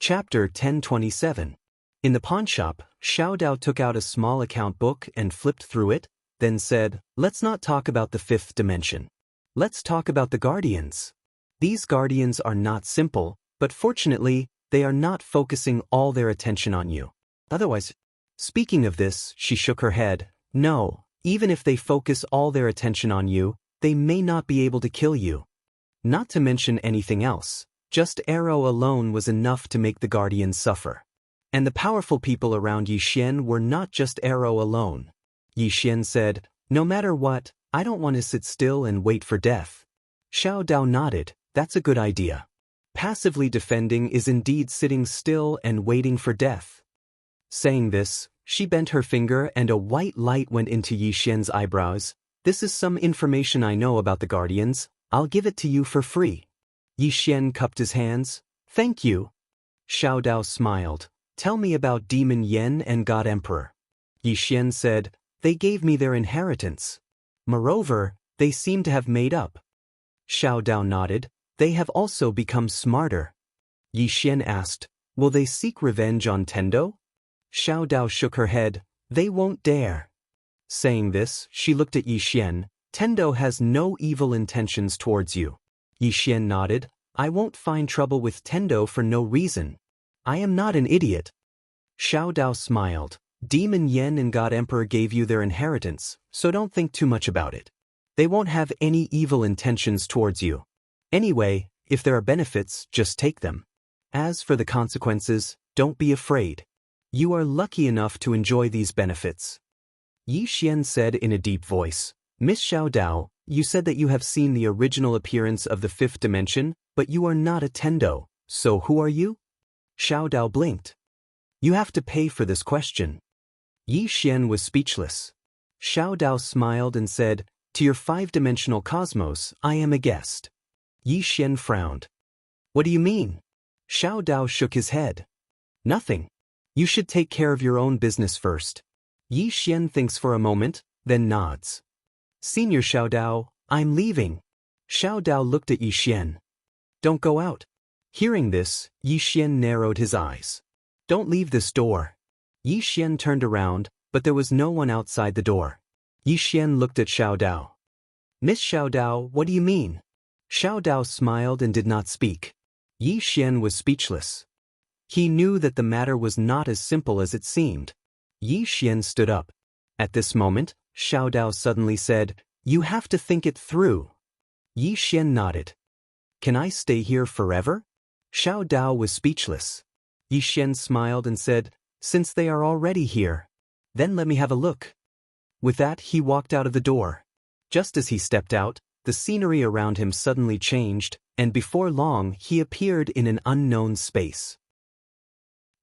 Chapter 1027. In the pawnshop, Xiao Dao took out a small account book and flipped through it, then said, "Let's not talk about the fifth dimension. Let's talk about the guardians. These guardians are not simple, but fortunately, they are not focusing all their attention on you. Otherwise..." Speaking of this, she shook her head. "No, even if they focus all their attention on you, they may not be able to kill you. Not to mention anything else. Just arrow alone was enough to make the guardians suffer. And the powerful people around Yi Xian were not just arrow alone." Yi Xian said, "No matter what, I don't want to sit still and wait for death." Xiao Dao nodded. "That's a good idea. Passively defending is indeed sitting still and waiting for death." Saying this, she bent her finger and a white light went into Yi Xian's eyebrows. "This is some information I know about the guardians. I'll give it to you for free." Yi Xian cupped his hands. "Thank you." Xiao Dao smiled. "Tell me about Demon Yen and God Emperor." Yi Xian said, "They gave me their inheritance. Moreover, they seem to have made up." Xiao Dao nodded. "They have also become smarter." Yi Xian asked, "Will they seek revenge on Tendo?" Xiao Dao shook her head. "They won't dare." Saying this, she looked at Yi Xian. "Tendo has no evil intentions towards you." Yi Xian nodded. "I won't find trouble with Tendo for no reason. I am not an idiot." Xiao Dao smiled. "Demon Yen and God Emperor gave you their inheritance, so don't think too much about it. They won't have any evil intentions towards you. Anyway, if there are benefits, just take them. As for the consequences, don't be afraid. You are lucky enough to enjoy these benefits." Yi Xian said in a deep voice, "Miss Xiao Dao, you said that you have seen the original appearance of the fifth dimension, but you are not a Tendo, so who are you?" Xiao Dao blinked. "You have to pay for this question." Yi Xian was speechless. Xiao Dao smiled and said, "To your five-dimensional cosmos, I am a guest." Yi Xian frowned. "What do you mean?" Xiao Dao shook his head. "Nothing. You should take care of your own business first." Yi Xian thinks for a moment, then nods. "Senior Xiao Dao, I'm leaving." Xiao Dao looked at Yi Xian. "Don't go out." Hearing this, Yi Xian narrowed his eyes. "Don't leave this door." Yi Xian turned around, but there was no one outside the door. Yi Xian looked at Xiao Dao. "Miss Xiao Dao, what do you mean?" Xiao Dao smiled and did not speak. Yi Xian was speechless. He knew that the matter was not as simple as it seemed. Yi Xian stood up. At this moment, Xiao Dao suddenly said, "You have to think it through." Yi Xian nodded. "Can I stay here forever?" Xiao Dao was speechless. Yi Xian smiled and said, "Since they are already here, then let me have a look." With that, he walked out of the door. Just as he stepped out, the scenery around him suddenly changed, and before long he appeared in an unknown space.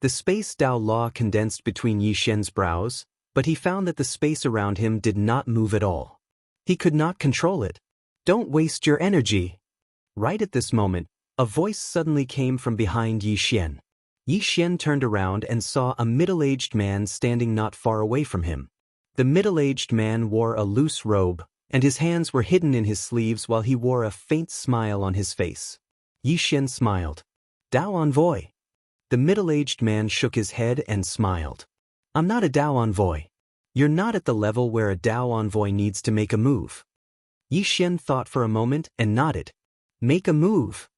The space Dao Law condensed between Yi Xian's brows, but he found that the space around him did not move at all. He could not control it. "Don't waste your energy." Right at this moment, a voice suddenly came from behind Yi Xian. Yi Xian turned around and saw a middle-aged man standing not far away from him. The middle-aged man wore a loose robe, and his hands were hidden in his sleeves while he wore a faint smile on his face. Yi Xian smiled. "Dao Envoy." The middle-aged man shook his head and smiled. "I'm not a Dao Envoy. You're not at the level where a Dao Envoy needs to make a move." Yi Xian thought for a moment and nodded. "Make a move."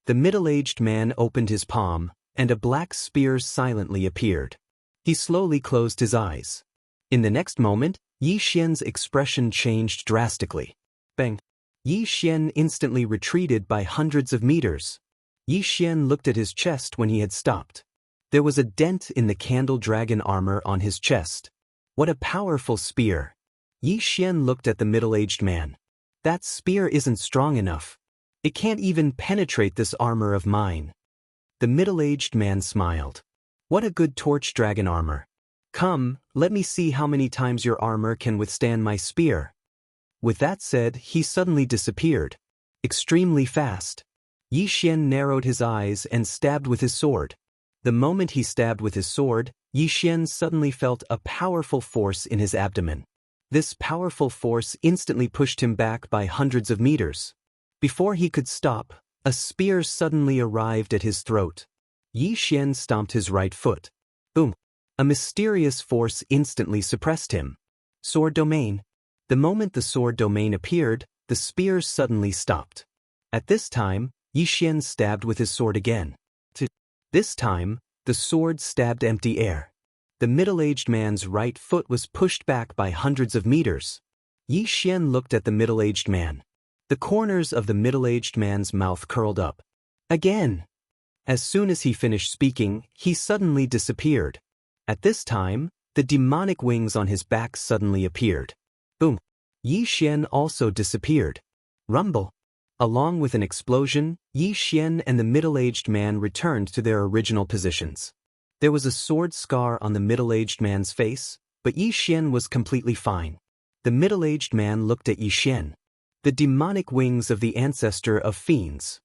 The middle-aged man opened his palm, and a black spear silently appeared. He slowly closed his eyes. In the next moment, Yi Xian's expression changed drastically. Bang! Yi Xian instantly retreated by hundreds of meters. Yi Xian looked at his chest when he had stopped. There was a dent in the candle dragon armor on his chest. What a powerful spear! Yi Xian looked at the middle-aged man. "That spear isn't strong enough. It can't even penetrate this armor of mine." The middle-aged man smiled. "What a good torch dragon armor. Come, let me see how many times your armor can withstand my spear." With that said, he suddenly disappeared. Extremely fast. Yi Xian narrowed his eyes and stabbed with his sword. The moment he stabbed with his sword, Yi Xian suddenly felt a powerful force in his abdomen. This powerful force instantly pushed him back by hundreds of meters. Before he could stop, a spear suddenly arrived at his throat. Yi Xian stomped his right foot. Boom! A mysterious force instantly suppressed him. Sword domain. The moment the sword domain appeared, the spear suddenly stopped. At this time, Yi Xian stabbed with his sword again. This time, the sword stabbed empty air. The middle-aged man's right foot was pushed back by hundreds of meters. Yi Xian looked at the middle-aged man. The corners of the middle-aged man's mouth curled up. Again! As soon as he finished speaking, he suddenly disappeared. At this time, the demonic wings on his back suddenly appeared. Boom! Yi Xian also disappeared. Rumble! Along with an explosion, Yi Xian and the middle-aged man returned to their original positions. There was a sword scar on the middle-aged man's face, but Yi Xian was completely fine. The middle-aged man looked at Yi Xian. The demonic wings of the ancestor of fiends.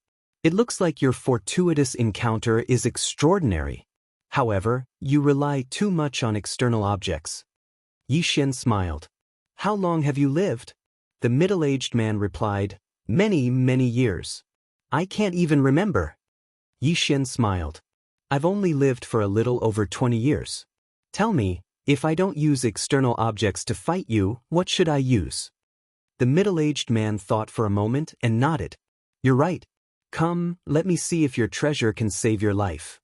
It looks like your fortuitous encounter is extraordinary. However, you rely too much on external objects. Yi Xian smiled. How long have you lived? The middle-aged man replied, many, many years. I can't even remember. Yi Xian smiled. I've only lived for a little over 20 years. Tell me, if I don't use external objects to fight you, what should I use? The middle-aged man thought for a moment and nodded. You're right. Come, let me see if your treasure can save your life.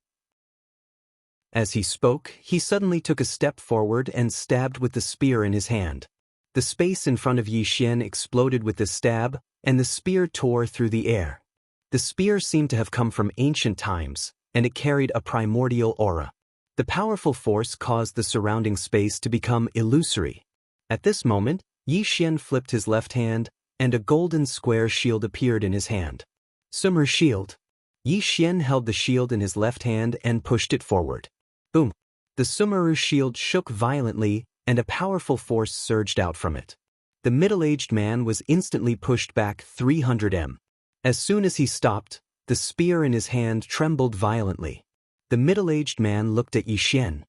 As he spoke, he suddenly took a step forward and stabbed with the spear in his hand. The space in front of Yi Xian exploded with the stab, and the spear tore through the air. The spear seemed to have come from ancient times, and it carried a primordial aura. The powerful force caused the surrounding space to become illusory. At this moment, Yi Xian flipped his left hand, and a golden square shield appeared in his hand. Summer shield. Yi Xian held the shield in his left hand and pushed it forward. Boom! The Sumeru shield shook violently, and a powerful force surged out from it. The middle-aged man was instantly pushed back 300 m. As soon as he stopped, the spear in his hand trembled violently. The middle-aged man looked at Yi Xian.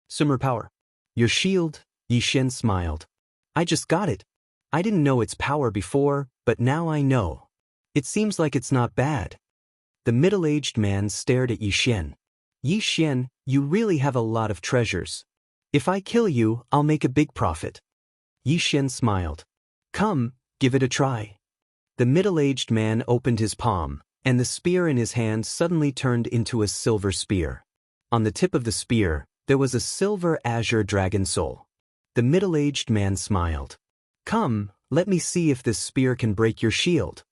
Summer power. Your shield? Yi Xian smiled. I just got it. I didn't know its power before, but now I know. It seems like it's not bad. The middle-aged man stared at Yi Xian. Yi Xian, you really have a lot of treasures. If I kill you, I'll make a big profit. Yi Xian smiled. Come, give it a try. The middle-aged man opened his palm, and the spear in his hand suddenly turned into a silver spear. On the tip of the spear, there was a silver azure dragon soul. The middle-aged man smiled. Come, let me see if this spear can break your shield.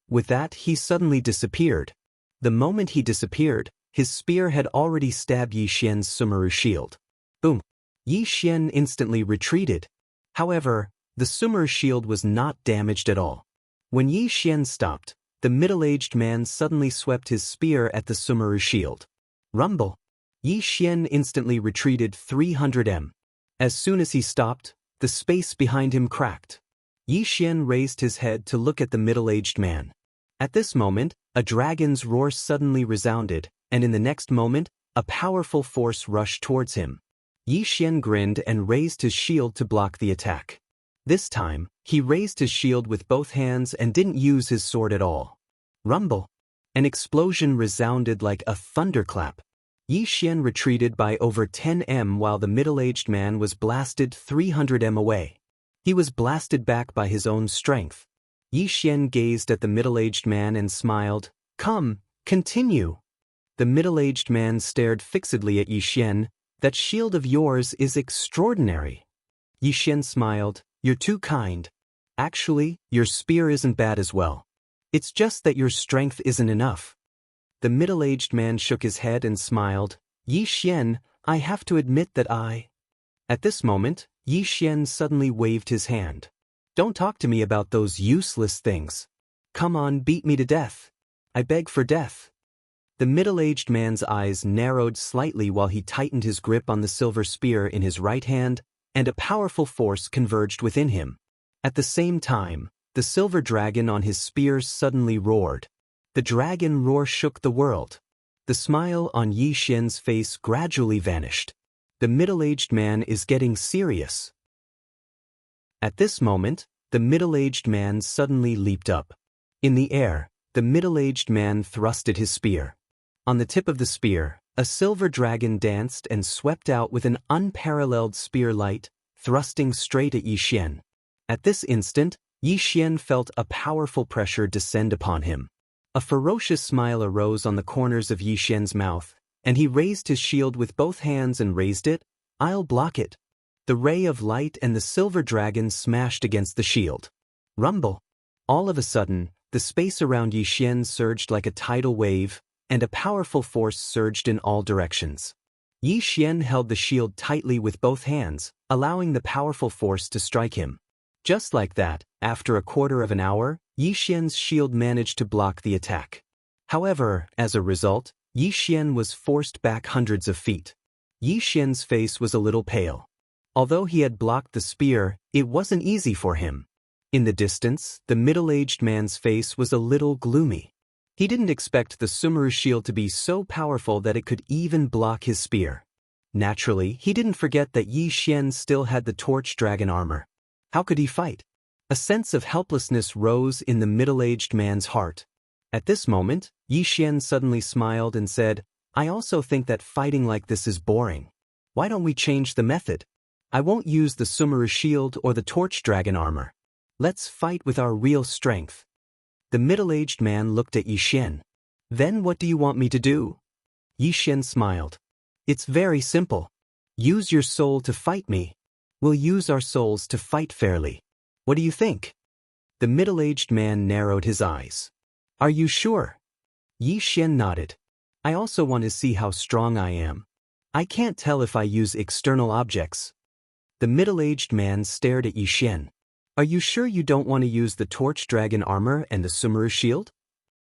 With that, he suddenly disappeared. The moment he disappeared, his spear had already stabbed Yi Xian's Sumeru shield. Boom! Yi Xian instantly retreated. However, the Sumeru shield was not damaged at all. When Yi Xian stopped, the middle-aged man suddenly swept his spear at the Sumeru shield. Rumble! Yi Xian instantly retreated 300 m. As soon as he stopped, the space behind him cracked. Yi Xian raised his head to look at the middle-aged man. At this moment, a dragon's roar suddenly resounded, and in the next moment, a powerful force rushed towards him. Yi Xian grinned and raised his shield to block the attack. This time, he raised his shield with both hands and didn't use his sword at all. Rumble! An explosion resounded like a thunderclap. Yi Xian retreated by over 10 m while the middle-aged man was blasted 300 m away. He was blasted back by his own strength. Yi Xian gazed at the middle-aged man and smiled. Come, continue. The middle-aged man stared fixedly at Yi Xian. That shield of yours is extraordinary. Yi Xian smiled. You're too kind. Actually, your spear isn't bad as well. It's just that your strength isn't enough. The middle-aged man shook his head and smiled. Yi Xian, I have to admit that I... At this moment, Yi Xian suddenly waved his hand. Don't talk to me about those useless things. Come on, beat me to death. I beg for death. The middle-aged man's eyes narrowed slightly while he tightened his grip on the silver spear in his right hand, and a powerful force converged within him. At the same time, the silver dragon on his spear suddenly roared. The dragon roar shook the world. The smile on Yi Xian's face gradually vanished. The middle-aged man is getting serious. At this moment, the middle-aged man suddenly leaped up. In the air, the middle-aged man thrusted his spear. On the tip of the spear, a silver dragon danced and swept out with an unparalleled spear light, thrusting straight at Yi Xian. At this instant, Yi Xian felt a powerful pressure descend upon him. A ferocious smile arose on the corners of Yi Xian's mouth, and he raised his shield with both hands and raised it. "I'll block it." The ray of light and the silver dragon smashed against the shield. Rumble. All of a sudden, the space around Yi Xian surged like a tidal wave, and a powerful force surged in all directions. Yi Xian held the shield tightly with both hands, allowing the powerful force to strike him. Just like that, after a quarter of an hour, Yi Xian's shield managed to block the attack. However, as a result, Yi Xian was forced back hundreds of feet. Yi Xian's face was a little pale. Although he had blocked the spear, it wasn't easy for him. In the distance, the middle-aged man's face was a little gloomy. He didn't expect the Sumeru shield to be so powerful that it could even block his spear. Naturally, he didn't forget that Yi Xian still had the torch dragon armor. How could he fight? A sense of helplessness rose in the middle-aged man's heart. At this moment, Yi Xian suddenly smiled and said, "I also think that fighting like this is boring. Why don't we change the method? I won't use the Sumeru shield or the torch dragon armor. Let's fight with our real strength." The middle-aged man looked at Yi Xian. "Then what do you want me to do?" Yi Xian smiled. "It's very simple. Use your soul to fight me. We'll use our souls to fight fairly. What do you think?" The middle-aged man narrowed his eyes. "Are you sure?" Yi Xian nodded. "I also want to see how strong I am. I can't tell if I use external objects." The middle-aged man stared at Yi Xian. "Are you sure you don't want to use the torch dragon armor and the Sumeru shield?"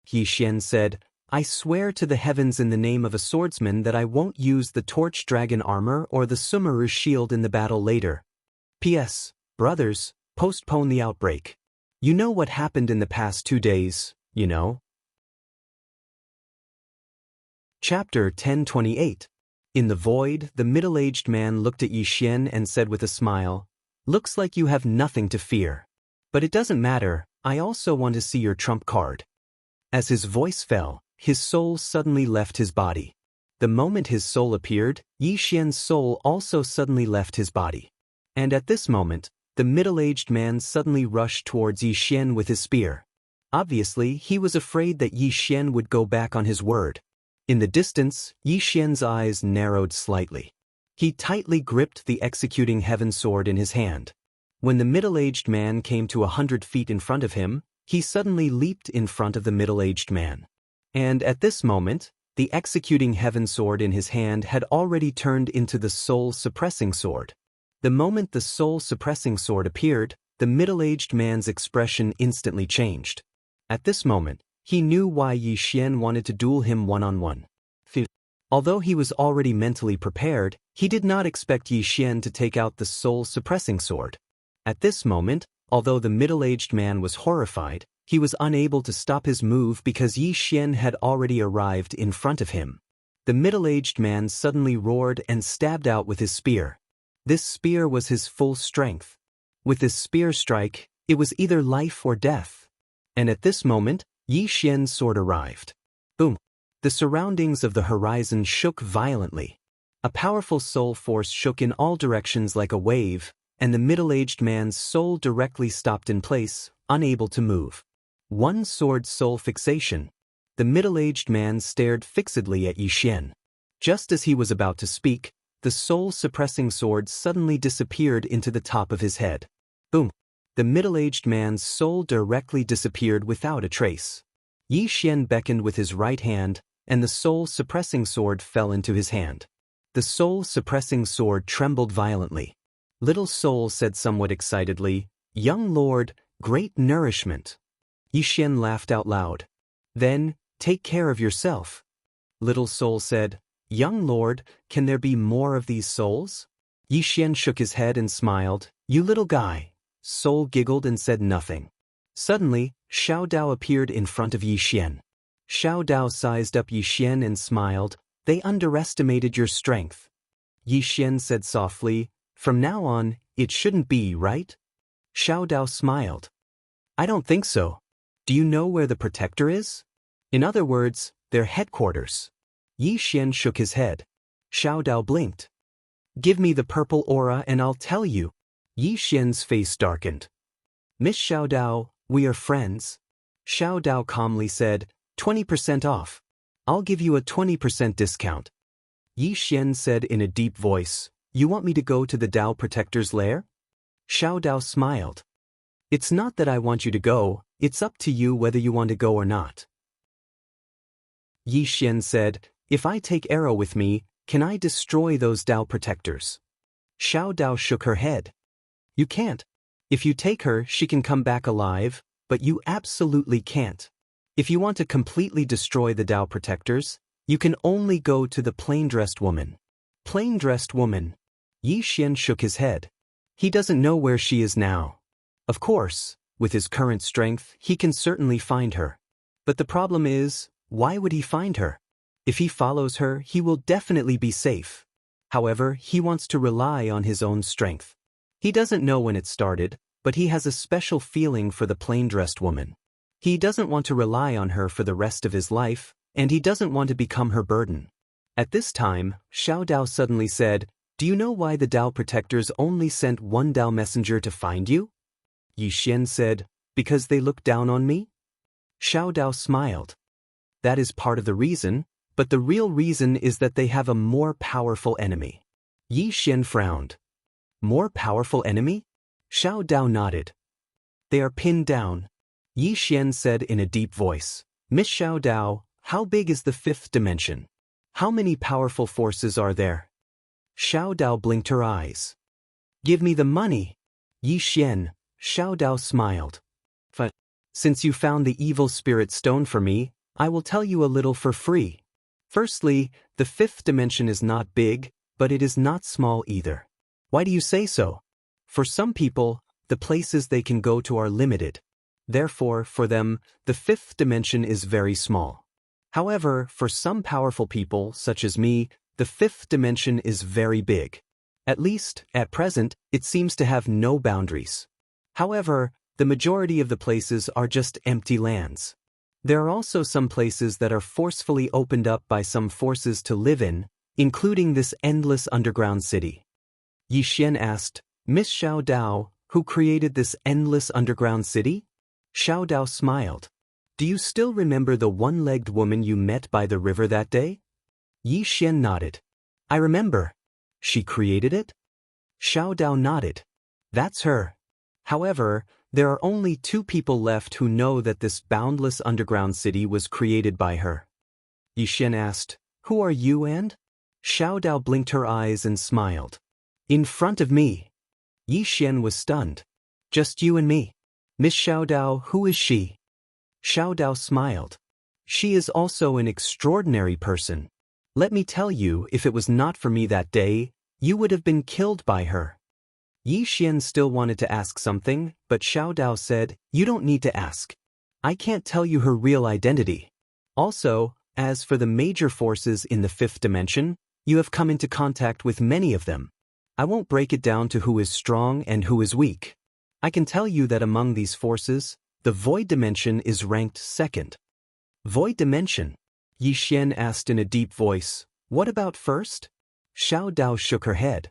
Yi Xian said, "I swear to the heavens in the name of a swordsman that I won't use the torch dragon armor or the Sumeru shield in the battle later. P.S. Brothers, postpone the outbreak. You know what happened in the past 2 days, you know?" Chapter 1028. In the void, the middle-aged man looked at Yi Xian and said with a smile, "Looks like you have nothing to fear. But it doesn't matter, I also want to see your trump card." As his voice fell, his soul suddenly left his body. The moment his soul appeared, Yi Xian's soul also suddenly left his body. And at this moment, the middle-aged man suddenly rushed towards Yi Xian with his spear. Obviously, he was afraid that Yi Xian would go back on his word. In the distance, Yi Xian's eyes narrowed slightly. He tightly gripped the executing heaven sword in his hand. When the middle-aged man came to 100 feet in front of him, he suddenly leaped in front of the middle-aged man. And at this moment, the executing heaven sword in his hand had already turned into the soul-suppressing sword. The moment the soul-suppressing sword appeared, the middle-aged man's expression instantly changed. At this moment, he knew why Yi Xian wanted to duel him one-on-one. Although he was already mentally prepared, he did not expect Yi Xian to take out the soul-suppressing sword. At this moment, although the middle-aged man was horrified, he was unable to stop his move because Yi Xian had already arrived in front of him. The middle-aged man suddenly roared and stabbed out with his spear. This spear was his full strength. With this spear strike, it was either life or death. And at this moment, Yi Xian's sword arrived. Boom! The surroundings of the horizon shook violently. A powerful soul force shook in all directions like a wave, and the middle-aged man's soul directly stopped in place, unable to move. One sword soul fixation. The middle-aged man stared fixedly at Yi Xian. Just as he was about to speak, the soul-suppressing sword suddenly disappeared into the top of his head. Boom! The middle-aged man's soul directly disappeared without a trace. Yi Xian beckoned with his right hand, and the soul-suppressing sword fell into his hand. The soul-suppressing sword trembled violently. Little Soul said somewhat excitedly, "Young lord, great nourishment." Yi Xian laughed out loud. "Then, take care of yourself." Little Soul said, "Young lord, can there be more of these souls?" Yi Xian shook his head and smiled, "You little guy." Soul giggled and said nothing. Suddenly, Xiao Dao appeared in front of Yi Xian. Xiao Dao sized up Yi Xian and smiled, "They underestimated your strength." Yi Xian said softly, "From now on, it shouldn't be, right?" Xiao Dao smiled. "I don't think so. Do you know where the protector is? In other words, their headquarters." Yi Xian shook his head. Xiao Dao blinked. Give me the purple aura and I'll tell you. Yi Xian's face darkened. Miss Xiao Dao, we are friends. Xiao Dao calmly said, 20% off. I'll give you a 20% discount. Yi Xian said in a deep voice, you want me to go to the Dao Protector's lair? Xiao Dao smiled. It's not that I want you to go, it's up to you whether you want to go or not. Yi Xian said, if I take Arrow with me, can I destroy those Dao Protectors? Xiao Dao shook her head. You can't. If you take her, she can come back alive, but you absolutely can't. If you want to completely destroy the Dao Protectors, you can only go to the plain-dressed woman. Plain-dressed woman. Yi Xian shook his head. He doesn't know where she is now. Of course, with his current strength, he can certainly find her. But the problem is, why would he find her? If he follows her, he will definitely be safe. However, he wants to rely on his own strength. He doesn't know when it started, but he has a special feeling for the plain-dressed woman. He doesn't want to rely on her for the rest of his life, and he doesn't want to become her burden. At this time, Xiao Dao suddenly said, do you know why the Dao Protectors only sent one Dao messenger to find you? Yi Xian said, because they look down on me? Xiao Dao smiled. That is part of the reason, but the real reason is that they have a more powerful enemy. Yi Xian frowned. More powerful enemy? Xiao Dao nodded. They are pinned down. Yi Xian said in a deep voice, Miss Xiao Dao, how big is the fifth dimension? How many powerful forces are there? Xiao Dao blinked her eyes. Give me the money. Yi Xian, Xiao Dao smiled. Since you found the evil spirit stone for me, I will tell you a little for free. Firstly, the fifth dimension is not big, but it is not small either. Why do you say so? For some people, the places they can go to are limited. Therefore, for them, the fifth dimension is very small. However, for some powerful people, such as me, the fifth dimension is very big. At least, at present, it seems to have no boundaries. However, the majority of the places are just empty lands. There are also some places that are forcefully opened up by some forces to live in, including this endless underground city. Yi Xian asked, Miss Xiao Dao, who created this endless underground city? Xiao Dao smiled. Do you still remember the one-legged woman you met by the river that day? Yi Xian nodded. I remember. She created it? Xiao Dao nodded. That's her. However, there are only 2 people left who know that this boundless underground city was created by her. Yi Xian asked, Who are you and? Xiao Dao blinked her eyes and smiled. In front of me. Yi Xian was stunned. Just you and me. Miss Xiao Dao, who is she? Xiao Dao smiled. She is also an extraordinary person. Let me tell you, if it was not for me that day, you would have been killed by her. Yi Xian still wanted to ask something, but Xiao Dao said, You don't need to ask. I can't tell you her real identity. Also, as for the major forces in the fifth dimension, you have come into contact with many of them. I won't break it down to who is strong and who is weak. I can tell you that among these forces, the void dimension is ranked second. Void dimension? Yi Xian asked in a deep voice, What about first? Xiao Dao shook her head.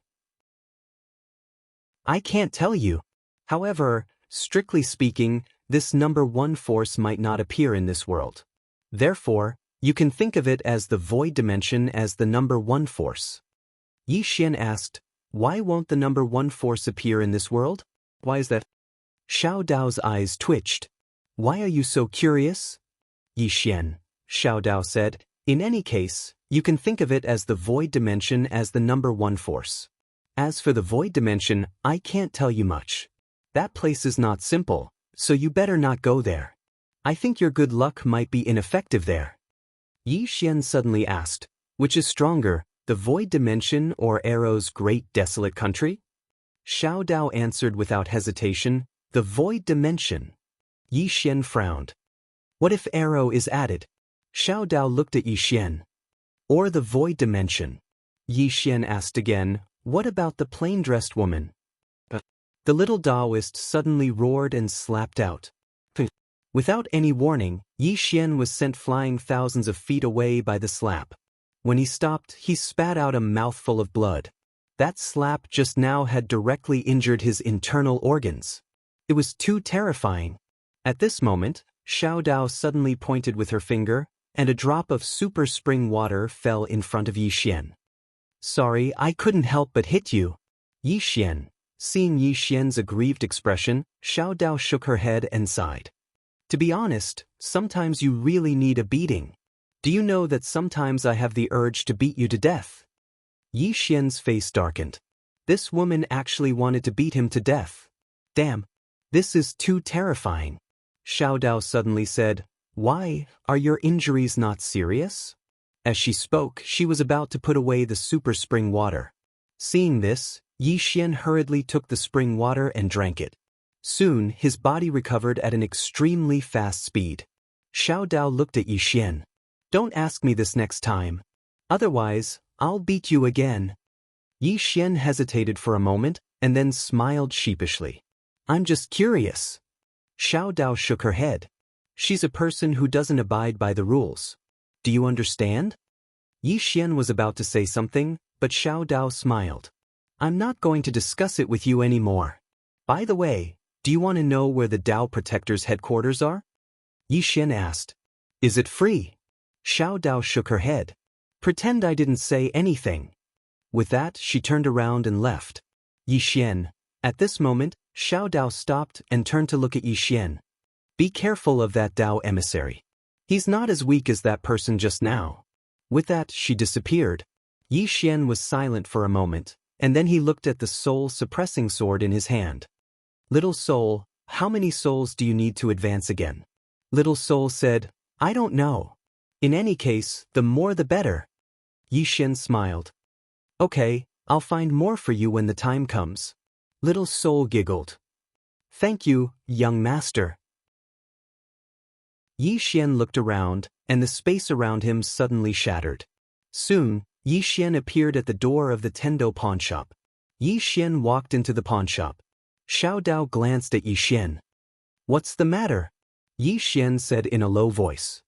I can't tell you. However, strictly speaking, this number 1 force might not appear in this world. Therefore, you can think of it as the void dimension as the number 1 force. Yi Xian asked, Why won't the number 1 force appear in this world? Why is that? Xiao Dao's eyes twitched. Why are you so curious? Yi Xian, Xiao Dao said, In any case, you can think of it as the void dimension as the number 1 force. As for the void dimension, I can't tell you much. That place is not simple, so you better not go there. I think your good luck might be ineffective there. Yi Xian suddenly asked, Which is stronger, the void dimension or Arrow's great desolate country? Xiao Dao answered without hesitation, The void dimension. Yi Xian frowned. What if Arrow is added? Xiao Dao looked at Yi Xian. Or the void dimension? Yi Xian asked again, What about the plain-dressed woman? The little Daoist suddenly roared and slapped out. Without any warning, Yi Xian was sent flying thousands of feet away by the slap. When he stopped, he spat out a mouthful of blood. That slap just now had directly injured his internal organs. It was too terrifying. At this moment, Xiao Dao suddenly pointed with her finger, and a drop of super spring water fell in front of Yi Xian. Sorry, I couldn't help but hit you. Yi Xian. Seeing Yi Xian's aggrieved expression, Xiao Dao shook her head and sighed. To be honest, sometimes you really need a beating. Do you know that sometimes I have the urge to beat you to death? Yi Xian's face darkened. This woman actually wanted to beat him to death. Damn, this is too terrifying. Xiao Dao suddenly said, Why, are your injuries not serious? As she spoke, she was about to put away the super spring water. Seeing this, Yi Xian hurriedly took the spring water and drank it. Soon, his body recovered at an extremely fast speed. Xiao Dao looked at Yi Xian. Don't ask me this next time. Otherwise, I'll beat you again. Yi Xian hesitated for a moment, and then smiled sheepishly. I'm just curious. Xiao Dao shook her head. She's a person who doesn't abide by the rules. Do you understand? Yi Xian was about to say something, but Xiao Dao smiled. I'm not going to discuss it with you anymore. By the way, do you want to know where the Dao Protector's headquarters are? Yi Xian asked. Is it free? Xiao Dao shook her head. Pretend I didn't say anything. With that, she turned around and left. Yi Xian. At this moment, Xiao Dao stopped and turned to look at Yi Xian. Be careful of that Dao emissary. He's not as weak as that person just now. With that, she disappeared. Yi Xian was silent for a moment, and then he looked at the soul-suppressing sword in his hand. Little soul, how many souls do you need to advance again? Little soul said, I don't know. In any case, the more the better. Yi Xian smiled. Okay, I'll find more for you when the time comes. Little soul giggled. Thank you, young master. Yi Xian looked around, and the space around him suddenly shattered. Soon, Yi Xian appeared at the door of the Tendo pawnshop. Yi Xian walked into the pawnshop. Xiao Dao glanced at Yi Xian. What's the matter? Yi Xian said in a low voice.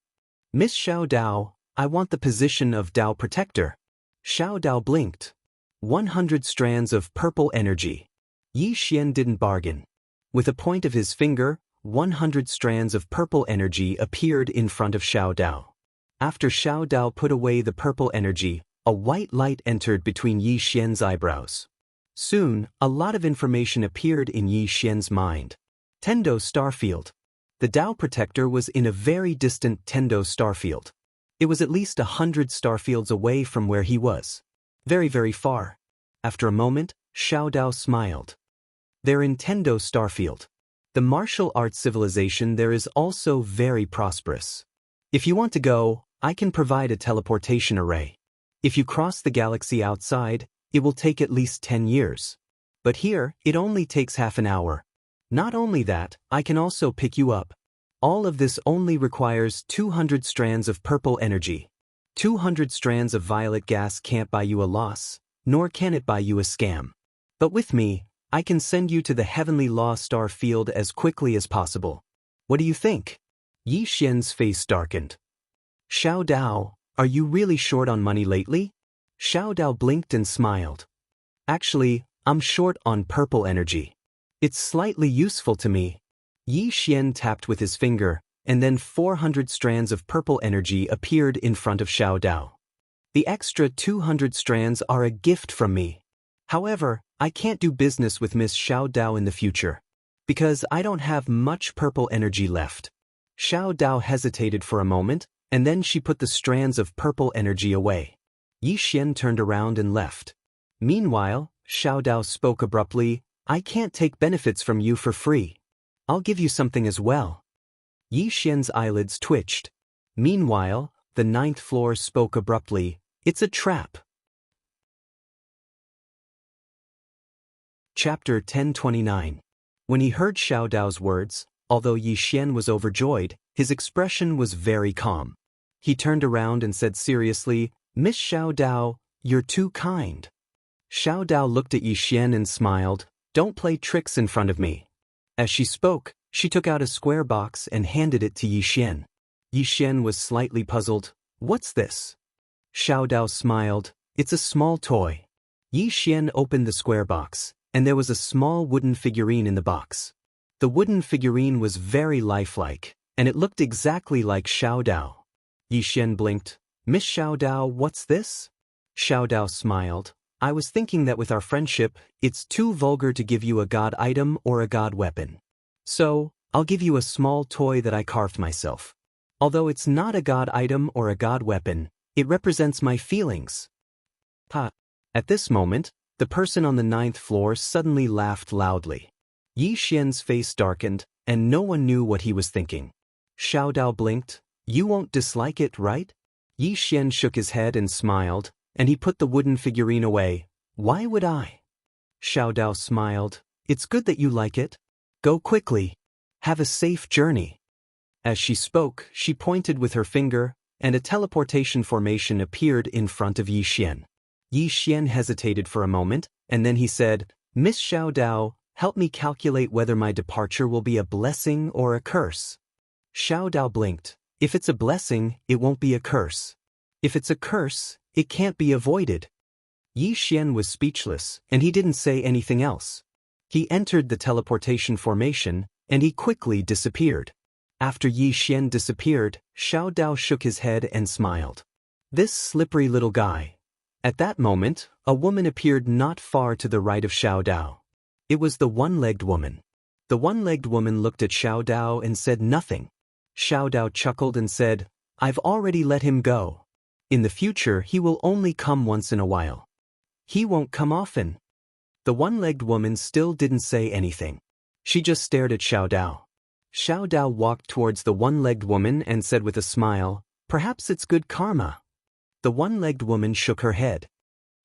Miss Xiao Dao, I want the position of Dao Protector. Xiao Dao blinked. 100 strands of purple energy. Yi Xian didn't bargain. With a point of his finger, 100 strands of purple energy appeared in front of Xiao Dao. After Xiao Dao put away the purple energy, a white light entered between Yi Xian's eyebrows. Soon, a lot of information appeared in Yi Xian's mind. Tendo Starfield. The Dao Protector was in a very distant Tendo Starfield. It was at least 100 starfields away from where he was. Very, very far. After a moment, Xiao Dao smiled. They're in Tendo Starfield. The martial arts civilization there is also very prosperous. If you want to go, I can provide a teleportation array. If you cross the galaxy outside, it will take at least 10 years. But here, it only takes half an hour. Not only that, I can also pick you up. All of this only requires 200 strands of purple energy. 200 strands of violet gas can't buy you a loss, nor can it buy you a scam. But with me, I can send you to the Heavenly Law Star Field as quickly as possible. What do you think? Yi Xian's face darkened. Xiao Dao, are you really short on money lately? Xiao Dao blinked and smiled. Actually, I'm short on purple energy. It's slightly useful to me. Yi Xian tapped with his finger, and then 400 strands of purple energy appeared in front of Xiao Dao. The extra 200 strands are a gift from me. However, I can't do business with Miss Xiao Dao in the future, because I don't have much purple energy left. Xiao Dao hesitated for a moment, and then she put the strands of purple energy away. Yi Xian turned around and left. Meanwhile, Xiao Dao spoke abruptly, I can't take benefits from you for free. I'll give you something as well. Yi Xian's eyelids twitched. Meanwhile, the 9th floor spoke abruptly, it's a trap. Chapter 1029. When he heard Xiao Dao's words, although Yi Xian was overjoyed, his expression was very calm. He turned around and said seriously, Miss Xiao Dao, you're too kind. Xiao Dao looked at Yi Xian and smiled, don't play tricks in front of me. As she spoke, she took out a square box and handed it to Yi Xian. Yi Xian was slightly puzzled. What's this? Xiao Dao smiled. It's a small toy. Yi Xian opened the square box, and there was a small wooden figurine in the box. The wooden figurine was very lifelike, and it looked exactly like Xiao Dao. Yi Xian blinked. Miss Xiao Dao, what's this? Xiao Dao smiled. I was thinking that with our friendship, it's too vulgar to give you a god item or a god weapon. So, I'll give you a small toy that I carved myself. Although it's not a god item or a god weapon, it represents my feelings. Ha! At this moment, the person on the 9th floor suddenly laughed loudly. Yi Xian's face darkened, and no one knew what he was thinking. Xiao Dao blinked. You won't dislike it, right? Yi Xian shook his head and smiled, and he put the wooden figurine away. Why would I? Xiao Dao smiled. It's good that you like it. Go quickly. Have a safe journey. As she spoke, she pointed with her finger, and a teleportation formation appeared in front of Yi Xian. Yi Xian hesitated for a moment, and then he said, Miss Xiao Dao, help me calculate whether my departure will be a blessing or a curse. Xiao Dao blinked. If it's a blessing, it won't be a curse. If it's a curse, it can't be avoided. Yi Xian was speechless, and he didn't say anything else. He entered the teleportation formation, and he quickly disappeared. After Yi Xian disappeared, Xiao Dao shook his head and smiled. This slippery little guy. At that moment, a woman appeared not far to the right of Xiao Dao. It was the one-legged woman. The one-legged woman looked at Xiao Dao and said nothing. Xiao Dao chuckled and said, I've already let him go. In the future, he will only come once in a while. He won't come often. The one-legged woman still didn't say anything. She just stared at Xiao Dao. Xiao Dao walked towards the one-legged woman and said with a smile, Perhaps it's good karma. The one-legged woman shook her head.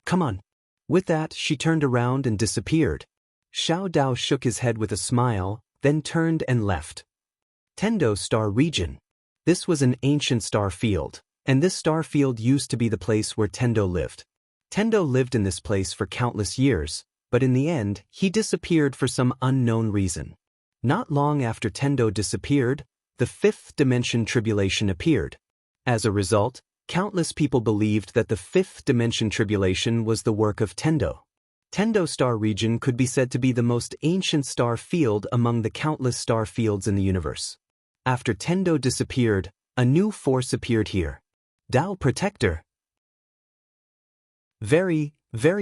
Come on. With that, she turned around and disappeared. Xiao Dao shook his head with a smile, then turned and left. Tendo Star Region. This was an ancient star field, and this star field used to be the place where Tendo lived. Tendo lived in this place for countless years, but in the end, he disappeared for some unknown reason. Not long after Tendo disappeared, the 5th dimension tribulation appeared. As a result, countless people believed that the 5th dimension tribulation was the work of Tendo. Tendo Star Region could be said to be the most ancient star field among the countless star fields in the universe. After Tendo disappeared, a new force appeared here. Dao Protector. Very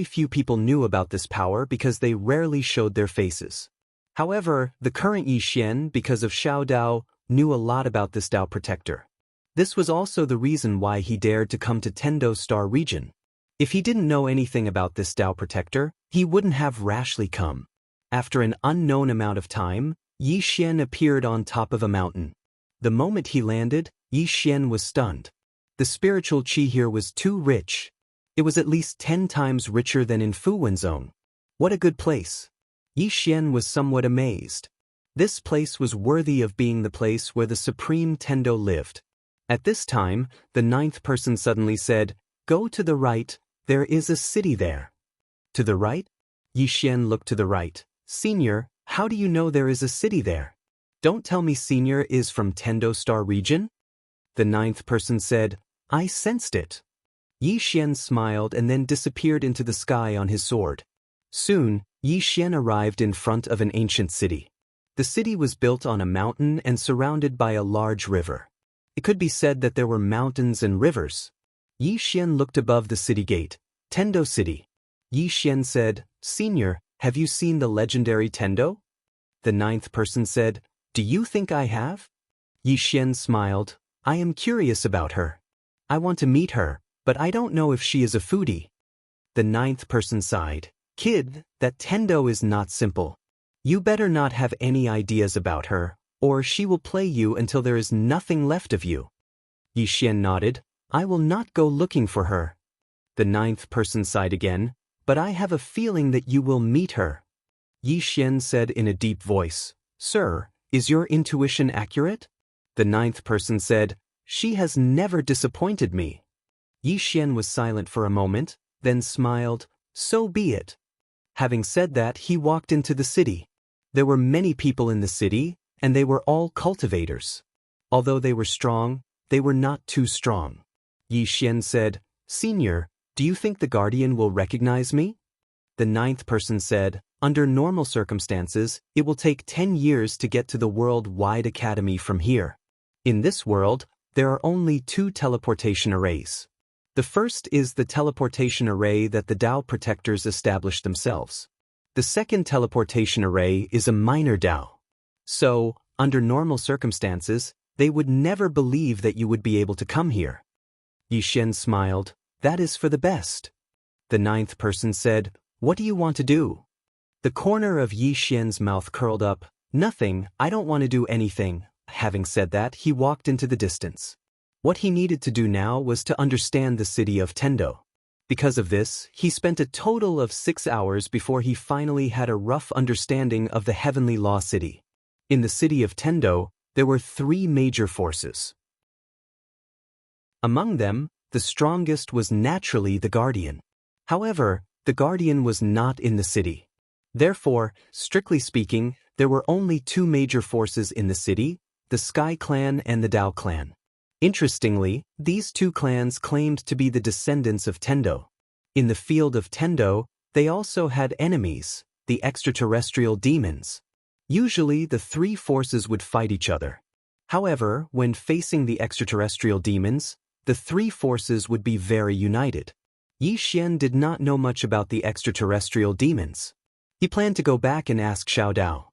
few people knew about this power because they rarely showed their faces. However, the current Yi Xian, because of Xiao Dao, knew a lot about this Dao Protector. This was also the reason why he dared to come to Tendo Star Region. If he didn't know anything about this Dao Protector, he wouldn't have rashly come. After an unknown amount of time, Yi Xian appeared on top of a mountain. The moment he landed, Yi Xian was stunned. The spiritual qi here was too rich. It was at least 10 times richer than in Fuwen Zone. What a good place. Yi Xian was somewhat amazed. This place was worthy of being the place where the Supreme Tendo lived. At this time, the 9th person suddenly said, Go to the right, there is a city there. To the right? Yi Xian looked to the right. Senior, how do you know there is a city there? Don't tell me Senior is from Tendo Star Region? The 9th person said, I sensed it. Yi Xian smiled and then disappeared into the sky on his sword. Soon, Yi Xian arrived in front of an ancient city. The city was built on a mountain and surrounded by a large river. It could be said that there were mountains and rivers. Yi Xian looked above the city gate. Tendo City. Yi Xian said, Senior, have you seen the legendary Tendo? The 9th person said, Do you think I have? Yi Xian smiled. I am curious about her. I want to meet her, but I don't know if she is a foodie. The 9th person sighed. Kid, that Tendo is not simple. You better not have any ideas about her, or she will play you until there is nothing left of you. Yi Xian nodded. I will not go looking for her. The 9th person sighed again. But I have a feeling that you will meet her. Yi Xian said in a deep voice. Sir, is your intuition accurate? The 9th person said, She has never disappointed me. Yi Xian was silent for a moment, then smiled. So be it. Having said that, he walked into the city. There were many people in the city, and they were all cultivators. Although they were strong, they were not too strong. Yi Xian said, Senior, do you think the guardian will recognize me? The ninth person said, under normal circumstances, it will take 10 years to get to the worldwide academy from here. In this world, there are only 2 teleportation arrays. The first is the teleportation array that the Dao protectors established themselves. The second teleportation array is a minor Dao. So, under normal circumstances, they would never believe that you would be able to come here. Yixian smiled, that is for the best. The ninth person said, what do you want to do? The corner of Yixian's mouth curled up, nothing, I don't want to do anything. Having said that, he walked into the distance. What he needed to do now was to understand the city of Tendo. Because of this, he spent a total of 6 hours before he finally had a rough understanding of the heavenly law city. In the city of Tendo, there were 3 major forces. Among them, the strongest was naturally the guardian. However, the guardian was not in the city. Therefore, strictly speaking, there were only 2 major forces in the city, the Sky Clan and the Dao Clan. Interestingly, these 2 clans claimed to be the descendants of Tendo. In the field of Tendo, they also had enemies, the extraterrestrial demons. Usually, the 3 forces would fight each other. However, when facing the extraterrestrial demons, the 3 forces would be very united. Yixian did not know much about the extraterrestrial demons. He planned to go back and ask Xiao Dao.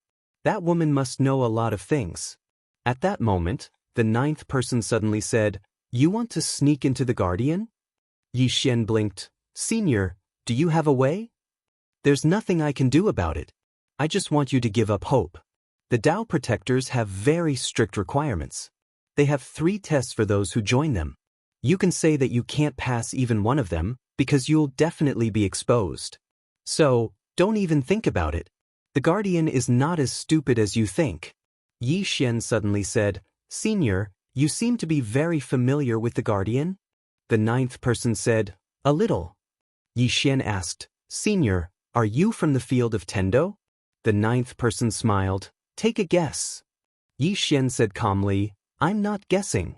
That woman must know a lot of things. At that moment, the ninth person suddenly said, you want to sneak into the guardian? Yixian blinked. Senior, do you have a way? There's nothing I can do about it. I just want you to give up hope. The Dao protectors have very strict requirements. They have 3 tests for those who join them. You can say that you can't pass even one of them, because you'll definitely be exposed. So, don't even think about it. The guardian is not as stupid as you think. Yixian suddenly said, Senior, you seem to be very familiar with the guardian? The ninth person said, a little. Yixian asked, Senior, are you from the field of Tendo? The ninth person smiled, take a guess. Yixian said calmly, I'm not guessing.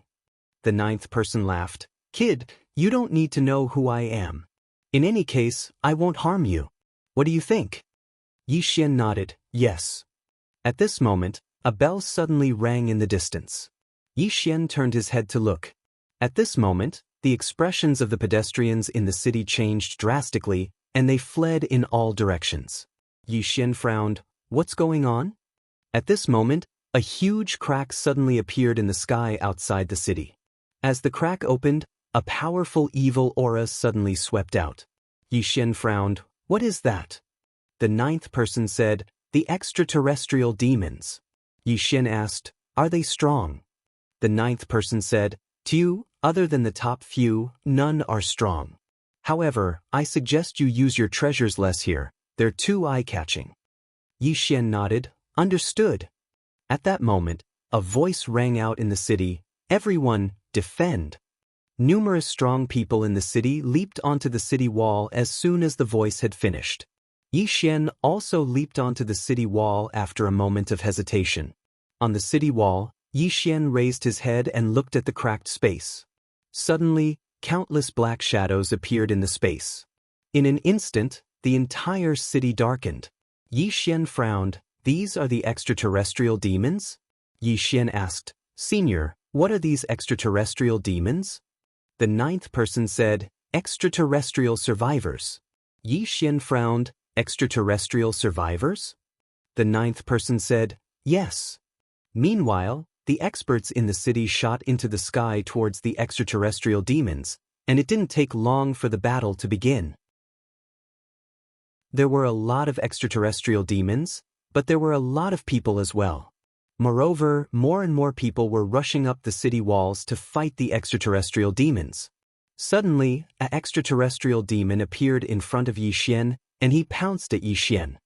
The ninth person laughed, Kid, you don't need to know who I am. In any case, I won't harm you. What do you think? Yixian nodded, yes. At this moment, a bell suddenly rang in the distance. Yixian turned his head to look. At this moment, the expressions of the pedestrians in the city changed drastically, and they fled in all directions. Yixian frowned, what's going on? At this moment, a huge crack suddenly appeared in the sky outside the city. As the crack opened, a powerful evil aura suddenly swept out. Yixian frowned, what is that? The ninth person said, the extraterrestrial demons. Yixian asked, are they strong? The ninth person said, to you, other than the top few, none are strong. However, I suggest you use your treasures less here, they're too eye-catching. Yixian nodded, understood. At that moment, a voice rang out in the city, everyone, defend. Numerous strong people in the city leaped onto the city wall as soon as the voice had finished. Yixian also leaped onto the city wall after a moment of hesitation. On the city wall, Yixian raised his head and looked at the cracked space. Suddenly, countless black shadows appeared in the space. In an instant, the entire city darkened. Yixian frowned, these are the extraterrestrial demons? Yixian asked, Senior, what are these extraterrestrial demons? The ninth person said, extraterrestrial survivors. Yixian frowned, extraterrestrial survivors? The ninth person said, yes. Meanwhile, the experts in the city shot into the sky towards the extraterrestrial demons, and it didn't take long for the battle to begin. There were a lot of extraterrestrial demons, but there were a lot of people as well. Moreover, more and more people were rushing up the city walls to fight the extraterrestrial demons. Suddenly, an extraterrestrial demon appeared in front of Yixian, and he pounced at Yixian.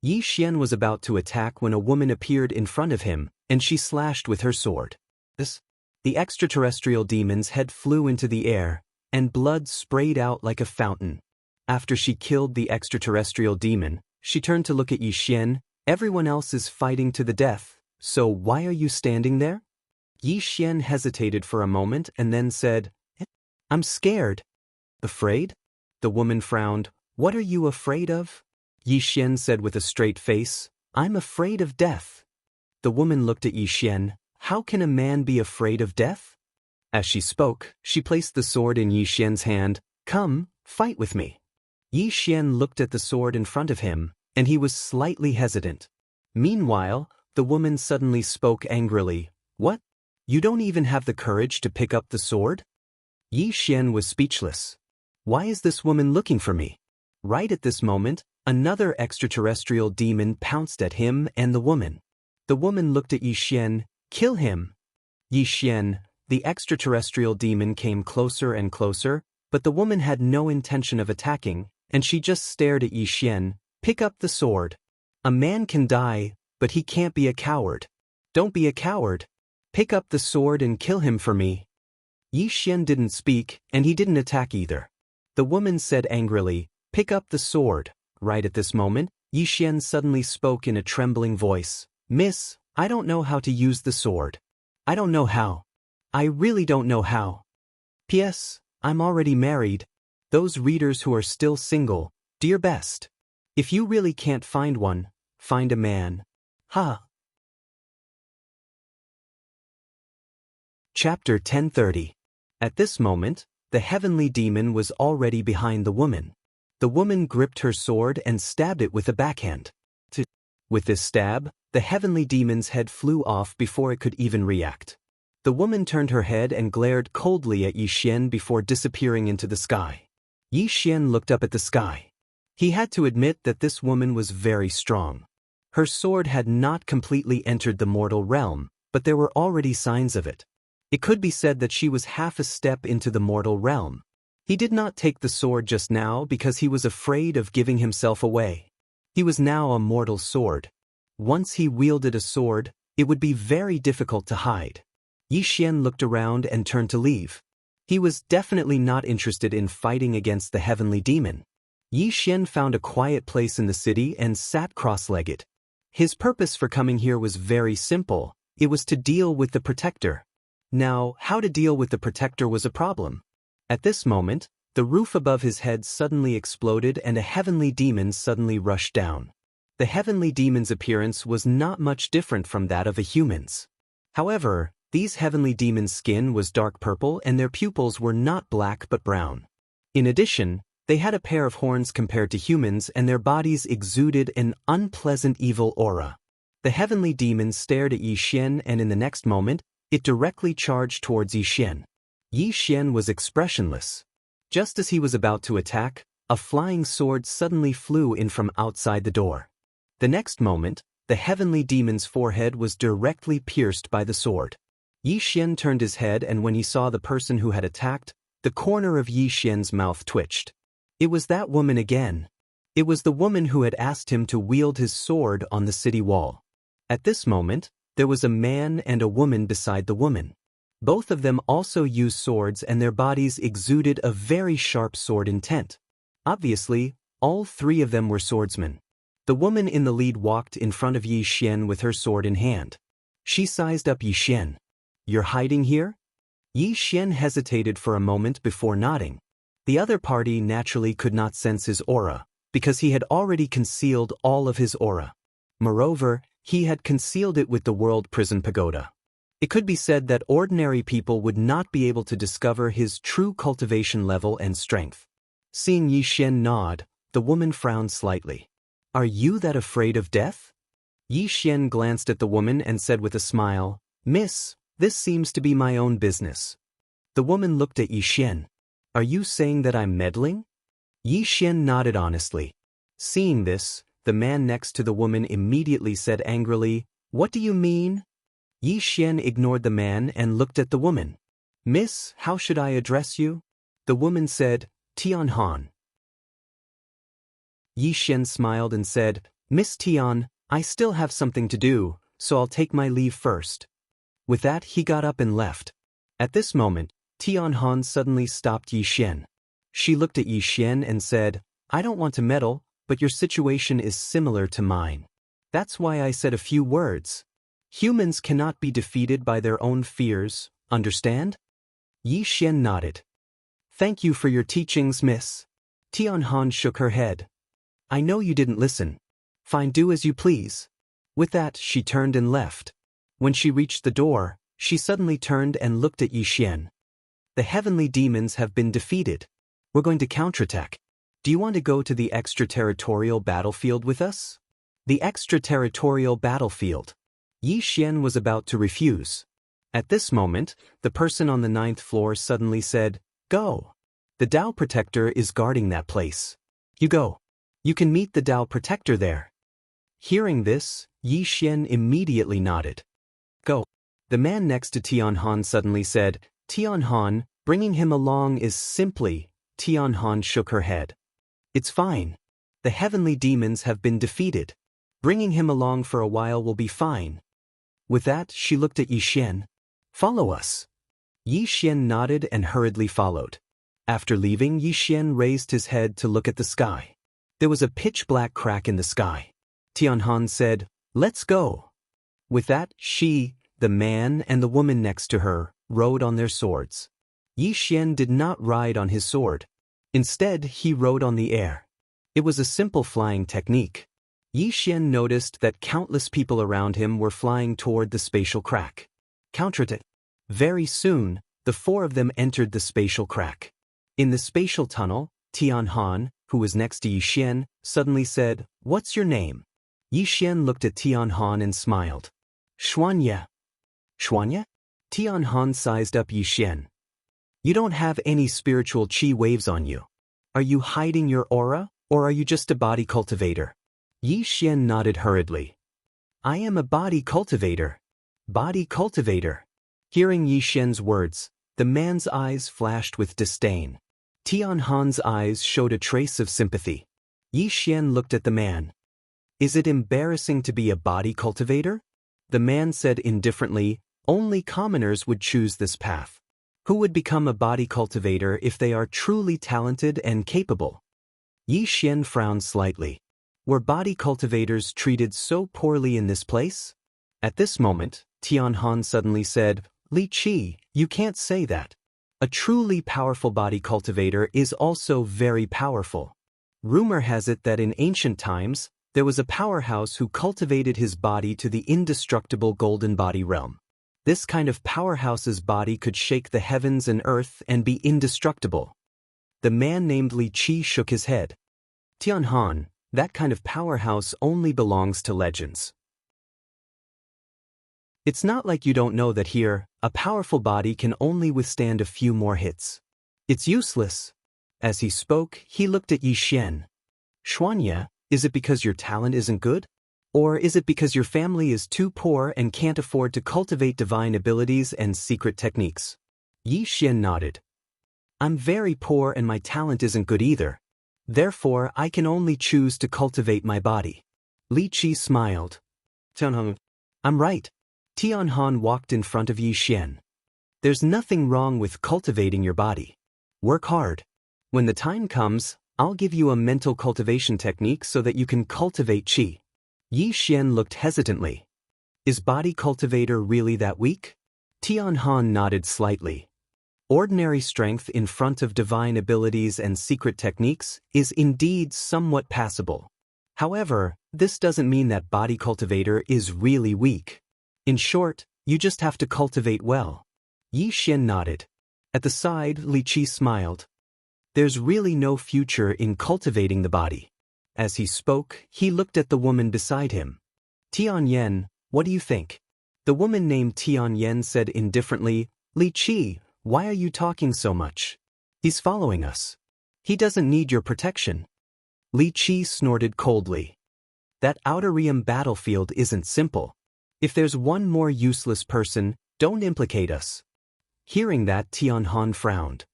Yixian was about to attack when a woman appeared in front of him, and she slashed with her sword. The extraterrestrial demon's head flew into the air, and blood sprayed out like a fountain. After she killed the extraterrestrial demon, she turned to look at Yixian. Everyone else is fighting to the death, so why are you standing there? Yixian hesitated for a moment and then said, I'm scared. Afraid? The woman frowned. What are you afraid of? Yi Xian said with a straight face. I'm afraid of death. The woman looked at Yi Xian. How can a man be afraid of death? As she spoke, she placed the sword in Yi Xian's hand. Come, fight with me. Yi Xian looked at the sword in front of him, and he was slightly hesitant. Meanwhile, the woman suddenly spoke angrily. What? You don't even have the courage to pick up the sword? Yi Xian was speechless. Why is this woman looking for me? Right at this moment, another extraterrestrial demon pounced at him and the woman. The woman looked at Yi Xian. Kill him. Yi Xian, the extraterrestrial demon, came closer and closer, but the woman had no intention of attacking, and she just stared at Yi Xian. Pick up the sword. A man can die, but he can't be a coward. Don't be a coward. Pick up the sword and kill him for me. Yi Xian didn't speak, and he didn't attack either. The woman said angrily, Pick up the sword. Right at this moment, Yi Xian suddenly spoke in a trembling voice. Miss, I don't know how to use the sword. I don't know how. I really don't know how. P.S. I'm already married. Those readers who are still single, dear best. If you really can't find one, find a man. Ha. Chapter 1030. At this moment, the heavenly demon was already behind the woman. The woman gripped her sword and stabbed it with a backhand. With this stab, the heavenly demon's head flew off before it could even react. The woman turned her head and glared coldly at Yi Xian before disappearing into the sky. Yi Xian looked up at the sky. He had to admit that this woman was very strong. Her sword had not completely entered the mortal realm, but there were already signs of it. It could be said that she was half a step into the mortal realm. He did not take the sword just now because he was afraid of giving himself away. He was now a mortal sword. Once he wielded a sword, it would be very difficult to hide. Yi Xian looked around and turned to leave. He was definitely not interested in fighting against the heavenly demon. Yi Xian found a quiet place in the city and sat cross-legged. His purpose for coming here was very simple. It was to deal with the protector. Now, how to deal with the protector was a problem. At this moment, the roof above his head suddenly exploded and a heavenly demon suddenly rushed down. The heavenly demon's appearance was not much different from that of a human's. However, these heavenly demons' skin was dark purple and their pupils were not black but brown. In addition, they had a pair of horns compared to humans and their bodies exuded an unpleasant evil aura. The heavenly demon stared at Yi Xian and in the next moment, it directly charged towards Yi Xian. Yi Xian was expressionless. Just as he was about to attack, a flying sword suddenly flew in from outside the door. The next moment, the heavenly demon's forehead was directly pierced by the sword. Yi Xian turned his head and when he saw the person who had attacked, the corner of Yi Xian's mouth twitched. It was that woman again. It was the woman who had asked him to wield his sword on the city wall. At this moment, there was a man and a woman beside the woman. Both of them also used swords and their bodies exuded a very sharp sword intent. Obviously, all three of them were swordsmen. The woman in the lead walked in front of Yi Xian with her sword in hand. She sized up Yi Xian. You're hiding here? Yi Xian hesitated for a moment before nodding. The other party naturally could not sense his aura, because he had already concealed all of his aura. Moreover, he had concealed it with the World Prison Pagoda. It could be said that ordinary people would not be able to discover his true cultivation level and strength. Seeing Yi Xian nod, the woman frowned slightly. Are you that afraid of death? Yi Xian glanced at the woman and said with a smile, Miss, this seems to be my own business. The woman looked at Yi Xian. Are you saying that I'm meddling? Yi Xian nodded honestly. Seeing this, the man next to the woman immediately said angrily, What do you mean? Yi Xian ignored the man and looked at the woman. Miss, how should I address you? The woman said, Tian Han. Yi Xian smiled and said, Miss Tian, I still have something to do, so I'll take my leave first. With that, he got up and left. At this moment, Tian Han suddenly stopped Yi Xian. She looked at Yi Xian and said, I don't want to meddle, but your situation is similar to mine. That's why I said a few words. Humans cannot be defeated by their own fears, understand? Yi Xian nodded. Thank you for your teachings, miss. Tianhan shook her head. I know you didn't listen. Fine, do as you please. With that, she turned and left. When she reached the door, she suddenly turned and looked at Yi Xian. The heavenly demons have been defeated. We're going to counterattack. Do you want to go to the extraterritorial battlefield with us? The extraterritorial battlefield. Yi Xian was about to refuse. At this moment, the person on the 9th floor suddenly said, Go. The Dao Protector is guarding that place. You go. You can meet the Dao Protector there. Hearing this, Yi Xian immediately nodded. Go. The man next to Tianhan suddenly said, Tianhan, bringing him along is simply. Tianhan shook her head. It's fine. The heavenly demons have been defeated. Bringing him along for a while will be fine. With that, she looked at Yi Xian. Follow us. Yi Xian nodded and hurriedly followed. After leaving, Yi Xian raised his head to look at the sky. There was a pitch-black crack in the sky. Tianhan said, Let's go. With that, she, the man and the woman next to her, rode on their swords. Yi Xian did not ride on his sword. Instead, he rode on the air. It was a simple flying technique. Yi Xian noticed that countless people around him were flying toward the spatial crack. Counterattack. Very soon, the four of them entered the spatial crack. In the spatial tunnel, Tianhan, who was next to Yi Xian, suddenly said, What's your name? Yi Xian looked at Tianhan and smiled. Xianxia. Xianxia? Tianhan sized up Yi Xian. You don't have any spiritual qi waves on you. Are you hiding your aura, or are you just a body cultivator? Yi Xian nodded hurriedly. I am a body cultivator. Body cultivator. Hearing Yi Xian's words, the man's eyes flashed with disdain. Tianhan's eyes showed a trace of sympathy. Yi Xian looked at the man. Is it embarrassing to be a body cultivator? The man said indifferently, Only commoners would choose this path. Who would become a body cultivator if they are truly talented and capable? Yi Xian frowned slightly. Were body cultivators treated so poorly in this place? At this moment, Tianhan suddenly said, Li Qi, you can't say that. A truly powerful body cultivator is also very powerful. Rumor has it that in ancient times, there was a powerhouse who cultivated his body to the indestructible golden body realm. This kind of powerhouse's body could shake the heavens and earth and be indestructible. The man named Li Qi shook his head. Tianhan, that kind of powerhouse only belongs to legends. It's not like you don't know that here, a powerful body can only withstand a few more hits. It's useless. As he spoke, he looked at Yi Xian. Xianxia, is it because your talent isn't good? Or is it because your family is too poor and can't afford to cultivate divine abilities and secret techniques? Yi Xian nodded. I'm very poor and my talent isn't good either. Therefore, I can only choose to cultivate my body. Li Qi smiled. Tianhan, I'm right. Tianhan walked in front of Yi Xian. There's nothing wrong with cultivating your body. Work hard. When the time comes, I'll give you a mental cultivation technique so that you can cultivate qi. Yi Xian looked hesitantly. Is body cultivator really that weak? Tianhan nodded slightly. Ordinary strength in front of divine abilities and secret techniques is indeed somewhat passable. However, this doesn't mean that body cultivator is really weak. In short, you just have to cultivate well. Yi Xian nodded. At the side, Li Qi smiled. There's really no future in cultivating the body. As he spoke, he looked at the woman beside him. Tianyan, what do you think? The woman named Tianyan said indifferently, Li Qi, why are you talking so much? He's following us. He doesn't need your protection. Li Qi snorted coldly. That outer realm battlefield isn't simple. If there's one more useless person, don't implicate us. Hearing that, Tianhan frowned.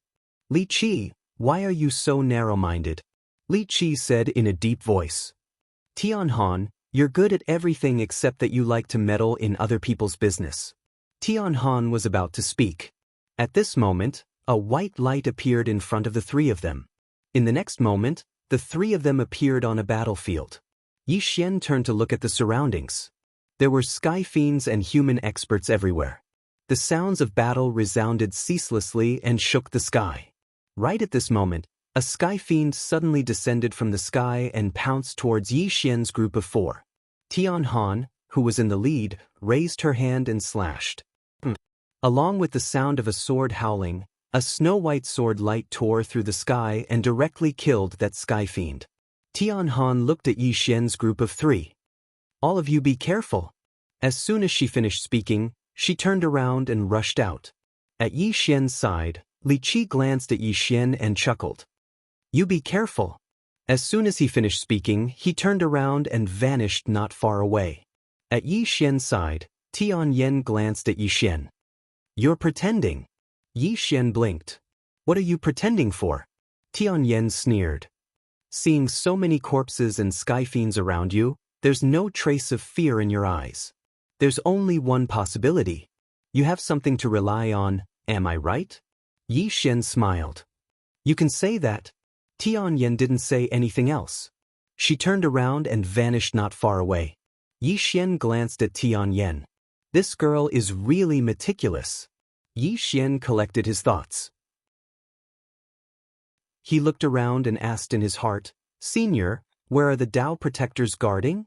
Li Qi, why are you so narrow-minded? Li Qi said in a deep voice. Tianhan, you're good at everything except that you like to meddle in other people's business. Tianhan was about to speak. At this moment, a white light appeared in front of the three of them. In the next moment, the three of them appeared on a battlefield. Yi Xian turned to look at the surroundings. There were sky fiends and human experts everywhere. The sounds of battle resounded ceaselessly and shook the sky. Right at this moment, a sky fiend suddenly descended from the sky and pounced towards Yi Xian's group of 4. Tian Han, who was in the lead, raised her hand and slashed. Along with the sound of a sword howling, a snow-white sword light tore through the sky and directly killed that sky fiend. Tian Han looked at Yi Xian's group of 3. All of you be careful. As soon as she finished speaking, she turned around and rushed out. At Yi Xian's side, Li Qi glanced at Yi Xian and chuckled. You be careful. As soon as he finished speaking, he turned around and vanished not far away. At Yi Xian's side, Tian Yan glanced at Yi Xian. You're pretending. Yi Xian blinked. What are you pretending for? Tian Yan sneered. Seeing so many corpses and sky fiends around you, there's no trace of fear in your eyes. There's only one possibility. You have something to rely on, am I right? Yi Xian smiled. You can say that. Tian Yan didn't say anything else. She turned around and vanished not far away. Yi Xian glanced at Tian Yan. This girl is really meticulous. Yi Xian collected his thoughts. He looked around and asked in his heart, Senior, where are the Dao protectors guarding?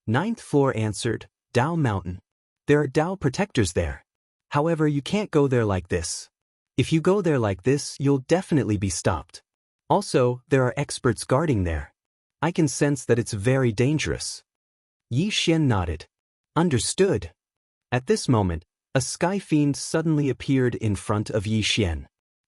9th floor answered, Dao Mountain. There are Dao protectors there. However, you can't go there like this. If you go there like this, you'll definitely be stopped. Also, there are experts guarding there. I can sense that it's very dangerous. Yi Xian nodded. Understood. At this moment, a sky fiend suddenly appeared in front of Yi Xian.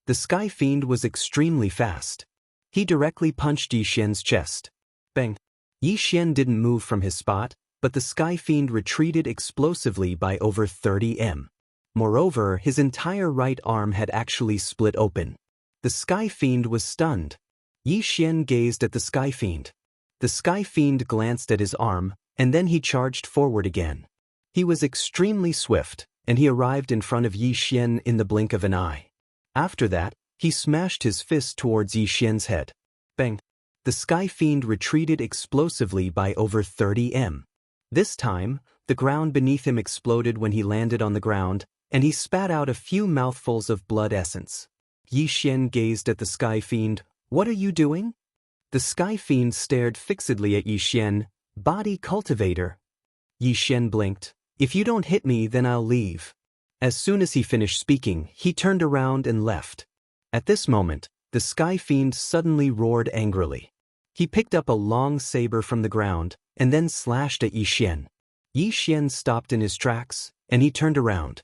The sky fiend was extremely fast. He directly punched Yi Xian's chest. Bang! Yi Xian didn't move from his spot, but the sky fiend retreated explosively by over 30 m. Moreover, his entire right arm had actually split open. The sky fiend was stunned. Yi Xian gazed at the sky fiend. The sky fiend glanced at his arm, and then he charged forward again. He was extremely swift, and he arrived in front of Yi Xian in the blink of an eye. After that, he smashed his fist towards Yi Xian's head. Bang! The sky fiend retreated explosively by over 30 m. This time, the ground beneath him exploded when he landed on the ground, and he spat out a few mouthfuls of blood essence. Yi Xian gazed at the sky fiend. What are you doing? The sky fiend stared fixedly at Yi Xian. Body cultivator. Yi Xian blinked. If you don't hit me, then I'll leave. As soon as he finished speaking, he turned around and left. At this moment, the sky fiend suddenly roared angrily. He picked up a long saber from the ground, and then slashed at Yi Xian. Yi Xian stopped in his tracks, and he turned around.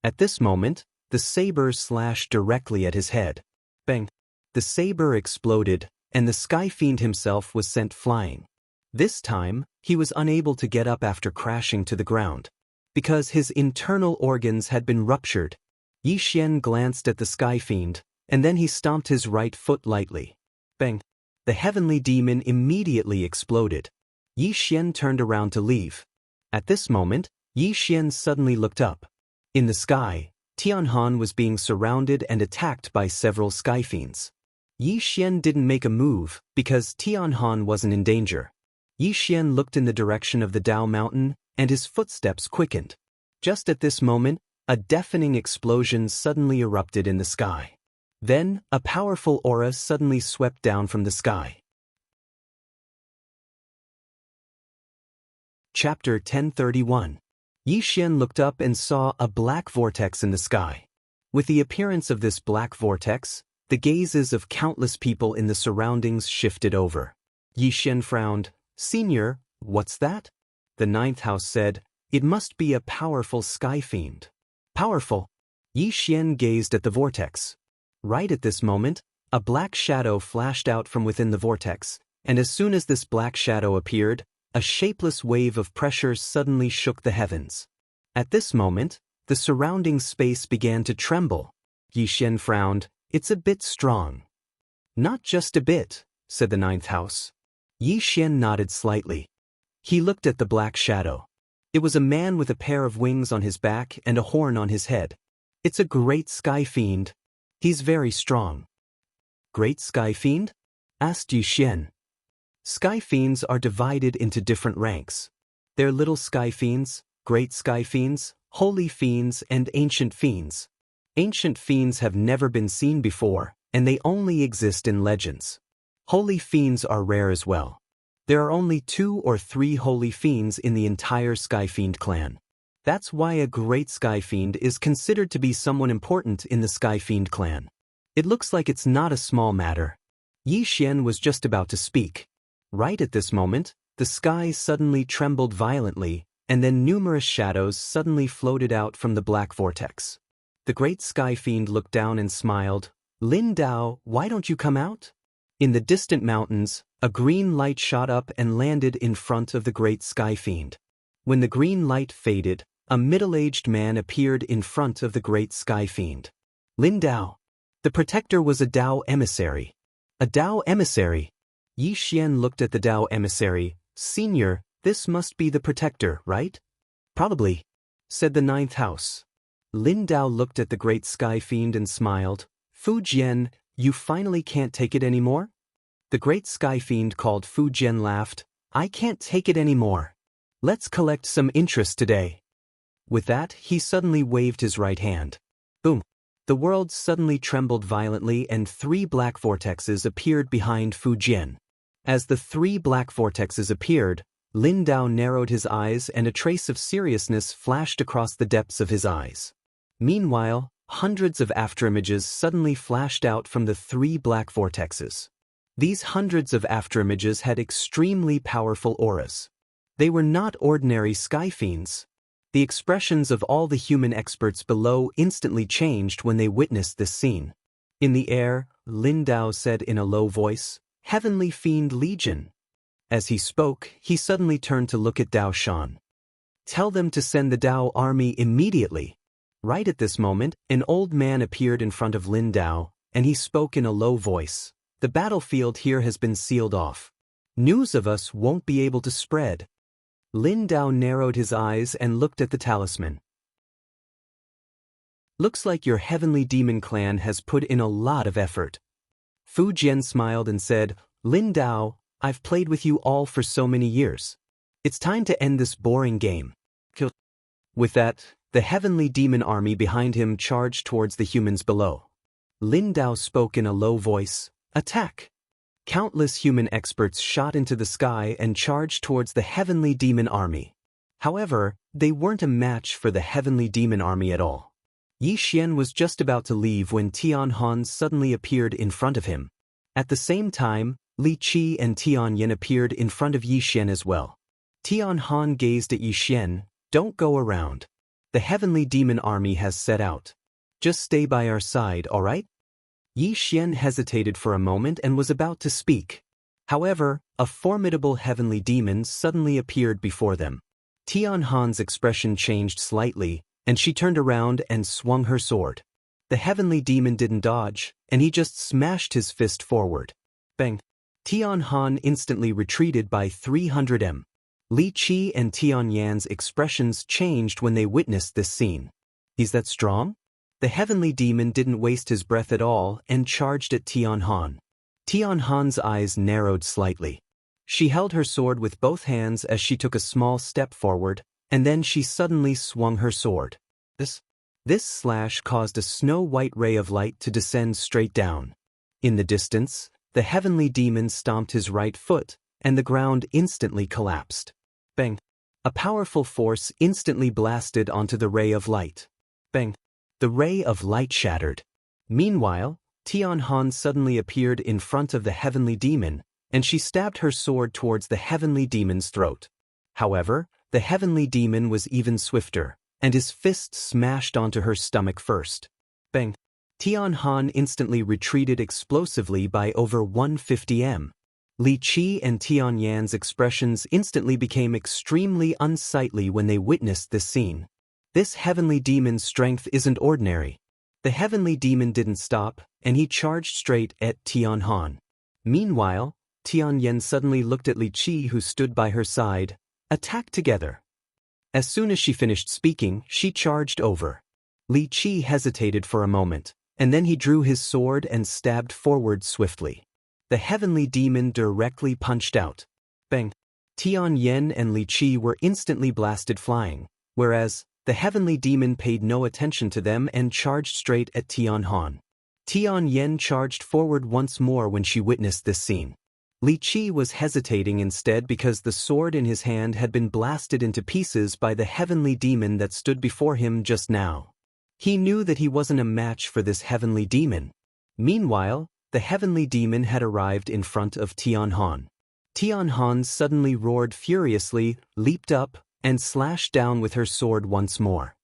At this moment, the saber slashed directly at his head. Bang! The saber exploded, and the sky fiend himself was sent flying. This time, he was unable to get up after crashing to the ground. Because his internal organs had been ruptured. Yi Xian glanced at the sky fiend, and then he stomped his right foot lightly. Bang! The heavenly demon immediately exploded. Yi Xian turned around to leave. At this moment, Yi Xian suddenly looked up. In the sky, Tian Han was being surrounded and attacked by several sky fiends. Yi Xian didn't make a move because Tian Han wasn't in danger. Yi Xian looked in the direction of the Dao Mountain, and his footsteps quickened. Just at this moment, a deafening explosion suddenly erupted in the sky. Then, a powerful aura suddenly swept down from the sky. Chapter 1031. Yi Xian looked up and saw a black vortex in the sky. With the appearance of this black vortex, the gazes of countless people in the surroundings shifted over. Yi Xian frowned. Senior, what's that? The 9th house said, It must be a powerful sky fiend. Powerful? Yi Xian gazed at the vortex. Right at this moment, a black shadow flashed out from within the vortex, and as soon as this black shadow appeared, a shapeless wave of pressure suddenly shook the heavens. At this moment, the surrounding space began to tremble. Yi Xian frowned. It's a bit strong. Not just a bit, said the 9th house. Yi Xian nodded slightly. He looked at the black shadow. It was a man with a pair of wings on his back and a horn on his head. It's a great sky fiend. He's very strong. Great sky fiend? Asked Yi Xian. Sky fiends are divided into different ranks. They're little sky fiends, great sky fiends, holy fiends, and ancient fiends. Ancient fiends have never been seen before, and they only exist in legends. Holy fiends are rare as well. There are only 2 or 3 holy fiends in the entire Sky Fiend clan. That's why a great Sky Fiend is considered to be someone important in the Sky Fiend clan. It looks like it's not a small matter. Yi Xian was just about to speak. Right at this moment, the sky suddenly trembled violently, and then numerous shadows suddenly floated out from the black vortex. The great Sky Fiend looked down and smiled. "Lin Dao, why don't you come out?" In the distant mountains, a green light shot up and landed in front of the great Sky Fiend. When the green light faded, a middle-aged man appeared in front of the great Sky Fiend. "Lin Dao." The protector was a Dao emissary. A Dao emissary? Yi Xian looked at the Dao emissary. "Senior, this must be the protector, right?" "Probably," said the 9th house. Lin Dao looked at the great Sky Fiend and smiled. "Fu Jian, you finally can't take it anymore?" The great Sky Fiend called Fu Jian laughed. "I can't take it anymore. Let's collect some interest today." With that, he suddenly waved his right hand. Boom! The world suddenly trembled violently and 3 black vortexes appeared behind Fu Jian. As the 3 black vortexes appeared, Lin Dao narrowed his eyes and a trace of seriousness flashed across the depths of his eyes. Meanwhile, hundreds of afterimages suddenly flashed out from the 3 black vortexes. These hundreds of afterimages had extremely powerful auras. They were not ordinary sky fiends. The expressions of all the human experts below instantly changed when they witnessed this scene. In the air, Lin Dao said in a low voice, "Heavenly Fiend Legion." As he spoke, he suddenly turned to look at Dao Shan. "Tell them to send the Dao army immediately." Right at this moment, an old man appeared in front of Lin Dao, and he spoke in a low voice. "The battlefield here has been sealed off. News of us won't be able to spread." Lin Dao narrowed his eyes and looked at the talisman. "Looks like your heavenly demon clan has put in a lot of effort." Fu Jian smiled and said, "Lin Dao, I've played with you all for so many years. It's time to end this boring game." With that, the heavenly demon army behind him charged towards the humans below. Lin Dao spoke in a low voice, "Attack!" Countless human experts shot into the sky and charged towards the heavenly demon army. However, they weren't a match for the heavenly demon army at all. Yi Xian was just about to leave when Tian Han suddenly appeared in front of him. At the same time, Li Qi and Tian Yin appeared in front of Yi Xian as well. Tian Han gazed at Yi Xian. "Don't go around. The heavenly demon army has set out. Just stay by our side, all right?" Yi Xian hesitated for a moment and was about to speak. However, a formidable heavenly demon suddenly appeared before them. Tian Han's expression changed slightly, and she turned around and swung her sword. The heavenly demon didn't dodge, and he just smashed his fist forward. Bang! Tian Han instantly retreated by 300 m. Li Qi and Tian Yan's expressions changed when they witnessed this scene. "Is that strong?" The heavenly demon didn't waste his breath at all and charged at Tian Han. Tian Han's eyes narrowed slightly. She held her sword with both hands as she took a small step forward, and then she suddenly swung her sword. This slash caused a snow-white ray of light to descend straight down. In the distance, the heavenly demon stomped his right foot, and the ground instantly collapsed. Bang! A powerful force instantly blasted onto the ray of light. Bang! The ray of light shattered. Meanwhile, Tian Han suddenly appeared in front of the heavenly demon, and she stabbed her sword towards the heavenly demon's throat. However, the heavenly demon was even swifter, and his fist smashed onto her stomach first. Bang! Tian Han instantly retreated explosively by over 150 m. Li Qi and Tian Yan's expressions instantly became extremely unsightly when they witnessed this scene. This heavenly demon's strength isn't ordinary. The heavenly demon didn't stop, and he charged straight at Tian Han. Meanwhile, Tian Yan suddenly looked at Li Qi, who stood by her side. "Attack together." As soon as she finished speaking, she charged over. Li Qi hesitated for a moment, and then he drew his sword and stabbed forward swiftly. The heavenly demon directly punched out. Bang! Tian Yan and Li Qi were instantly blasted flying, whereas the heavenly demon paid no attention to them and charged straight at Tian Han. Tianyan charged forward once more when she witnessed this scene. Li Qi was hesitating instead because the sword in his hand had been blasted into pieces by the heavenly demon that stood before him just now. He knew that he wasn't a match for this heavenly demon. Meanwhile, the heavenly demon had arrived in front of Tianhan. Tianhan suddenly roared furiously, leaped up, and slashed down with her sword once more.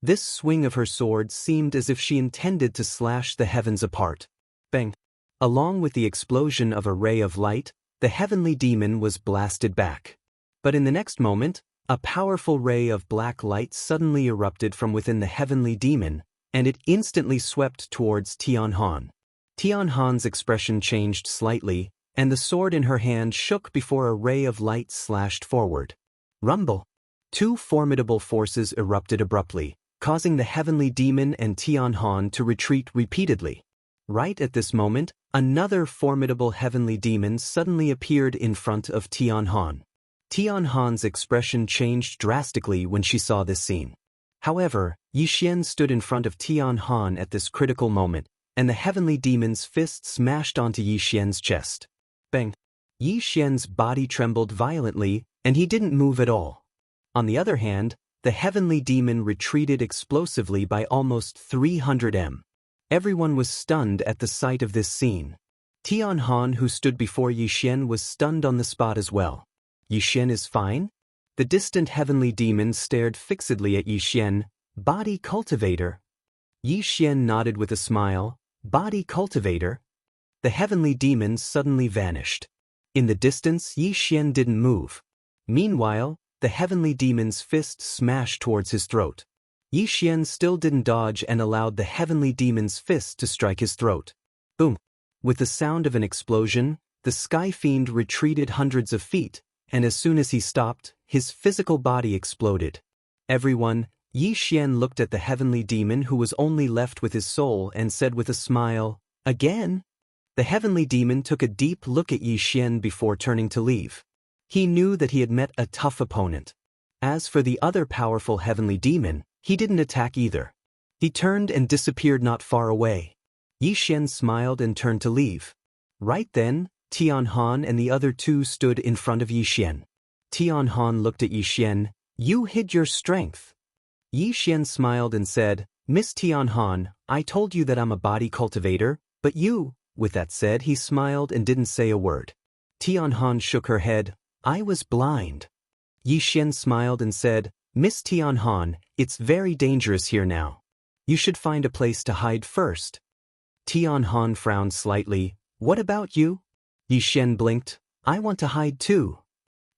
This swing of her sword seemed as if she intended to slash the heavens apart. Bang! Along with the explosion of a ray of light, the heavenly demon was blasted back. But in the next moment, a powerful ray of black light suddenly erupted from within the heavenly demon, and it instantly swept towards Tianhan. Tianhan's expression changed slightly, and the sword in her hand shook before a ray of light slashed forward. Rumble! Two formidable forces erupted abruptly, causing the heavenly demon and Tianhan to retreat repeatedly. Right at this moment, another formidable heavenly demon suddenly appeared in front of Tianhan. Tianhan's expression changed drastically when she saw this scene. However, Yixian stood in front of Tianhan at this critical moment, and the heavenly demon's fist smashed onto Yixian's chest. Bang! Yixian's body trembled violently, and he didn't move at all. On the other hand, the heavenly demon retreated explosively by almost 300 m. Everyone was stunned at the sight of this scene. Tianhan, who stood before Yixian, was stunned on the spot as well. Yixian is fine? The distant heavenly demon stared fixedly at Yixian. Body cultivator? Yixian nodded with a smile. Body cultivator? The heavenly demon suddenly vanished. In the distance, Yixian didn't move. Meanwhile, the heavenly demon's fist smashed towards his throat. Yixian still didn't dodge and allowed the heavenly demon's fist to strike his throat. Boom! With the sound of an explosion, the sky fiend retreated hundreds of feet, and as soon as he stopped, his physical body exploded. Everyone, Yixian looked at the heavenly demon who was only left with his soul and said with a smile, "Again?" The heavenly demon took a deep look at Yixian before turning to leave. He knew that he had met a tough opponent. As for the other powerful heavenly demon, he didn't attack either. He turned and disappeared not far away. Yixian smiled and turned to leave. Right then, Tianhan and the other two stood in front of Yixian. Tianhan looked at Yixian. "You hid your strength." Yixian smiled and said, "Miss Tianhan, I told you that I'm a body cultivator, but you..." With that said, he smiled and didn't say a word. Tianhan shook her head. "I was blind." Yixian smiled and said, "Miss Tianhan, it's very dangerous here now. You should find a place to hide first." Tianhan frowned slightly. "What about you?" Yixian blinked. "I want to hide too."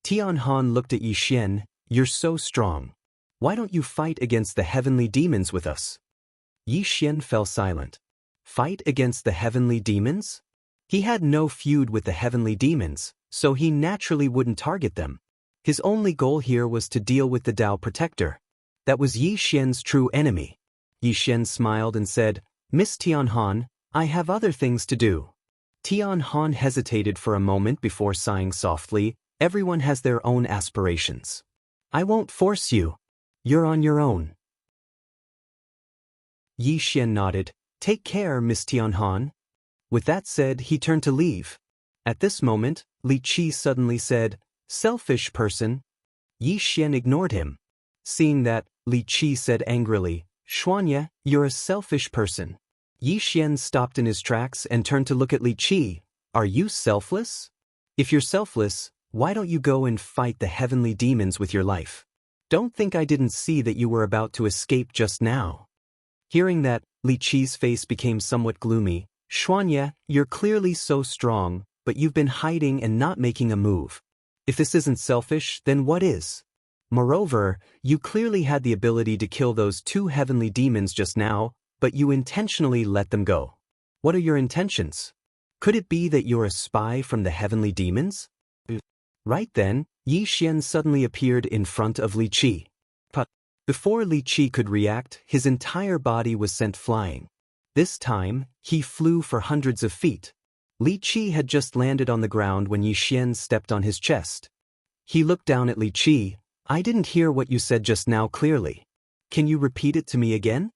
Tianhan looked at Yixian. "You're so strong. Why don't you fight against the heavenly demons with us?" Yixian fell silent. Fight against the heavenly demons? He had no feud with the heavenly demons, so he naturally wouldn't target them. His only goal here was to deal with the Dao Protector. That was Yixian's true enemy. Yixian smiled and said, "Miss Tianhan, I have other things to do." Tianhan hesitated for a moment before sighing softly. "Everyone has their own aspirations. I won't force you. You're on your own." Yixian nodded. "Take care, Miss Tianhan." With that said, he turned to leave. At this moment, Li Qi suddenly said, "Selfish person." Yixian ignored him. Seeing that, Li Qi said angrily, "Xianxia, you're a selfish person." Yixian stopped in his tracks and turned to look at Li Qi. "Are you selfless? If you're selfless, why don't you go and fight the heavenly demons with your life? Don't think I didn't see that you were about to escape just now." Hearing that, Li Qi's face became somewhat gloomy. "Xianxia, you're clearly so strong, but you've been hiding and not making a move. If this isn't selfish, then what is? Moreover, you clearly had the ability to kill those two heavenly demons just now, but you intentionally let them go. What are your intentions? Could it be that you're a spy from the heavenly demons?" Right then, Yixian suddenly appeared in front of Li Qi. But before Li Qi could react, his entire body was sent flying. This time, he flew for hundreds of feet. Li Qi had just landed on the ground when Yixian stepped on his chest. He looked down at Li Qi. "I didn't hear what you said just now clearly. Can you repeat it to me again?"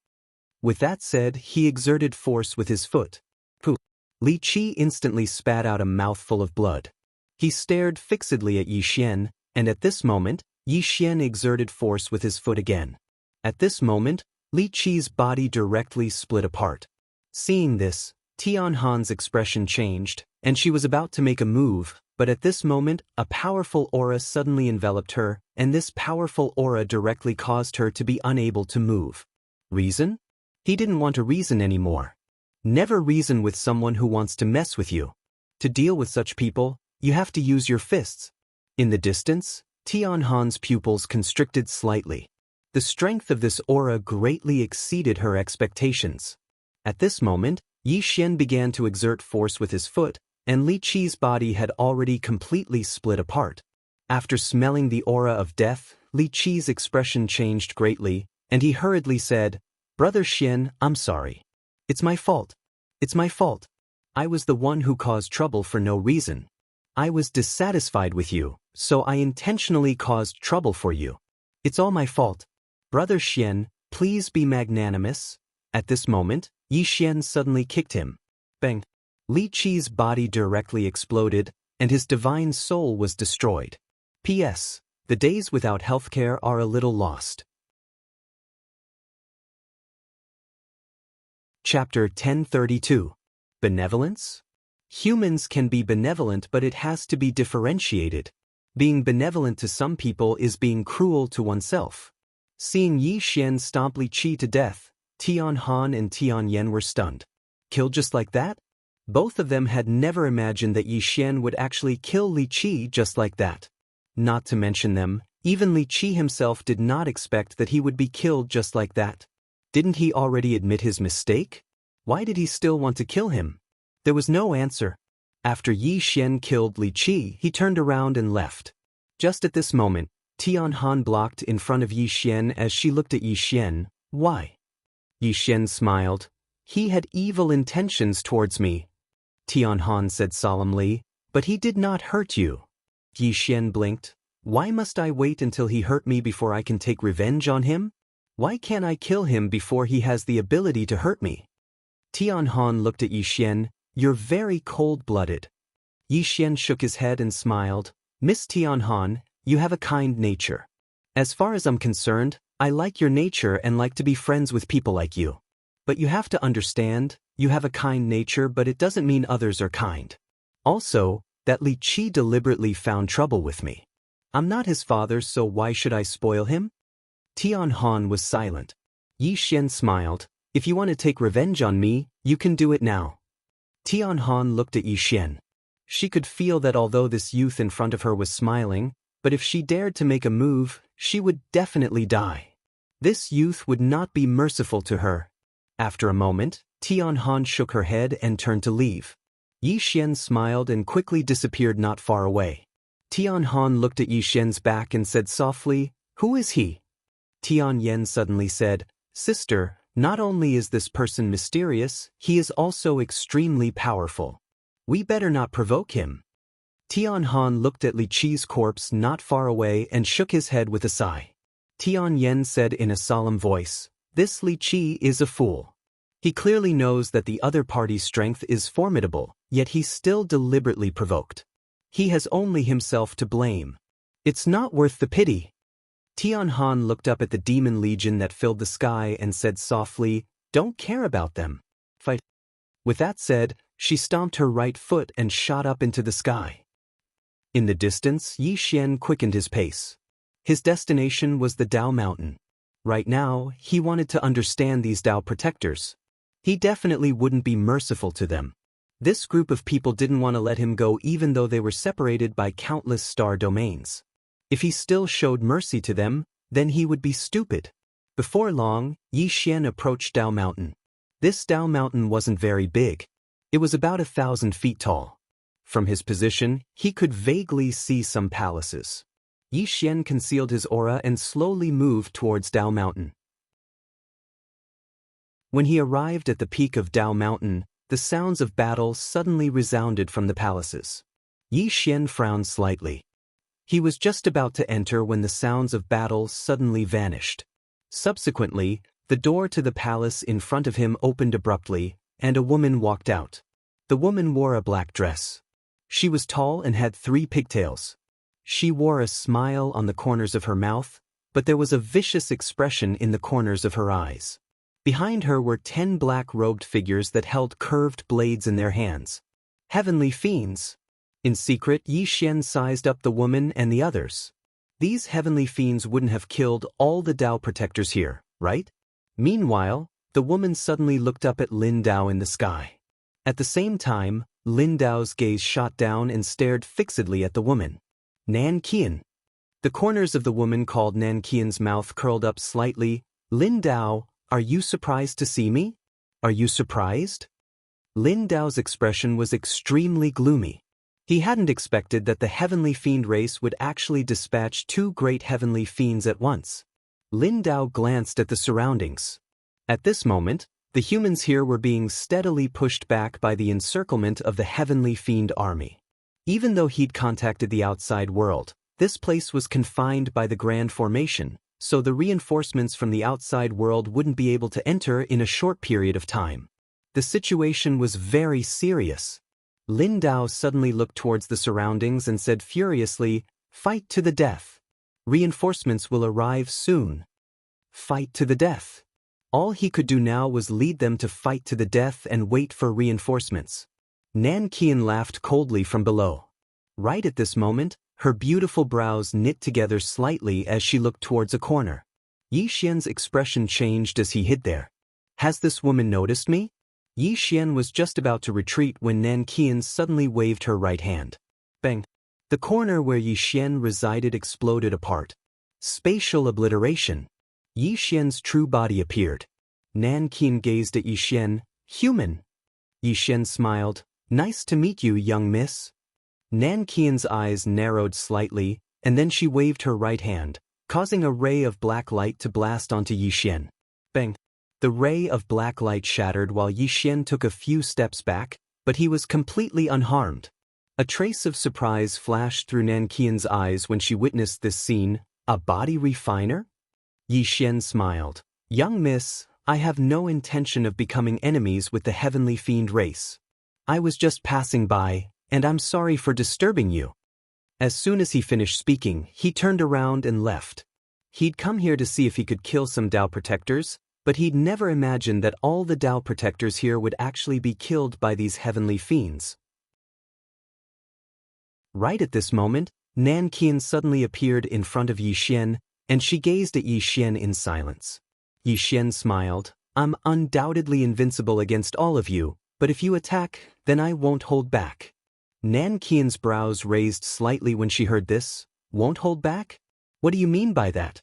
With that said, he exerted force with his foot. Pooh! Li Qi instantly spat out a mouthful of blood. He stared fixedly at Yi Xian, and at this moment, Yi Xian exerted force with his foot again. At this moment, Li Qi's body directly split apart. Seeing this, Tian Han's expression changed, and she was about to make a move, but at this moment, a powerful aura suddenly enveloped her, and this powerful aura directly caused her to be unable to move. Reason? He didn't want to reason anymore. Never reason with someone who wants to mess with you. To deal with such people, you have to use your fists. In the distance, Tian Han's pupils constricted slightly. The strength of this aura greatly exceeded her expectations. At this moment, Yi Xian began to exert force with his foot, and Li Qi's body had already completely split apart. After smelling the aura of death, Li Qi's expression changed greatly, and he hurriedly said, "Brother Xian, I'm sorry. It's my fault. It's my fault. I was the one who caused trouble for no reason. I was dissatisfied with you, so I intentionally caused trouble for you. It's all my fault. Brother Xian, please be magnanimous." At this moment, Yi Xian suddenly kicked him. Bang! Li Qi's body directly exploded, and his divine soul was destroyed. P.S. The days without healthcare are a little lost. Chapter 1032. Benevolence? Humans can be benevolent, but it has to be differentiated. Being benevolent to some people is being cruel to oneself. Seeing Yi Xian stomp Li Qi to death, Tian Han and Tian Yan were stunned. Killed just like that? Both of them had never imagined that Yi Xian would actually kill Li Qi just like that. Not to mention them, even Li Qi himself did not expect that he would be killed just like that. Didn't he already admit his mistake? Why did he still want to kill him? There was no answer. After Yi Xian killed Li Qi, he turned around and left. Just at this moment, Tian Han blocked in front of Yi Xian as she looked at Yi Xian. Why? Yi Xian smiled. He had evil intentions towards me. Tian Han said solemnly, but he did not hurt you. Yi Xian blinked. Why must I wait until he hurt me before I can take revenge on him? Why can't I kill him before he has the ability to hurt me? Tian Han looked at Yi Xian. You're very cold-blooded. Yi Xian shook his head and smiled. Miss Tian Han, you have a kind nature. As far as I'm concerned, I like your nature and like to be friends with people like you. But you have to understand, you have a kind nature, but it doesn't mean others are kind. Also, that Li Qi deliberately found trouble with me. I'm not his father, so why should I spoil him? Tian Han was silent. Yi Xian smiled. If you want to take revenge on me, you can do it now. Tian Han looked at Yi Xian. She could feel that although this youth in front of her was smiling, but if she dared to make a move, she would definitely die. This youth would not be merciful to her. After a moment, Tian Han shook her head and turned to leave. Yi Xian smiled and quickly disappeared not far away. Tian Han looked at Yi Xian's back and said softly, "Who is he?" Tian Yan suddenly said, "Sister, not only is this person mysterious, he is also extremely powerful. We better not provoke him." Tian Han looked at Li Qi's corpse not far away and shook his head with a sigh. Tian Yan said in a solemn voice, "This Li Qi is a fool. He clearly knows that the other party's strength is formidable, yet he still deliberately provoked. He has only himself to blame. It's not worth the pity." Tian Han looked up at the demon legion that filled the sky and said softly, "Don't care about them. Fight." With that said, she stomped her right foot and shot up into the sky. In the distance, Yi Xian quickened his pace. His destination was the Dao Mountain. Right now, he wanted to understand these Dao protectors. He definitely wouldn't be merciful to them. This group of people didn't want to let him go even though they were separated by countless star domains. If he still showed mercy to them, then he would be stupid. Before long, Yi Xian approached Dao Mountain. This Dao Mountain wasn't very big. It was about 1,000 feet tall. From his position, he could vaguely see some palaces. Yi Xian concealed his aura and slowly moved towards Dao Mountain. When he arrived at the peak of Dao Mountain, the sounds of battle suddenly resounded from the palaces. Yi Xian frowned slightly. He was just about to enter when the sounds of battle suddenly vanished. Subsequently, The door to the palace in front of him opened abruptly, and a woman walked out. The woman wore a black dress. She was tall and had 3 pigtails. She wore a smile on the corners of her mouth, but there was a vicious expression in the corners of her eyes. Behind her were 10 black-robed figures that held curved blades in their hands. Heavenly fiends. In secret, Yi Xian sized up the woman and the others. These heavenly fiends wouldn't have killed all the Dao protectors here, right? Meanwhile, the woman suddenly looked up at Lin Dao in the sky. At the same time, Lin Dao's gaze shot down and stared fixedly at the woman. Nan Qian. The corners of the woman called Nan Qian's mouth curled up slightly. Lin Dao, are you surprised to see me? Are you surprised? Lin Dao's expression was extremely gloomy. He hadn't expected that the heavenly fiend race would actually dispatch 2 great heavenly fiends at once. Lin Dao glanced at the surroundings. At this moment, the humans here were being steadily pushed back by the encirclement of the heavenly fiend army. Even though he'd contacted the outside world, this place was confined by the Grand Formation, so the reinforcements from the outside world wouldn't be able to enter in a short period of time. The situation was very serious. Lin Dao suddenly looked towards the surroundings and said furiously, "Fight to the death. Reinforcements will arrive soon." Fight to the death. All he could do now was lead them to fight to the death and wait for reinforcements. Nan Qian laughed coldly from below. Right at this moment, her beautiful brows knit together slightly as she looked towards a corner. Yi Xian's expression changed as he hid there. Has this woman noticed me? Yi Xian was just about to retreat when Nan Qian suddenly waved her right hand. Bang! The corner where Yi Xian resided exploded apart. Spatial obliteration. Yi Xian's true body appeared. Nan Qian gazed at Yi Xian. Human. Yi Xian smiled. Nice to meet you, young miss. Nan Qian's eyes narrowed slightly, and then she waved her right hand, causing a ray of black light to blast onto Yi Xian. Bang! The ray of black light shattered while Yi Xian took a few steps back, but he was completely unharmed. A trace of surprise flashed through Nan Qian's eyes when she witnessed this scene. A body refiner? Yi Xian smiled. Young miss, I have no intention of becoming enemies with the heavenly fiend race. I was just passing by, and I'm sorry for disturbing you. As soon as he finished speaking, he turned around and left. He'd come here to see if he could kill some Dao protectors, but he'd never imagined that all the Dao protectors here would actually be killed by these heavenly fiends. Right at this moment, Nan Qian suddenly appeared in front of Yi Xian, and she gazed at Yi Xian in silence. Yi Xian smiled. I'm undoubtedly invincible against all of you, but if you attack, then I won't hold back. Nan Qian's brows raised slightly when she heard this. Won't hold back? What do you mean by that?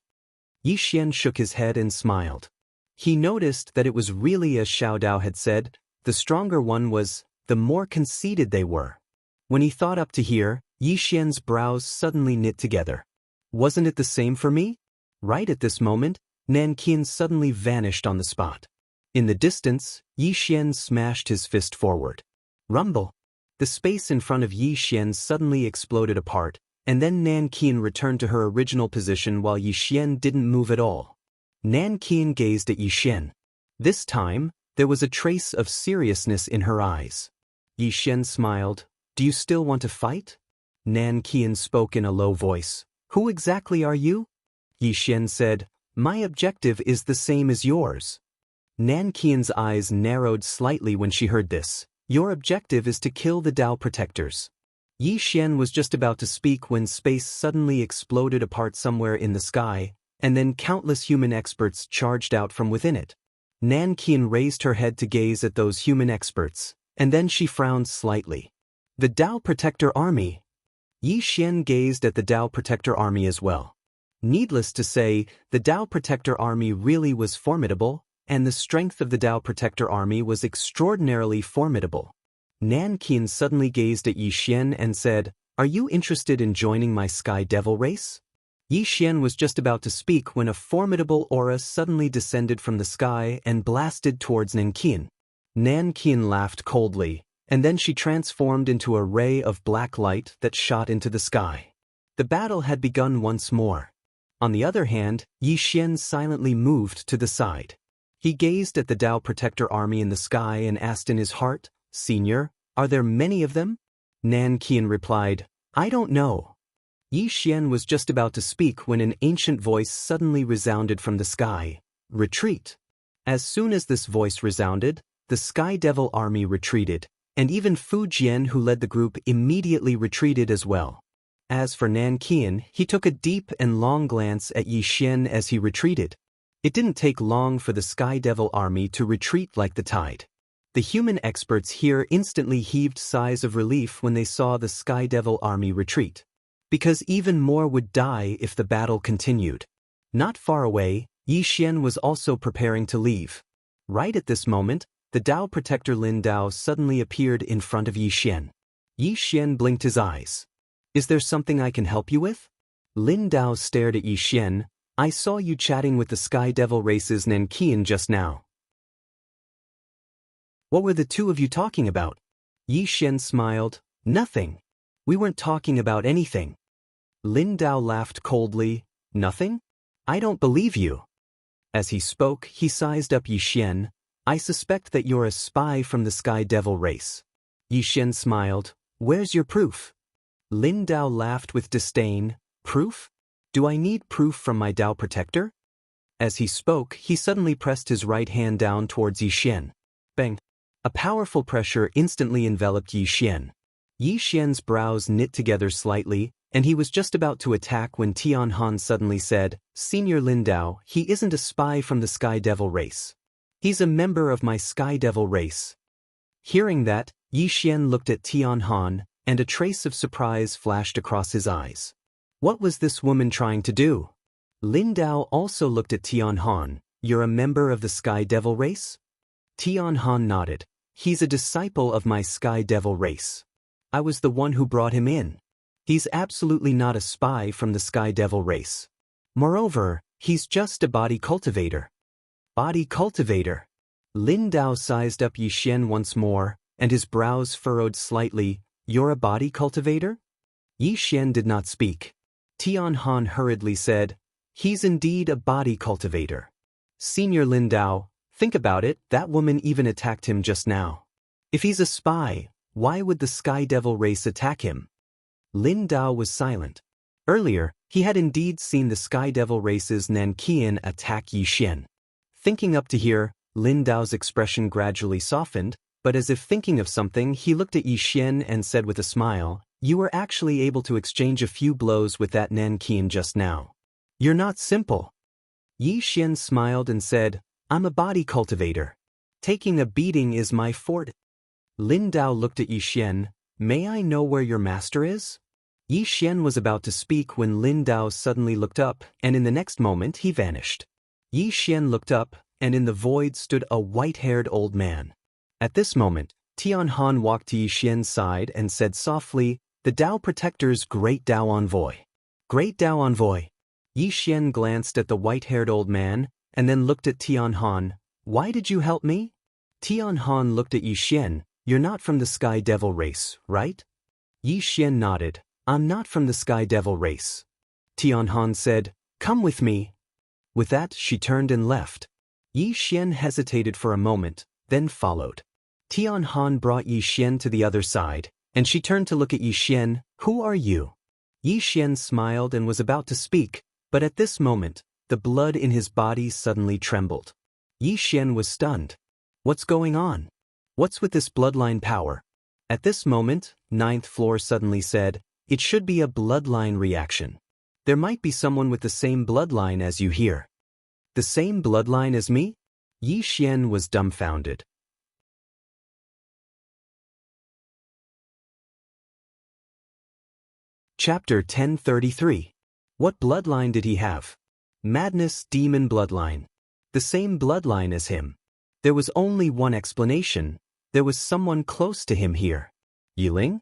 Yi Xian shook his head and smiled. He noticed that it was really as Xiao Dao had said, the stronger one was, the more conceited they were. When he thought up to here, Yi Xian's brows suddenly knit together. Wasn't it the same for me? Right at this moment, Nan Qian suddenly vanished on the spot. In the distance, Yi Xian smashed his fist forward. Rumble! The space in front of Yi Xian suddenly exploded apart, and then Nan Qian returned to her original position while Yi Xian didn't move at all. Nan Qian gazed at Yi Xian. This time, there was a trace of seriousness in her eyes. Yi Xian smiled. Do you still want to fight? Nan Qian spoke in a low voice. Who exactly are you? Yi Xian said, My objective is the same as yours. Nan Qian's eyes narrowed slightly when she heard this. Your objective is to kill the Dao protectors. Yi Xian was just about to speak when space suddenly exploded apart somewhere in the sky, and then countless human experts charged out from within it. Nan Qian raised her head to gaze at those human experts, and then she frowned slightly. The Dao Protector Army. Yi Xian gazed at the Dao Protector Army as well. Needless to say, the Dao Protector Army really was formidable, and the strength of the Dao Protector Army was extraordinarily formidable. Nan Qian suddenly gazed at Yi Xian and said, Are you interested in joining my Sky Devil race? Yi Xian was just about to speak when a formidable aura suddenly descended from the sky and blasted towards Nan Qian. Nan Qian laughed coldly, and then she transformed into a ray of black light that shot into the sky. The battle had begun once more. On the other hand, Yi Xian silently moved to the side. He gazed at the Tao Protector army in the sky and asked in his heart, "Senior, are there many of them?" Nan Qian replied, "I don't know." Yi Xian was just about to speak when an ancient voice suddenly resounded from the sky, "Retreat." As soon as this voice resounded, the Sky Devil army retreated, and even Fu Jian, who led the group, immediately retreated as well. As for Nan Qian, he took a deep and long glance at Yi Xian as he retreated. It didn't take long for the Sky Devil army to retreat like the tide. The human experts here instantly heaved sighs of relief when they saw the Sky Devil army retreat. Because even more would die if the battle continued. Not far away, Yi Xian was also preparing to leave. Right at this moment, the Tao Protector Lin Dao suddenly appeared in front of Yi Xian. Yi Xian blinked his eyes. "Is there something I can help you with?" Lin Dao stared at Yi Xian. "I saw you chatting with the Sky Devil race's Nan Qian just now. What were the two of you talking about?" Yi Xian smiled. "Nothing. We weren't talking about anything." Lin Dao laughed coldly. "Nothing? I don't believe you." As he spoke, he sized up Yi Xian. "I suspect that you're a spy from the Sky Devil race." Yi Xian smiled. "Where's your proof?" Lin Dao laughed with disdain. "Proof? Do I need proof from my Tao Protector?" As he spoke, he suddenly pressed his right hand down towards Yi Xian. Bang! A powerful pressure instantly enveloped Yi Xian. Yi Xian's brows knit together slightly, and he was just about to attack when Tian Han suddenly said, "Senior Lin Dao, he isn't a spy from the Sky Devil race. He's a member of my Sky Devil race." Hearing that, Yi Xian looked at Tian Han, and a trace of surprise flashed across his eyes. What was this woman trying to do? Lin Dao also looked at Tian Han. "You're a member of the Sky Devil race?" Tian Han nodded. "He's a disciple of my Sky Devil race. I was the one who brought him in. He's absolutely not a spy from the Sky Devil race. Moreover, he's just a body cultivator." Body cultivator. Lin Dao sized up Yi Xian once more, and his brows furrowed slightly. "You're a body cultivator?" Yi Xian did not speak. Tian Han hurriedly said, "He's indeed a body cultivator. Senior Lin Dao, think about it, that woman even attacked him just now. If he's a spy, why would the Sky Devil race attack him?" Lin Dao was silent. Earlier, he had indeed seen the Sky Devil race's Nan Qian attack Yi Xian. Thinking up to here, Lin Dao's expression gradually softened, but as if thinking of something, he looked at Yi Xian and said with a smile, "You were actually able to exchange a few blows with that Nan Qian just now. You're not simple." Yi Xian smiled and said, "I'm a body cultivator. Taking a beating is my forte." Lin Dao looked at Yi Xian. "May I know where your master is?" Yi Xian was about to speak when Lin Dao suddenly looked up, and in the next moment he vanished. Yi Xian looked up, and in the void stood a white-haired old man. At this moment, Tian Han walked to Yi Xian's side and said softly, "The Tao Protector's Great Tao Envoy." "Great Tao Envoy." Yi Xian glanced at the white-haired old man, and then looked at Tian Han. "Why did you help me?" Tian Han looked at Yi Xian. "You're not from the Sky Devil race, right?" Yi Xian nodded. "I'm not from the Sky Devil race." Tian Han said, "Come with me." With that, she turned and left. Yi Xian hesitated for a moment, then followed. Tian Han brought Yi Xian to the other side, and she turned to look at Yi Xian. "Who are you?" Yi Xian smiled and was about to speak, but at this moment, the blood in his body suddenly trembled. Yi Xian was stunned. What's going on? What's with this bloodline power? At this moment, Ninth Floor suddenly said, "It should be a bloodline reaction. There might be someone with the same bloodline as you here." "The same bloodline as me?" Yi Xian was dumbfounded. Chapter 1033. What bloodline did he have? Madness demon bloodline. The same bloodline as him. There was only one explanation. There was someone close to him here. Yiling?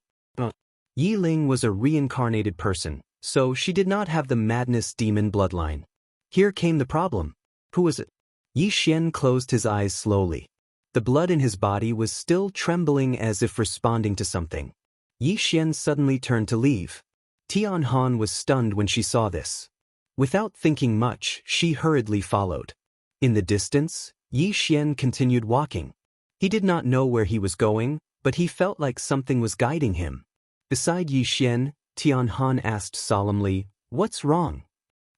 Yiling was a reincarnated person, so she did not have the madness demon bloodline. Here came the problem. Who was it? Yi Xian closed his eyes slowly. The blood in his body was still trembling as if responding to something. Yi Xian suddenly turned to leave. Tian Han was stunned when she saw this. Without thinking much, she hurriedly followed. In the distance, Yi Xian continued walking. He did not know where he was going, but he felt like something was guiding him. Beside Yi Xian, Tianhan asked solemnly, "What's wrong?"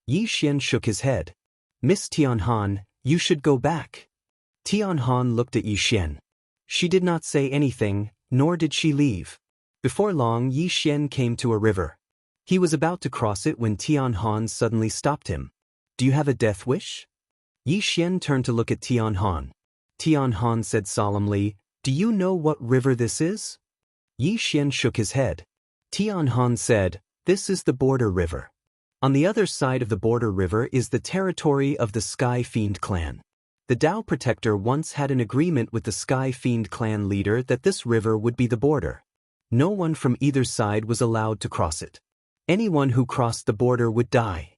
Yi Xian shook his head. "Miss Tianhan, you should go back." Tianhan looked at Yi Xian. She did not say anything, nor did she leave. Before long, Yi Xian came to a river. He was about to cross it when Tianhan suddenly stopped him. "Do you have a death wish?" Yi Xian turned to look at Tianhan. Tianhan said solemnly, "Do you know what river this is?" Yi Xian shook his head. Tianhan said, "This is the border river. On the other side of the border river is the territory of the Sky Fiend clan. The Dao Protector once had an agreement with the Sky Fiend clan leader that this river would be the border. No one from either side was allowed to cross it. Anyone who crossed the border would die."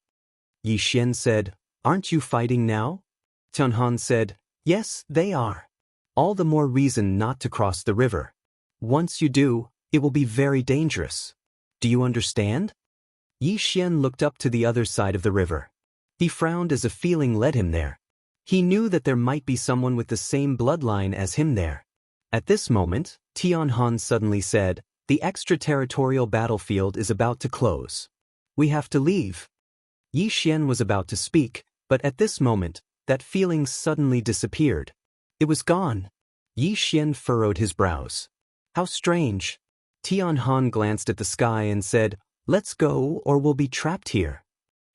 Yi Xian said, "Aren't you fighting now?" Tianhan said, "Yes, they are. All the more reason not to cross the river. Once you do, it will be very dangerous. Do you understand?" Yi Xian looked up to the other side of the river. He frowned as a feeling led him there. He knew that there might be someone with the same bloodline as him there. At this moment, Tianhan suddenly said, "The extraterritorial battlefield is about to close. We have to leave." Yi Xian was about to speak, but at this moment, that feeling suddenly disappeared. It was gone. Yi Xian furrowed his brows. "How strange." Tianhan glanced at the sky and said, "Let's go or we'll be trapped here."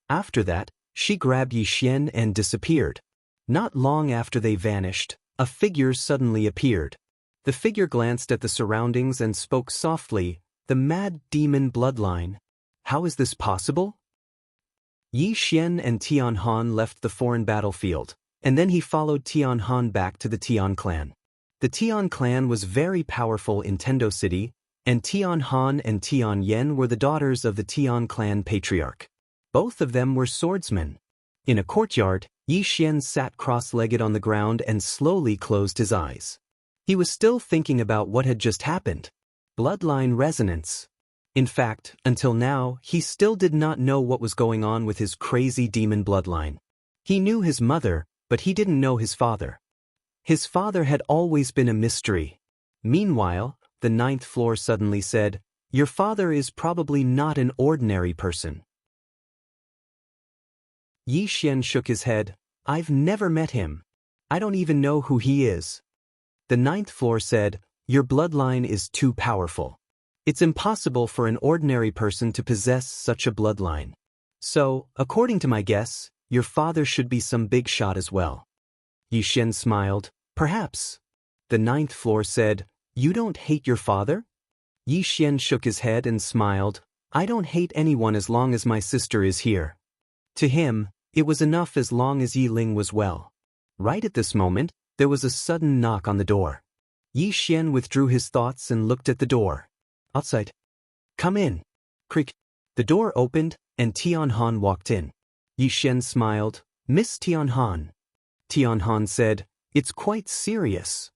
After that, she grabbed Yi Xian and disappeared. Not long after they vanished, a figure suddenly appeared. The figure glanced at the surroundings and spoke softly, "The mad demon bloodline. How is this possible?" Yi Xian and Tianhan left the foreign battlefield, and then he followed Tianhan back to the Tian clan. The Tian clan was very powerful in Tendo City, and Tianhan and Tianyen were the daughters of the Tian clan patriarch. Both of them were swordsmen. In a courtyard, Yi Xian sat cross-legged on the ground and slowly closed his eyes. He was still thinking about what had just happened. Bloodline resonance. In fact, until now, he still did not know what was going on with his crazy demon bloodline. He knew his mother, but he didn't know his father. His father had always been a mystery. Meanwhile, the 9th floor suddenly said, "Your father is probably not an ordinary person." Yi Xian shook his head. "I've never met him. I don't even know who he is." The 9th floor said, "Your bloodline is too powerful. It's impossible for an ordinary person to possess such a bloodline. So, according to my guess, your father should be some big shot as well." Yi Xian smiled. "Perhaps." The 9th floor said, "You don't hate your father?" Yi Xian shook his head and smiled. "I don't hate anyone as long as my sister is here." To him, it was enough as long as Yi Ling was well. Right at this moment, there was a sudden knock on the door. Yi Xian withdrew his thoughts and looked at the door. "Outside." "Come in." Creak. The door opened, and Tianhan walked in. Yi Xian smiled. "Miss Tianhan." Tianhan said, "It's quite serious."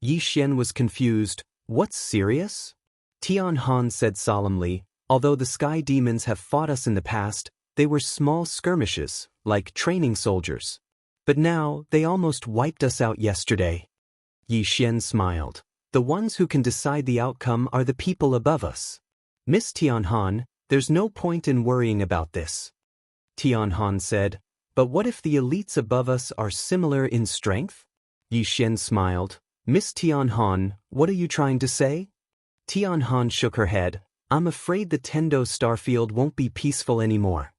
Yi Xian was confused. "What's serious?" Tianhan said solemnly, "Although the sky demons have fought us in the past, they were small skirmishes, like training soldiers. But now, they almost wiped us out yesterday." Yi Xian smiled. "The ones who can decide the outcome are the people above us. Miss Tianhan, there's no point in worrying about this." Tianhan said, "But what if the elites above us are similar in strength?" Yi Xian smiled. "Miss Tianhan, what are you trying to say?" Tianhan shook her head. "I'm afraid the Tendo starfield won't be peaceful anymore."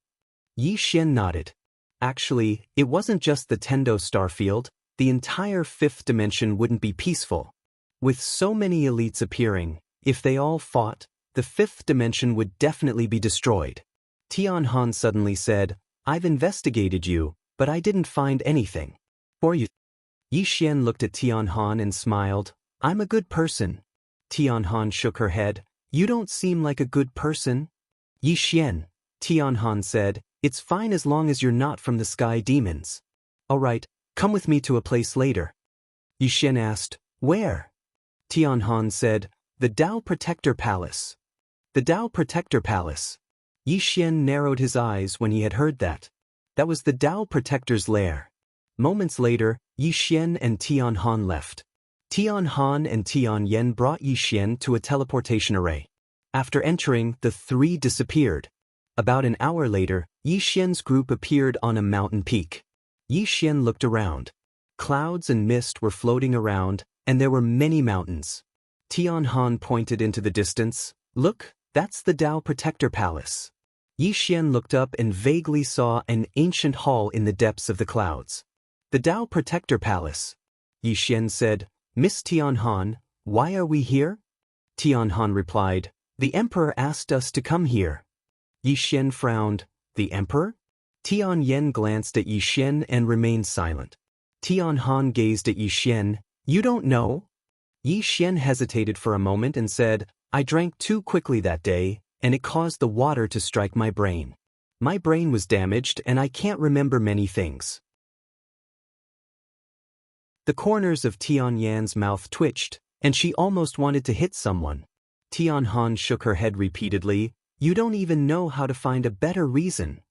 Yi Xian nodded. Actually, it wasn't just the Tendo starfield, the entire 5th dimension wouldn't be peaceful. With so many elites appearing, if they all fought, the 5th dimension would definitely be destroyed. Tianhan suddenly said, "I've investigated you, but I didn't find anything. For you." Yi Xian looked at Tianhan and smiled. "I'm a good person." Tianhan shook her head. "You don't seem like a good person." "Yi Xian," Tianhan said, "it's fine as long as you're not from the sky demons." "All right, come with me to a place later." Yi Xian asked, "Where?" Tianhan said, "The Dao Protector Palace." "The Dao Protector Palace." Yi Xian narrowed his eyes when he had heard that. That was the Dao Protector's lair. Moments later, Yi Xian and Tian Han left. Tian Han and Tian Yen brought Yi Xian to a teleportation array. After entering, the three disappeared. About an hour later, Yi Xian's group appeared on a mountain peak. Yi Xian looked around. Clouds and mist were floating around, and there were many mountains. Tian Han pointed into the distance. Look, that's the Dao Protector Palace. Yi Xian looked up and vaguely saw an ancient hall in the depths of the clouds. The Dao Protector Palace. Yi Xian said, Miss Tian Han, why are we here? Tian Han replied, the Emperor asked us to come here. Yi Xian frowned. The Emperor? Tian Yen glanced at Yi Xian and remained silent. Tian Han gazed at Yi Xian. You don't know? Yi Xian hesitated for a moment and said, I drank too quickly that day, and it caused the water to strike my brain. My brain was damaged and I can't remember many things. The corners of Tian Yan's mouth twitched, and she almost wanted to hit someone. Tian Han shook her head repeatedly. You don't even know how to find a better reason.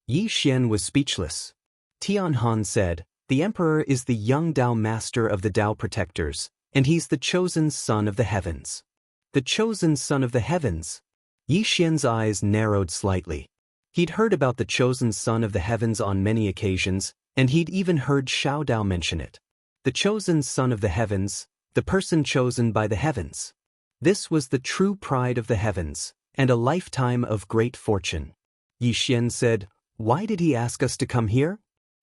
Yi Xian was speechless. Tian Han said, the Emperor is the young Dao Master of the Dao Protectors, and he's the chosen son of the heavens. The chosen son of the heavens. Yi Xian's eyes narrowed slightly. He'd heard about the chosen son of the heavens on many occasions, and he'd even heard Xiao Dao mention it. The chosen son of the heavens, the person chosen by the heavens. This was the true pride of the heavens, and a lifetime of great fortune. Yi Xian said, why did he ask us to come here?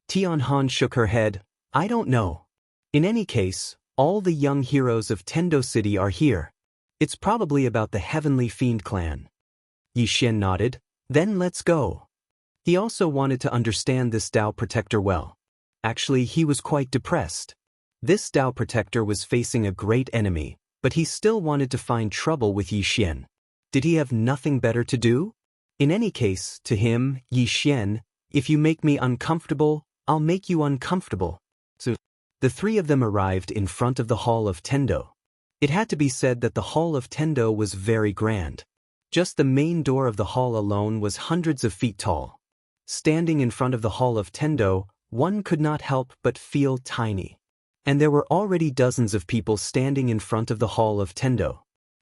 Tian Han shook her head. I don't know. In any case, all the young heroes of Tendo City are here. It's probably about the Heavenly Fiend clan. Yi Xian nodded. Then let's go. He also wanted to understand this Dao Protector well. Actually, he was quite depressed. This Dao Protector was facing a great enemy, but he still wanted to find trouble with Yi Xian. Did he have nothing better to do? In any case, to him, Yi Xian, if you make me uncomfortable, I'll make you uncomfortable. So, the three of them arrived in front of the Hall of Tendo. It had to be said that the Hall of Tendo was very grand. Just the main door of the hall alone was hundreds of feet tall. Standing in front of the Hall of Tendo, one could not help but feel tiny. And there were already dozens of people standing in front of the Hall of Tendo.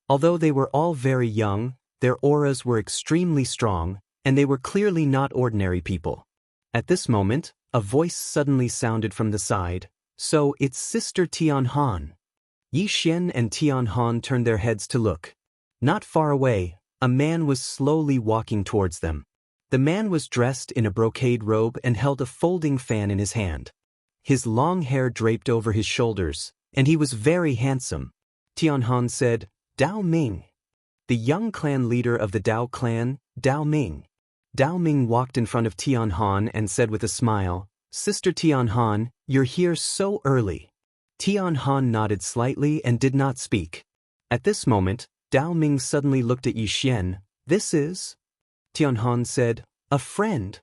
Although they were all very young, their auras were extremely strong, and they were clearly not ordinary people. At this moment, a voice suddenly sounded from the side. So it's Sister Tian Han. Yi Xian and Tian Han turned their heads to look. Not far away, a man was slowly walking towards them. The man was dressed in a brocade robe and held a folding fan in his hand. His long hair draped over his shoulders, and he was very handsome. Tian Han said, Dao Ming. The young clan leader of the Dao clan, Dao Ming. Dao Ming walked in front of Tian Han and said with a smile, Sister Tian Han, you're here so early. Tian Han nodded slightly and did not speak. At this moment, Dao Ming suddenly looked at Yi Xian. This is? Tian Han said, a friend.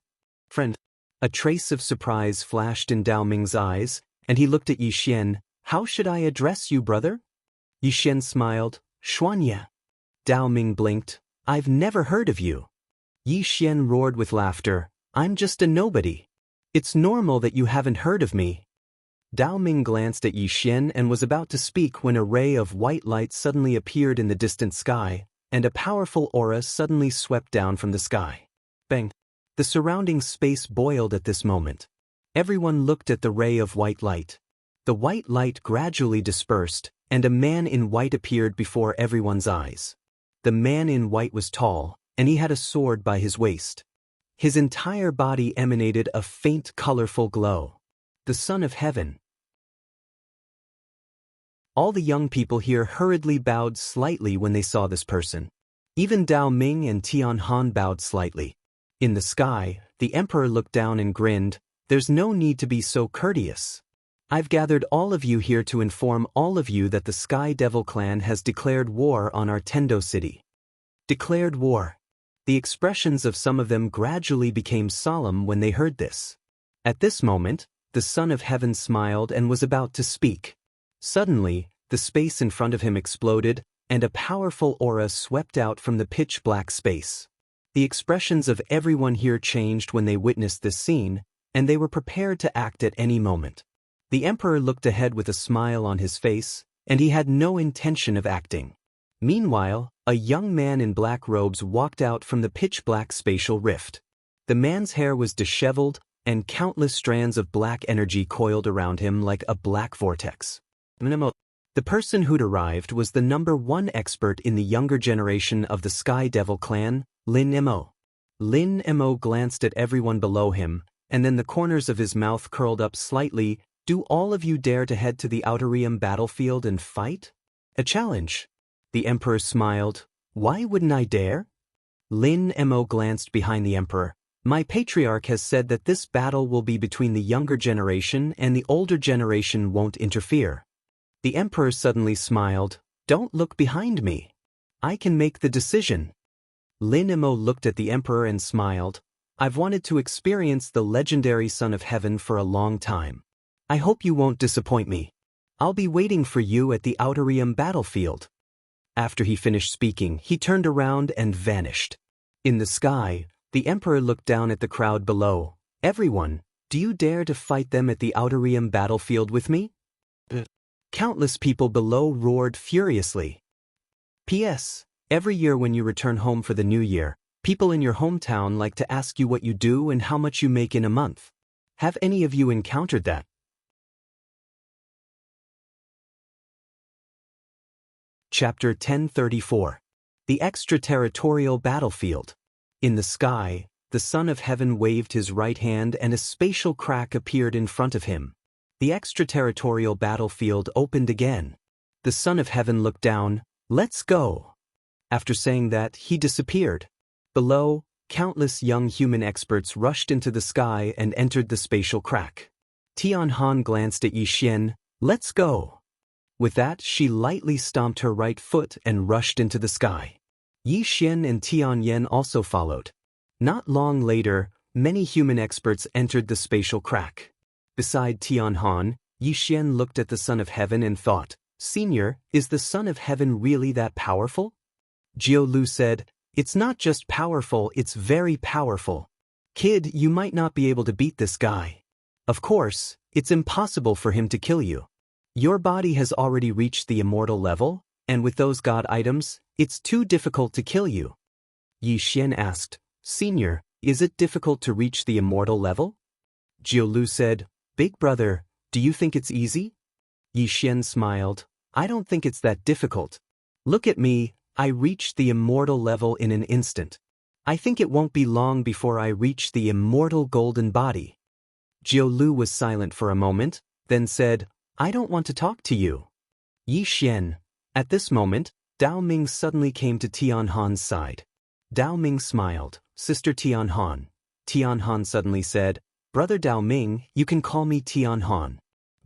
Friend. A trace of surprise flashed in Dao Ming's eyes, and he looked at Yi Xian. How should I address you, brother? Yi Xian smiled. Xianxia. Dao Ming blinked. I've never heard of you. Yi Xian roared with laughter. I'm just a nobody. It's normal that you haven't heard of me. Dao Ming glanced at Yi Xian and was about to speak when a ray of white light suddenly appeared in the distant sky, and a powerful aura suddenly swept down from the sky. Bang! The surrounding space boiled at this moment. Everyone looked at the ray of white light. The white light gradually dispersed, and a man in white appeared before everyone's eyes. The man in white was tall, and he had a sword by his waist. His entire body emanated a faint colorful glow. The Son of Heaven. All the young people here hurriedly bowed slightly when they saw this person. Even Dao Ming and Tian Han bowed slightly. In the sky, the Emperor looked down and grinned. There's no need to be so courteous. I've gathered all of you here to inform all of you that the Sky Devil clan has declared war on our Tendo city. Declared war. The expressions of some of them gradually became solemn when they heard this. At this moment, the Son of Heaven smiled and was about to speak. Suddenly, the space in front of him exploded, and a powerful aura swept out from the pitch-black space. The expressions of everyone here changed when they witnessed this scene, and they were prepared to act at any moment. The emperor looked ahead with a smile on his face, and he had no intention of acting. Meanwhile, a young man in black robes walked out from the pitch-black spatial rift. The man's hair was disheveled, and countless strands of black energy coiled around him like a black vortex. The person who'd arrived was the #1 expert in the younger generation of the Sky Devil clan, Lin Mo. Lin Mo glanced at everyone below him, and then the corners of his mouth curled up slightly. Do all of you dare to head to the Outerium battlefield and fight? A challenge. The emperor smiled. Why wouldn't I dare? Lin Mo glanced behind the emperor. My patriarch has said that this battle will be between the younger generation and the older generation won't interfere. The emperor suddenly smiled. Don't look behind me. I can make the decision. Lin Mo looked at the emperor and smiled. I've wanted to experience the legendary Son of Heaven for a long time. I hope you won't disappoint me. I'll be waiting for you at the Outerium battlefield. After he finished speaking, he turned around and vanished. In the sky, the emperor looked down at the crowd below. Everyone, do you dare to fight them at the Outerium battlefield with me? Countless people below roared furiously. P.S. Every year when you return home for the new year, people in your hometown like to ask you what you do and how much you make in a month. Have any of you encountered that? Chapter 1034. The Extraterritorial Battlefield. In the sky, the Son of Heaven waved his right hand and a spatial crack appeared in front of him. The extraterritorial battlefield opened again. The Son of Heaven looked down. Let's go. After saying that, he disappeared. Below, countless young human experts rushed into the sky and entered the spatial crack. Tian Han glanced at Yi Xian. Let's go. With that, she lightly stomped her right foot and rushed into the sky. Yi Xian and Tian Yan also followed. Not long later, many human experts entered the spatial crack. Beside Tian Han, Yi Xian looked at the Son of Heaven and thought, Senior, is the Son of Heaven really that powerful? Jiu Lu said, It's not just powerful, it's very powerful. Kid, you might not be able to beat this guy. Of course, it's impossible for him to kill you. Your body has already reached the immortal level, and with those god items, it's too difficult to kill you. Yi Xian asked, Senior, is it difficult to reach the immortal level? Jiu Lu said, Big brother, do you think it's easy? Yi Xian smiled, I don't think it's that difficult. Look at me, I reached the immortal level in an instant. I think it won't be long before I reach the immortal golden body. Jiu Lu was silent for a moment, then said, I don't want to talk to you. Yi Xian. At this moment, Dao Ming suddenly came to Tian Han's side. Dao Ming smiled, Sister Tian Han. Tian Han suddenly said, Brother Dao Ming, you can call me Tian Han.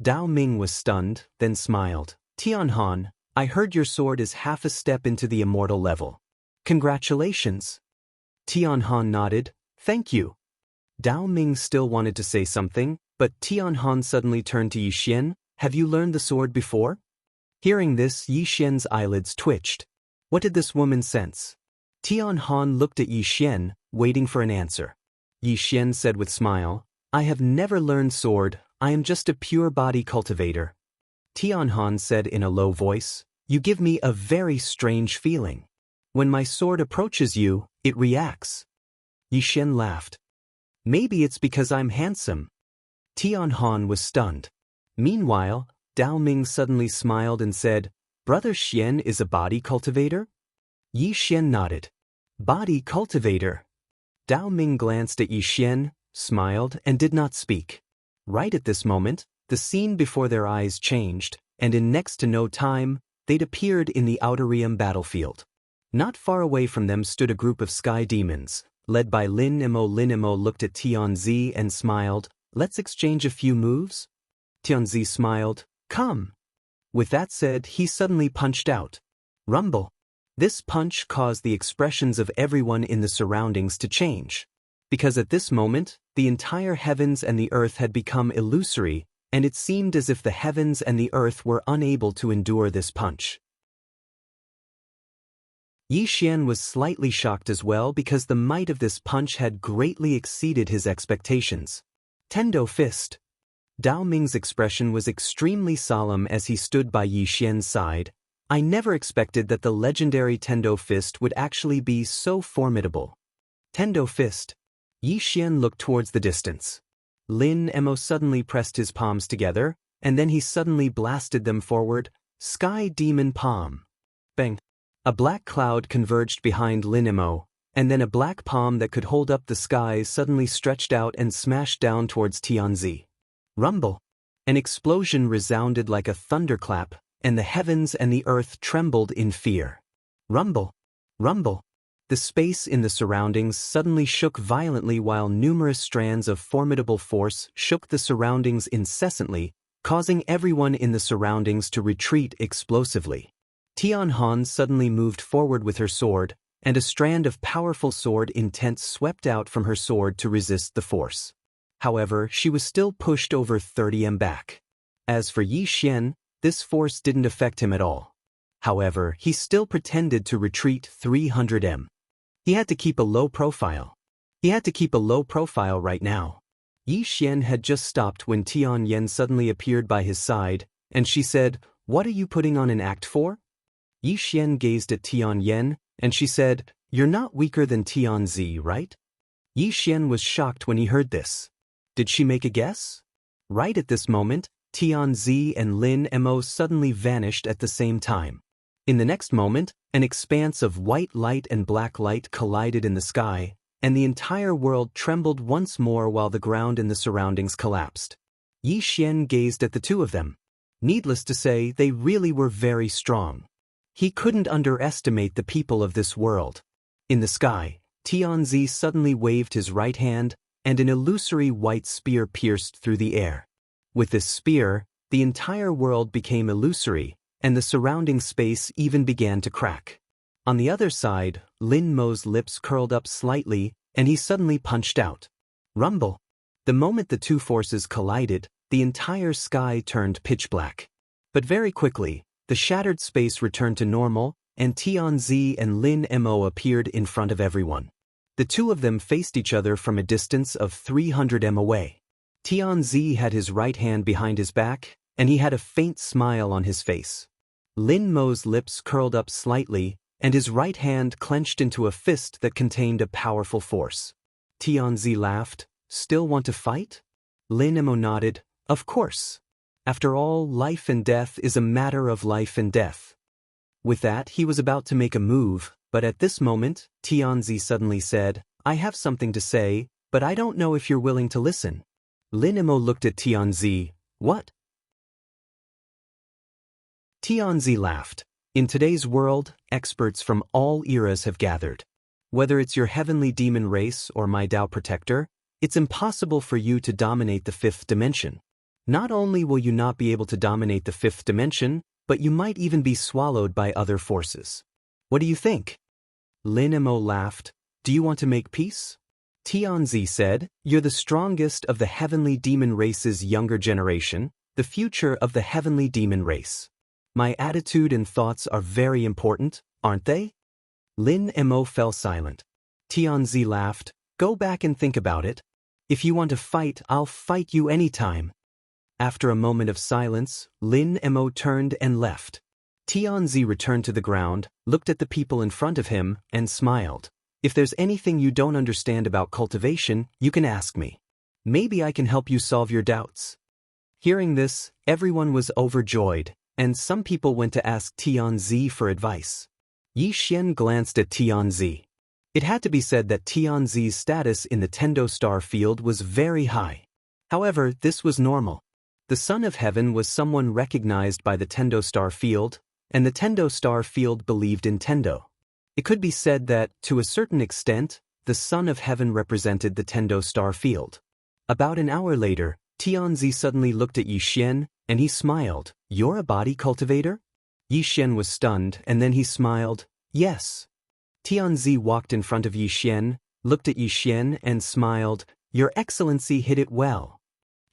Dao Ming was stunned, then smiled. Tian Han, I heard your sword is half a step into the immortal level. Congratulations. Tian Han nodded, Thank you. Dao Ming still wanted to say something, but Tian Han suddenly turned to Yi Xian. Have you learned the sword before? Hearing this, Yi Xian's eyelids twitched. What did this woman sense? Tian Han looked at Yi Xian, waiting for an answer. Yi Xian said with smile, I have never learned sword, I am just a pure body cultivator. Tian Han said in a low voice, You give me a very strange feeling. When my sword approaches you, it reacts. Yi Xian laughed. Maybe it's because I'm handsome. Tian Han was stunned. Meanwhile, Dao Ming suddenly smiled and said, Brother Xian is a body cultivator? Yi Xian nodded. Body cultivator. Dao Ming glanced at Yi Xian, smiled, and did not speak. Right at this moment, the scene before their eyes changed, and in next to no time, they'd appeared in the Outerium battlefield. Not far away from them stood a group of sky demons, led by Lin Mo. Lin Mo looked at Tianzi and smiled, Let's exchange a few moves? Tianzi smiled, Come. With that said, he suddenly punched out. Rumble. This punch caused the expressions of everyone in the surroundings to change. Because at this moment, the entire heavens and the earth had become illusory, and it seemed as if the heavens and the earth were unable to endure this punch. Yi Xian was slightly shocked as well because the might of this punch had greatly exceeded his expectations. Tendo fist. Dao Ming's expression was extremely solemn as he stood by Yi Xian's side. I never expected that the legendary Tendo fist would actually be so formidable. Tendo fist. Yi Xian looked towards the distance. Lin Emo suddenly pressed his palms together, and then he suddenly blasted them forward. Sky Demon Palm. Bang. A black cloud converged behind Lin Emo, and then a black palm that could hold up the skies suddenly stretched out and smashed down towards Tianzi. Rumble. An explosion resounded like a thunderclap, and the heavens and the earth trembled in fear. Rumble. Rumble. The space in the surroundings suddenly shook violently while numerous strands of formidable force shook the surroundings incessantly, causing everyone in the surroundings to retreat explosively. Tian Han suddenly moved forward with her sword, and a strand of powerful sword intent swept out from her sword to resist the force. However, she was still pushed over 30 m back. As for Yi Xian, this force didn't affect him at all. However, he still pretended to retreat 300 m. He had to keep a low profile. He had to keep a low profile right now. Yi Xian had just stopped when Tian Yen suddenly appeared by his side, and she said, "What are you putting on an act for?" Yi Xian gazed at Tian Yen, and she said, "You're not weaker than Tianzi, right?" Yi Xian was shocked when he heard this. Did she make a guess? Right at this moment, Tianzi and Lin Emo suddenly vanished at the same time. In the next moment, an expanse of white light and black light collided in the sky, and the entire world trembled once more while the ground in the surroundings collapsed. Yi Xian gazed at the two of them. Needless to say, they really were very strong. He couldn't underestimate the people of this world. In the sky, Tianzi suddenly waved his right hand, and an illusory white spear pierced through the air. With this spear, the entire world became illusory, and the surrounding space even began to crack. On the other side, Lin Mo's lips curled up slightly, and he suddenly punched out. Rumble. The moment the two forces collided, the entire sky turned pitch black. But very quickly, the shattered space returned to normal, and Tianzi and Lin Mo appeared in front of everyone. The two of them faced each other from a distance of 300 m away. Tianzi had his right hand behind his back, and he had a faint smile on his face. Lin Mo's lips curled up slightly, and his right hand clenched into a fist that contained a powerful force. Tianzi laughed. "Still want to fight?" Lin Mo nodded. "Of course. After all, life and death is a matter of life and death." With that, he was about to make a move, but at this moment, Tianzi suddenly said, "I have something to say, but I don't know if you're willing to listen." Lin Mo looked at Tianzi. "What?" Tianzi laughed. "In today's world, experts from all eras have gathered. Whether it's your heavenly demon race or my Dao protector, it's impossible for you to dominate the fifth dimension. Not only will you not be able to dominate the fifth dimension, but you might even be swallowed by other forces. What do you think?" Lin Mo laughed. "Do you want to make peace?" Tianzi said, "You're the strongest of the heavenly demon race's younger generation, the future of the heavenly demon race. My attitude and thoughts are very important, aren't they?" Lin Mo fell silent. Tianzi laughed. "Go back and think about it. If you want to fight, I'll fight you anytime." After a moment of silence, Lin Mo turned and left. Tianzi returned to the ground, looked at the people in front of him, and smiled. "If there's anything you don't understand about cultivation, you can ask me. Maybe I can help you solve your doubts." Hearing this, everyone was overjoyed, and some people went to ask Tianzi for advice. Yi Xian glanced at Tianzi. It had to be said that Tianzi's status in the Tendo star field was very high. However, this was normal. The Son of Heaven was someone recognized by the Tendo star field, and the Tendo star field believed in Tendo. It could be said that, to a certain extent, the Son of Heaven represented the Tendo star field. About an hour later, Tianzi suddenly looked at Yi Xian, and he smiled. "You're a body cultivator?" Yi Xian was stunned, and then he smiled. "Yes." Tianzi walked in front of Yi Xian, looked at Yi Xian, and smiled. "Your Excellency hit it well."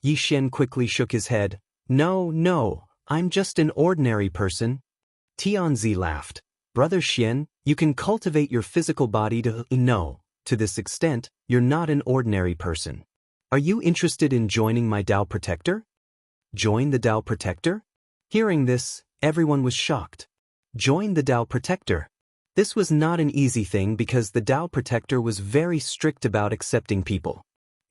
Yi Xian quickly shook his head. No, I'm just an ordinary person." Tianzi laughed. "Brother Xian, you can cultivate your physical body to no. To this extent, you're not an ordinary person. Are you interested in joining my Dao Protector? Join the Dao Protector? Hearing this, everyone was shocked. Join the Dao Protector. This was not an easy thing because the Dao Protector was very strict about accepting people.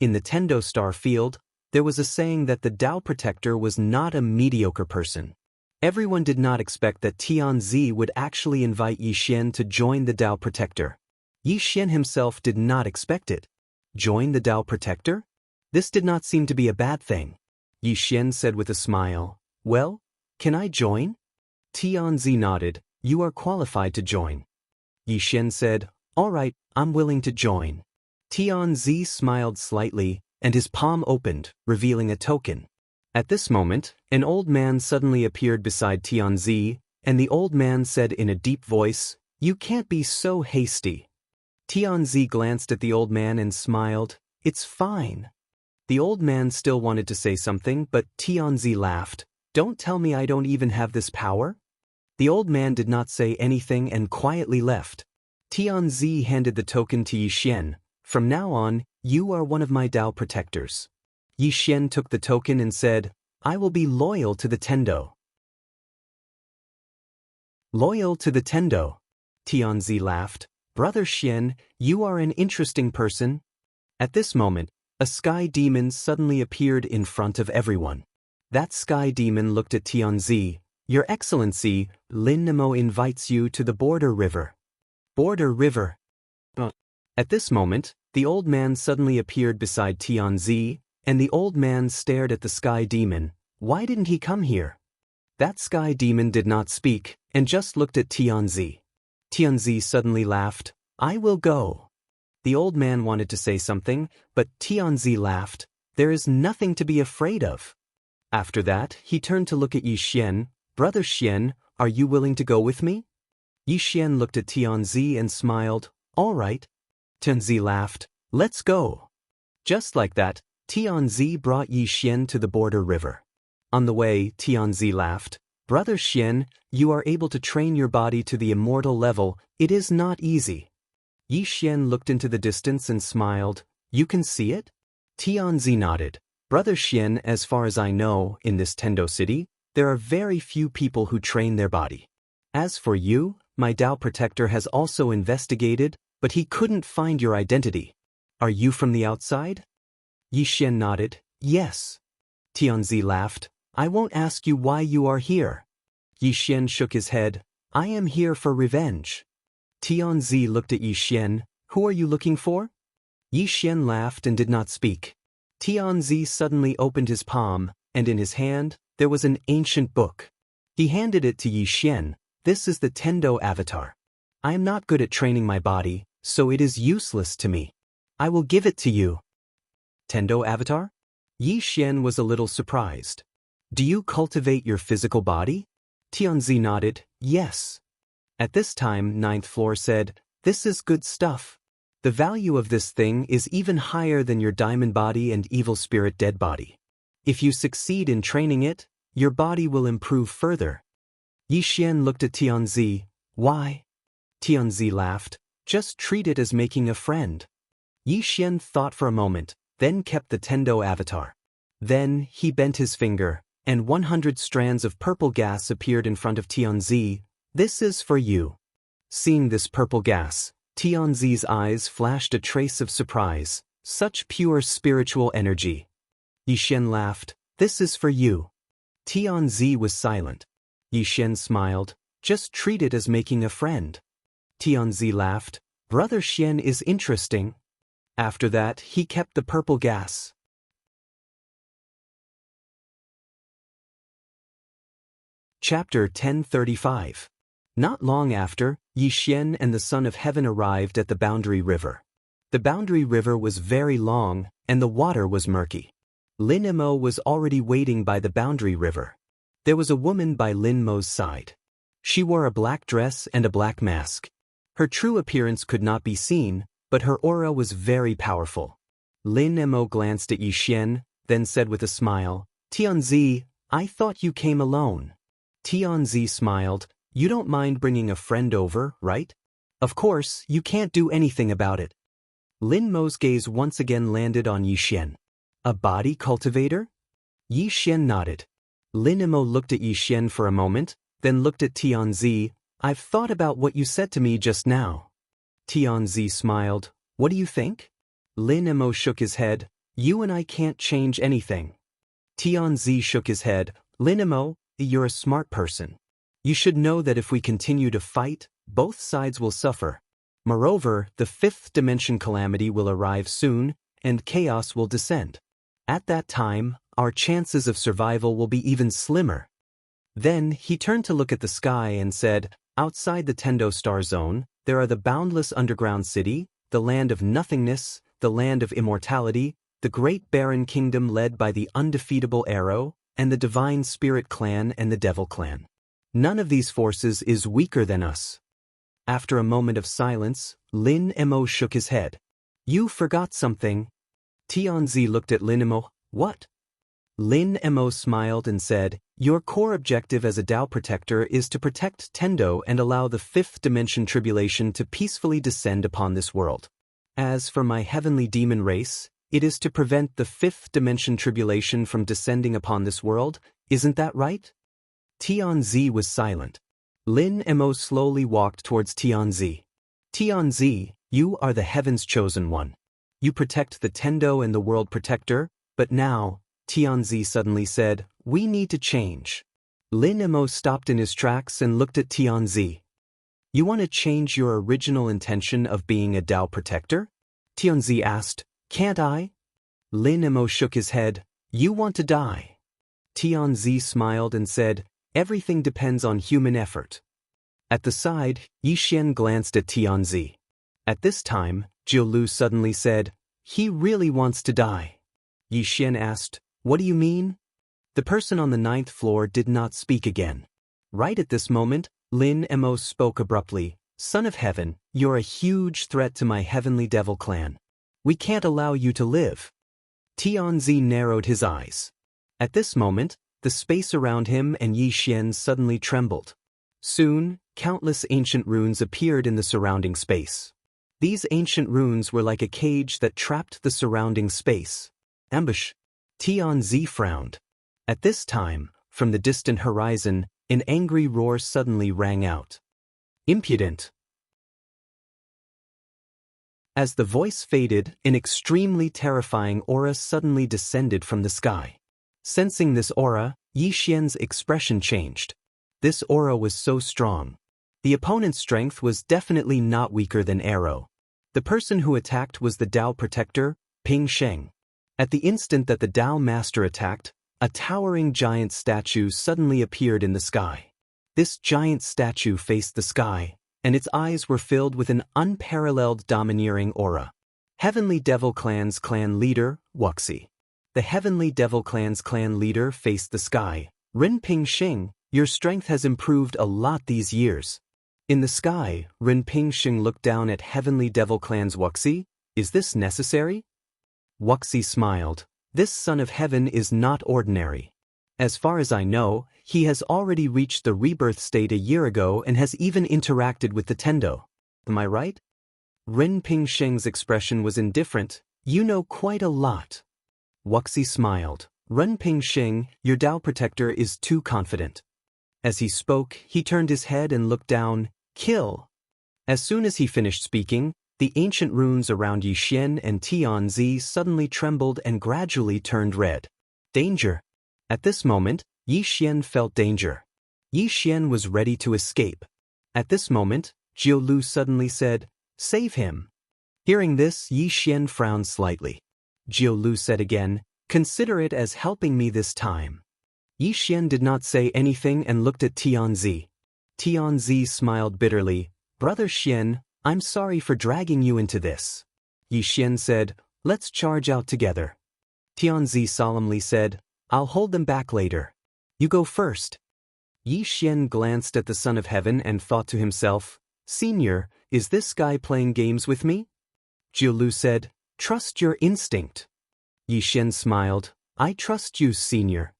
In the Tendo Star field, there was a saying that the Dao Protector was not a mediocre person. Everyone did not expect that Tianzi would actually invite Yi Xian to join the Dao Protector. Yi Xian himself did not expect it. Join the Dao Protector? This did not seem to be a bad thing. Yi Xian said with a smile, "Well, can I join?" Tianzi nodded, "You are qualified to join." Yi Xian said, "All right, I'm willing to join." Tianzi smiled slightly, and his palm opened, revealing a token. At this moment, an old man suddenly appeared beside Tianzi, and the old man said in a deep voice, "You can't be so hasty." Tianzi glanced at the old man and smiled, "It's fine." The old man still wanted to say something, but Tianzi laughed, "Don't tell me I don't even have this power?" The old man did not say anything and quietly left. Tianzi handed the token to Yi Xian. "From now on, you are one of my Dao Protectors." Yi Xian took the token and said, "I will be loyal to the Tendo." Loyal to the Tendo. Tianzi laughed, "Brother Xian, you are an interesting person." At this moment, a sky demon suddenly appeared in front of everyone. That sky demon looked at Tianzi. "Your Excellency, Lin Nemo invites you to the Border River." Border River. At this moment, the old man suddenly appeared beside Tianzi, and the old man stared at the sky demon. Why didn't he come here? That sky demon did not speak, and just looked at Tianzi. Tianzi suddenly laughed, "I will go." The old man wanted to say something, but Tianzi laughed, "There is nothing to be afraid of." After that, he turned to look at Yi Xian. "Brother Xian, are you willing to go with me?" Yi Xian looked at Tianzi and smiled, "All right." Tianzi laughed, "Let's go." Just like that, Tianzi brought Yi Xian to the Border River. On the way, Tianzi laughed, "Brother Xian, you are able to train your body to the immortal level. It is not easy." Yi Xian looked into the distance and smiled, "You can see it?" Tianzi nodded. "Brother Xian, as far as I know, in this Tendo city, there are very few people who train their body. As for you, my Dao Protector has also investigated, but he couldn't find your identity. Are you from the outside?" Yi Xian nodded, "Yes." Tianzi laughed, "I won't ask you why you are here." Yi Xian shook his head, "I am here for revenge." Tianzi looked at Yi Xian, "Who are you looking for?" Yi Xian laughed and did not speak. Tianzi suddenly opened his palm, and in his hand, there was an ancient book. He handed it to Yi Xian. "This is the Tendo avatar. I am not good at training my body, so it is useless to me. I will give it to you." Tendo avatar? Yi Xian was a little surprised. "Do you cultivate your physical body?" Tianzi nodded, "Yes." At this time, ninth floor said, "This is good stuff. The value of this thing is even higher than your diamond body and evil spirit dead body. If you succeed in training it, your body will improve further." Yi Xian looked at Tianzi. "Why?" Tianzi laughed, "Just treat it as making a friend." Yi Xian thought for a moment, then kept the Tendo avatar. Then he bent his finger, and 100 strands of purple gas appeared in front of Tianzi. "This is for you." Seeing this purple gas, Tianzi's eyes flashed a trace of surprise. Such pure spiritual energy. Yi Xian laughed, "This is for you." Tianzi was silent. Yi Xian smiled, "Just treat it as making a friend." Tianzi laughed, "Brother Xian is interesting." After that, he kept the purple gas. Chapter 1035. Not long after, Yi Xian and the Son of Heaven arrived at the Boundary River. The Boundary River was very long, and the water was murky. Lin Mo was already waiting by the Boundary River. There was a woman by Lin Mo's side. She wore a black dress and a black mask. Her true appearance could not be seen, but her aura was very powerful. Lin Mo glanced at Yi Xian, then said with a smile, "Tianzi, I thought you came alone." Tianzi smiled, "You don't mind bringing a friend over, right? Of course, you can't do anything about it." Lin Mo's gaze once again landed on Yi Xian. A body cultivator? Yi Xian nodded. Lin Imo looked at Yi Xian for a moment, then looked at Tianzi. I've thought about what you said to me just now. Tianzi smiled. What do you think? Lin Imo shook his head. You and I can't change anything. Tianzi shook his head. Lin Imo, you're a smart person. You should know that if we continue to fight, both sides will suffer. Moreover, the fifth dimension calamity will arrive soon, and chaos will descend. At that time, our chances of survival will be even slimmer. Then, he turned to look at the sky and said, outside the Tendo Star Zone, there are the boundless underground city, the land of nothingness, the land of immortality, the great barren kingdom led by the undefeatable Arrow, and the divine spirit clan and the devil clan. None of these forces is weaker than us. After a moment of silence, Lin Imo shook his head. You forgot something. Tianzi looked at Lin Imo. What? Lin Imo smiled and said, your core objective as a Tao protector is to protect Tendo and allow the fifth dimension tribulation to peacefully descend upon this world. As for my heavenly demon race, it is to prevent the fifth dimension tribulation from descending upon this world, isn't that right? Tianzi was silent. Lin Imo slowly walked towards Tianzi. Tianzi, you are the heaven's chosen one. You protect the Tendo and the world protector, but now, Tianzi suddenly said, we need to change. Lin Imo stopped in his tracks and looked at Tianzi. You want to change your original intention of being a Tao protector? Tianzi asked, can't I? Lin Imo shook his head. You want to die. Tianzi smiled and said, everything depends on human effort. At the side, Yi Xian glanced at Tianzi. At this time, Jiulu suddenly said, he really wants to die. Yi Xian asked, what do you mean? The person on the 9th floor did not speak again. Right at this moment, Lin Imo spoke abruptly, Son of Heaven, you're a huge threat to my heavenly devil clan. We can't allow you to live. Tianzi narrowed his eyes. At this moment, the space around him and Yi Xian suddenly trembled. Soon, countless ancient runes appeared in the surrounding space. These ancient runes were like a cage that trapped the surrounding space. Ambush. Tianzi frowned. At this time, from the distant horizon, an angry roar suddenly rang out. Impudent. As the voice faded, an extremely terrifying aura suddenly descended from the sky. Sensing this aura, Yi Xian's expression changed. This aura was so strong. The opponent's strength was definitely not weaker than Arrow. The person who attacked was the Tao protector, Ping Sheng. At the instant that the Tao master attacked, a towering giant statue suddenly appeared in the sky. This giant statue faced the sky, and its eyes were filled with an unparalleled domineering aura. Heavenly Devil Clan's clan leader, Wuxia. The Heavenly Devil Clan's clan leader faced the sky. Ren Ping Sheng, your strength has improved a lot these years. In the sky, Ren Ping Sheng looked down at Heavenly Devil Clan's Wuxia. Is this necessary? Wuxia smiled. This son of heaven is not ordinary. As far as I know, he has already reached the rebirth state a year ago and has even interacted with the Tendo. Am I right? Ren Ping Sheng's expression was indifferent. You know quite a lot. Wuxia smiled. Ren Ping Sheng, your Tao protector is too confident. As he spoke, he turned his head and looked down. Kill. As soon as he finished speaking, the ancient runes around Yi Xian and Tianzi suddenly trembled and gradually turned red. Danger. At this moment, Yi Xian felt danger. Yi Xian was ready to escape. At this moment, Jiulu suddenly said, save him. Hearing this, Yi Xian frowned slightly. Jiulu said again, consider it as helping me this time. Yi Xian did not say anything and looked at Tianzi. Tianzi smiled bitterly. Brother Xian, I'm sorry for dragging you into this. Yi Xian said, let's charge out together. Tianzi solemnly said, I'll hold them back later. You go first. Yi Xian glanced at the Son of Heaven and thought to himself, Senior, is this guy playing games with me? Jiulu said, trust your instinct. Yi Xian smiled, I trust you, Senior.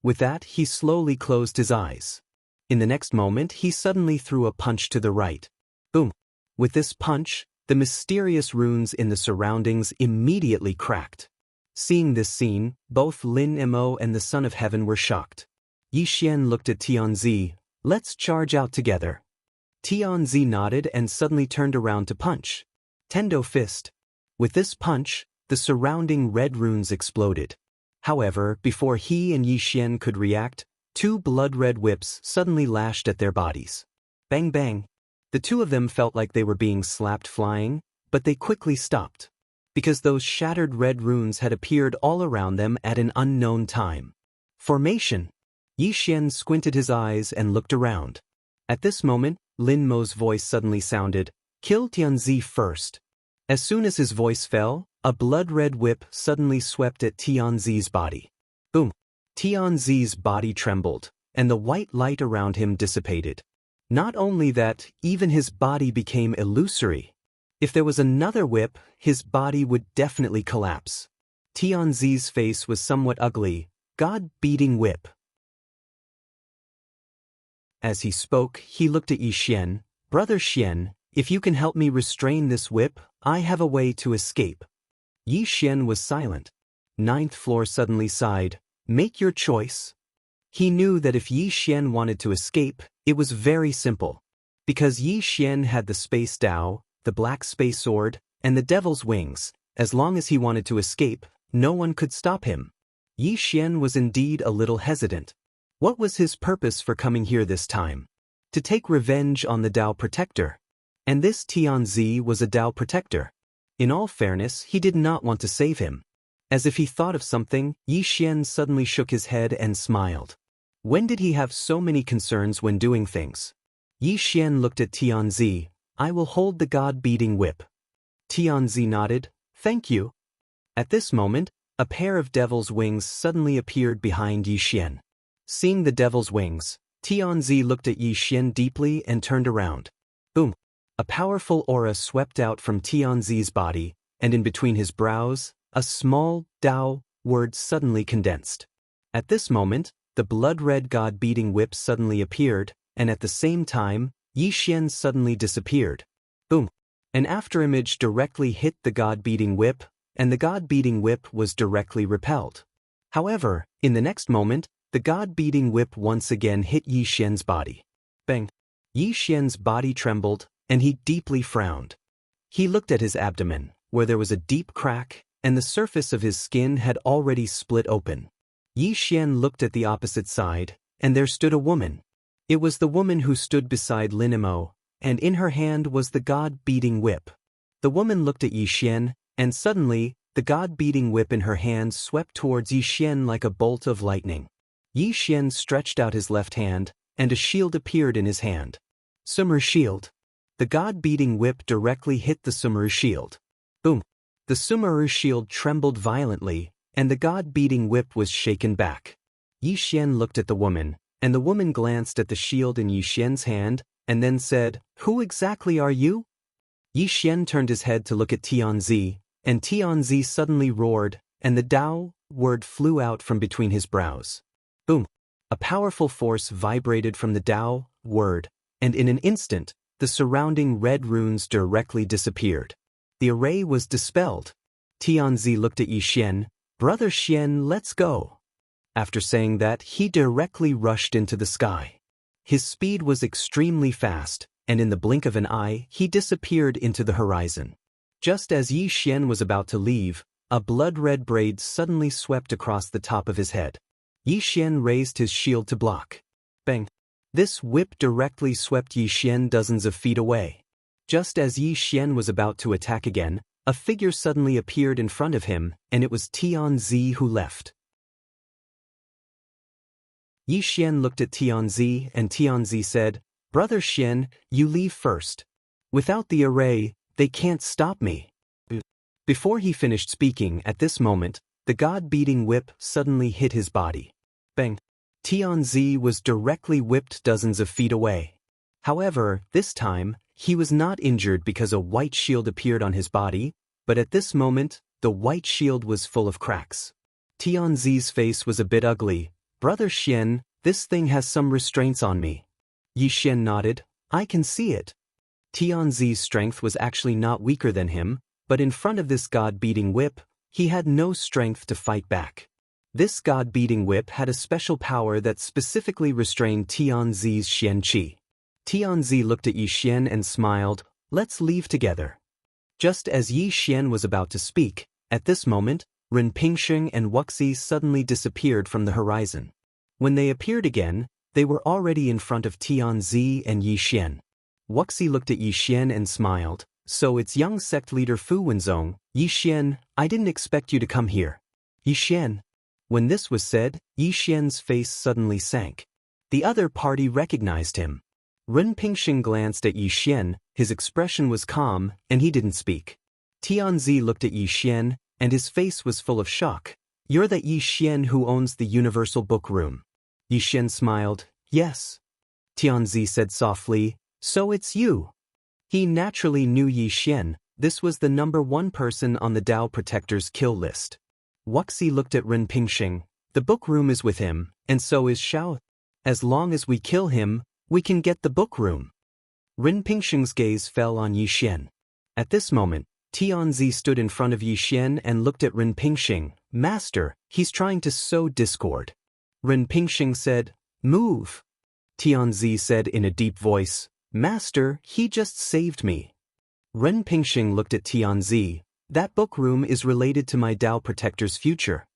With that, he slowly closed his eyes. In the next moment, he suddenly threw a punch to the right. Boom. With this punch, the mysterious runes in the surroundings immediately cracked. Seeing this scene, both Lin Mo and the Son of Heaven were shocked. Yixian looked at Tianzi. Let's charge out together. Tianzi nodded and suddenly turned around to punch. Tendo fist. With this punch, the surrounding red runes exploded. However, before he and Yixian could react, two blood-red whips suddenly lashed at their bodies. Bang bang. The two of them felt like they were being slapped flying, but they quickly stopped. Because those shattered red runes had appeared all around them at an unknown time. Formation. Yixian squinted his eyes and looked around. At this moment, Lin Mo's voice suddenly sounded, "Kill Tianzi first." As soon as his voice fell, a blood-red whip suddenly swept at Tianzi's body. Boom! Tianzi's body trembled, and the white light around him dissipated. Not only that, even his body became illusory. If there was another whip, his body would definitely collapse. Tianzi's face was somewhat ugly. God-beating whip. As he spoke, he looked at Yixian. Brother Xian, if you can help me restrain this whip, I have a way to escape. Yixian was silent. Ninth floor suddenly sighed. Make your choice. He knew that if Yixian wanted to escape, it was very simple. Because Yixian had the Space Dao, the Black Space Sword, and the Devil's Wings, as long as he wanted to escape, no one could stop him. Yixian was indeed a little hesitant. What was his purpose for coming here this time? To take revenge on the Dao Protector. And this Tianzi was a Dao Protector. In all fairness, he did not want to save him. As if he thought of something, Yixian suddenly shook his head and smiled. When did he have so many concerns when doing things? Yixian looked at Tianzi. I will hold the God-beating whip. Tianzi nodded. Thank you. At this moment, a pair of devil's wings suddenly appeared behind Yixian. Seeing the devil's wings, Tianzi looked at Yixian deeply and turned around. Boom! A powerful aura swept out from Tianzi's body, and in between his brows, a small Dao word suddenly condensed. At this moment, the blood-red God-beating whip suddenly appeared, and at the same time, Yixian suddenly disappeared. Boom! An afterimage directly hit the God-beating whip, and the God-beating whip was directly repelled. However, in the next moment, the God-beating whip once again hit Yixian's body. Bang! Yixian's body trembled, and he deeply frowned. He looked at his abdomen, where there was a deep crack, and the surface of his skin had already split open. Yixian looked at the opposite side, and there stood a woman. It was the woman who stood beside Lin Mo, and in her hand was the God-beating whip. The woman looked at Yixian, and suddenly, the God-beating whip in her hand swept towards Yixian like a bolt of lightning. Yixian stretched out his left hand, and a shield appeared in his hand. Sumeru shield. The God-beating whip directly hit the Sumeru shield. Boom! The Sumeru shield trembled violently, and the God-beating whip was shaken back. Yixian looked at the woman, and the woman glanced at the shield in Yixian's hand, and then said, Who exactly are you? Yixian turned his head to look at Tianzi, and Tianzi suddenly roared, and the Dao word flew out from between his brows. Boom! A powerful force vibrated from the Dao word, and in an instant, the surrounding red runes directly disappeared. The array was dispelled. Tianzi looked at Yixian. Brother Xian, let's go. After saying that, he directly rushed into the sky. His speed was extremely fast, and in the blink of an eye, he disappeared into the horizon. Just as Yixian was about to leave, a blood-red braid suddenly swept across the top of his head. Yixian raised his shield to block. Bang! This whip directly swept Yixian dozens of feet away. Just as Yixian was about to attack again, a figure suddenly appeared in front of him, and it was Tianzi who left. Yixian looked at Tianzi, and Tianzi said, Brother Xian, you leave first. Without the array, they can't stop me. Before he finished speaking at this moment, the God-beating whip suddenly hit his body. Bang! Tianzi was directly whipped dozens of feet away. However, this time, he was not injured because a white shield appeared on his body, but at this moment, the white shield was full of cracks. Tianzi's face was a bit ugly. Brother Xian, this thing has some restraints on me. Yixian nodded. I can see it. Tianzi's strength was actually not weaker than him, but in front of this God-beating whip, He had no strength to fight back. This god-beating whip had a special power that specifically restrained Tianzi's Xianqi. Tianzi looked at Yi Xian and smiled, "Let's leave together." Just as Yi Xian was about to speak, at this moment, Ren Pingsheng and Wuxia suddenly disappeared from the horizon. When they appeared again, they were already in front of Tianzi and Yi Xian. Wuxia looked at Yi Xian and smiled, "So it's young sect leader Fu Wenzong. Yi Xian, I didn't expect you to come here." Yi Xian. When this was said, Yi Xian's face suddenly sank. The other party recognized him. Ren Pingsheng glanced at Yi Xian, his expression was calm, and he didn't speak. Tianzi looked at Yi Xian, and his face was full of shock. "You're that Yi Xian who owns the Universal Book Room." Yi Xian smiled, "Yes." Tianzi said softly, "So it's you." He naturally knew Yi Xian. This was the #1 person on the Dao Protector's kill list. Wuxia looked at Ren Pingsheng. "The book room is with him, and so is Xiao. As long as we kill him, we can get the book room." Ren Pingsheng's gaze fell on Yi Xian. At this moment, Tianzi stood in front of Yi Xian and looked at Ren Pingsheng. "Master, he's trying to sow discord." Ren Pingsheng said, "Move." Tianzi said in a deep voice, "Master, he just saved me." Ren Pingsheng looked at Tianzi. "That book room is related to my Dao Protector's future."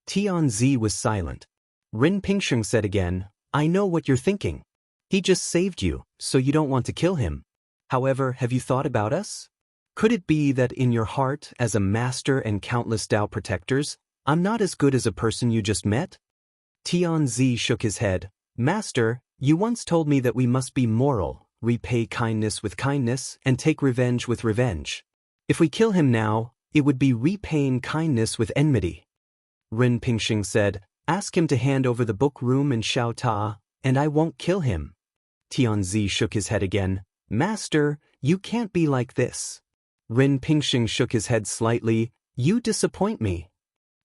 Tianzi was silent. Ren Pingsheng said again, "I know what you're thinking. He just saved you, so you don't want to kill him. However, have you thought about us? Could it be that in your heart, as a master and countless Dao Protectors, I'm not as good as a person you just met?" Tianzi shook his head. "Master, you once told me that we must be moral, repay kindness with kindness, and take revenge with revenge. If we kill him now, it would be repaying kindness with enmity." Ren Pingsheng said, "Ask him to hand over the book room and Xiao Ta, and I won't kill him." Tianzi shook his head again. "Master, you can't be like this." Ren Pingsheng shook his head slightly. "You disappoint me."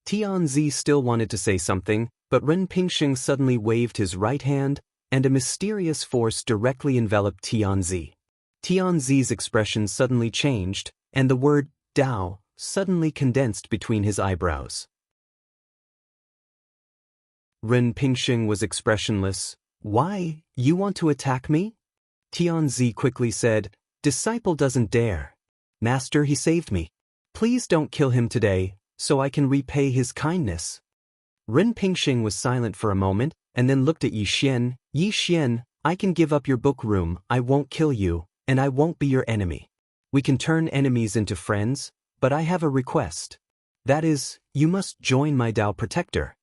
Tianzi still wanted to say something, but Ren Pingsheng suddenly waved his right hand, and a mysterious force directly enveloped Tianzi. Tianzi's expression suddenly changed, and the word Dao suddenly condensed between his eyebrows. Ren Pingsheng was expressionless. "Why, you want to attack me?" Tianzi quickly said, "Disciple doesn't dare. Master, he saved me. Please don't kill him today, so I can repay his kindness." Ren Pingsheng was silent for a moment, and then looked at Yi Xian. "Yi Xian, I can give up your book room, I won't kill you, and I won't be your enemy. We can turn enemies into friends, but I have a request. That is, you must join my Dao Protector."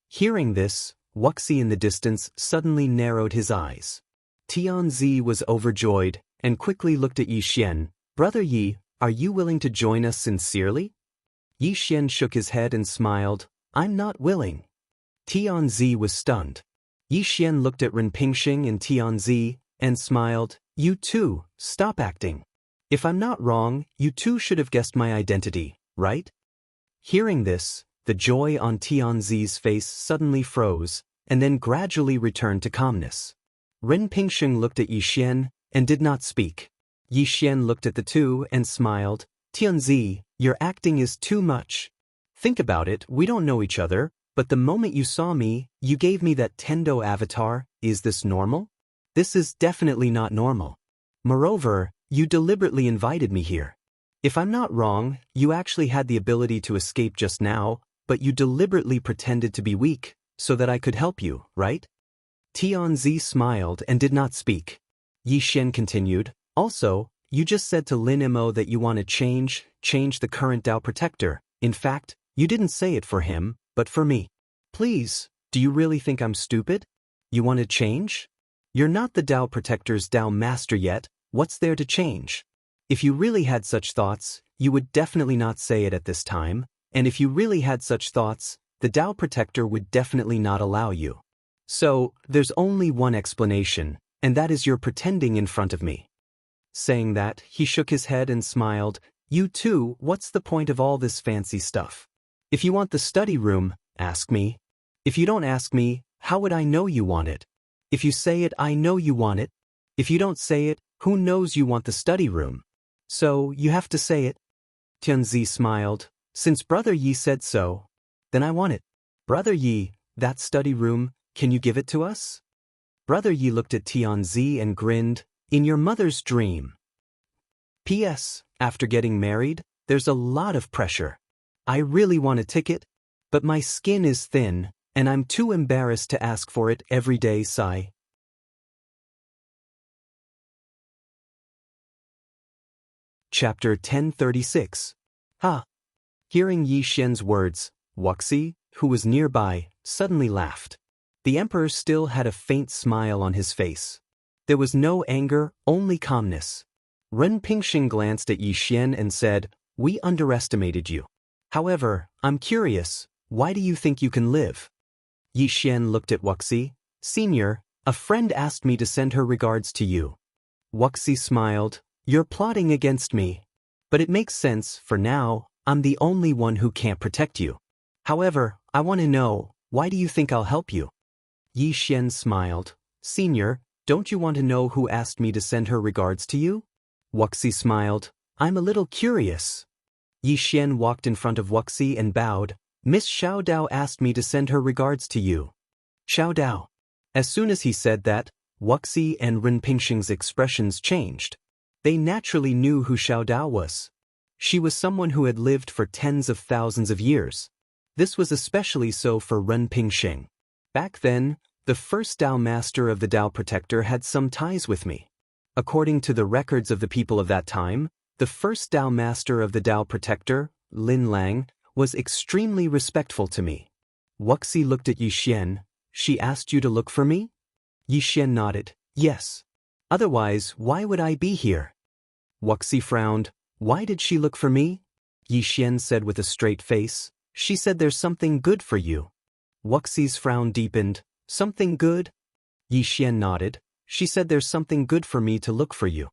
Hearing this, Wuxia in the distance suddenly narrowed his eyes. Tianzi was overjoyed, and quickly looked at Yi Xian. "Brother Yi, are you willing to join us sincerely?" Yi Xian shook his head and smiled. "I'm not willing." Tianzi was stunned. Yi Xian looked at Ren Pingsheng and Tianzi, and smiled. "You two, stop acting. If I'm not wrong, you two should have guessed my identity, right?" Hearing this, the joy on Tianzi's face suddenly froze, and then gradually returned to calmness. Ren Pingsheng looked at Yi Xian, and did not speak. Yi Xian looked at the two and smiled. "Tianzi, your acting is too much. Think about it, we don't know each other, but the moment you saw me, you gave me that Tendo avatar. Is this normal? This is definitely not normal. Moreover, you deliberately invited me here. If I'm not wrong, you actually had the ability to escape just now, but you deliberately pretended to be weak, so that I could help you, right?" Tianzi smiled and did not speak. Yi Xian continued, "Also, you just said to Lin Mo that you want to change the current Dao Protector. In fact, you didn't say it for him, but for me. Please, do you really think I'm stupid? You want to change? You're not the Dao Protector's Dao Master yet, what's there to change? If you really had such thoughts, you would definitely not say it at this time, and if you really had such thoughts, the Dao Protector would definitely not allow you. So, there's only one explanation, and that is you're pretending in front of me." Saying that, he shook his head and smiled. "You two, what's the point of all this fancy stuff? If you want the study room, ask me. If you don't ask me, how would I know you want it? If you say it, I know you want it. If you don't say it, who knows you want the study room? So, you have to say it." Tianzi smiled. Since Brother Yi said so, then I want it. Brother Yi, that study room, can you give it to us? Brother Yi looked at Tianzi and grinned, in your mother's dream. P.S. After getting married, there's a lot of pressure. I really want a ticket, but my skin is thin, and I'm too embarrassed to ask for it every day, sigh. Chapter 1036. Ha! Hearing Yi Xian's words, Wuxi, who was nearby, suddenly laughed. The emperor still had a faint smile on his face. There was no anger, only calmness. Ren Pingxing glanced at Yi Xian and said, we underestimated you. However, I'm curious, why do you think you can live? Yi Xian looked at Wuxi. Senior, a friend asked me to send her regards to you. Wuxi smiled. You're plotting against me. But it makes sense, for now, I'm the only one who can't protect you. However, I want to know, why do you think I'll help you? Yi Xian smiled. Senior, don't you want to know who asked me to send her regards to you? Wuxi smiled. I'm a little curious. Yi Xian walked in front of Wuxi and bowed. Miss Xiao Dao asked me to send her regards to you. Xiao Dao. As soon as he said that, Wuxi and Ren Pingxing's expressions changed. They naturally knew who Xiao Dao was. She was someone who had lived for tens of thousands of years. This was especially so for Ren Pingxing. Back then, the first Dao master of the Dao Protector had some ties with me. According to the records of the people of that time, the first Dao master of the Dao Protector, Lin Lang, was extremely respectful to me. Wuxi looked at Yi Xian. She asked you to look for me? Yi Xian nodded. Yes. Otherwise, why would I be here? Wuxi frowned. Why did she look for me? Yi Xian said with a straight face. She said there's something good for you. Wuxi's frown deepened. Something good? Yi Xian nodded. She said there's something good for me to look for you.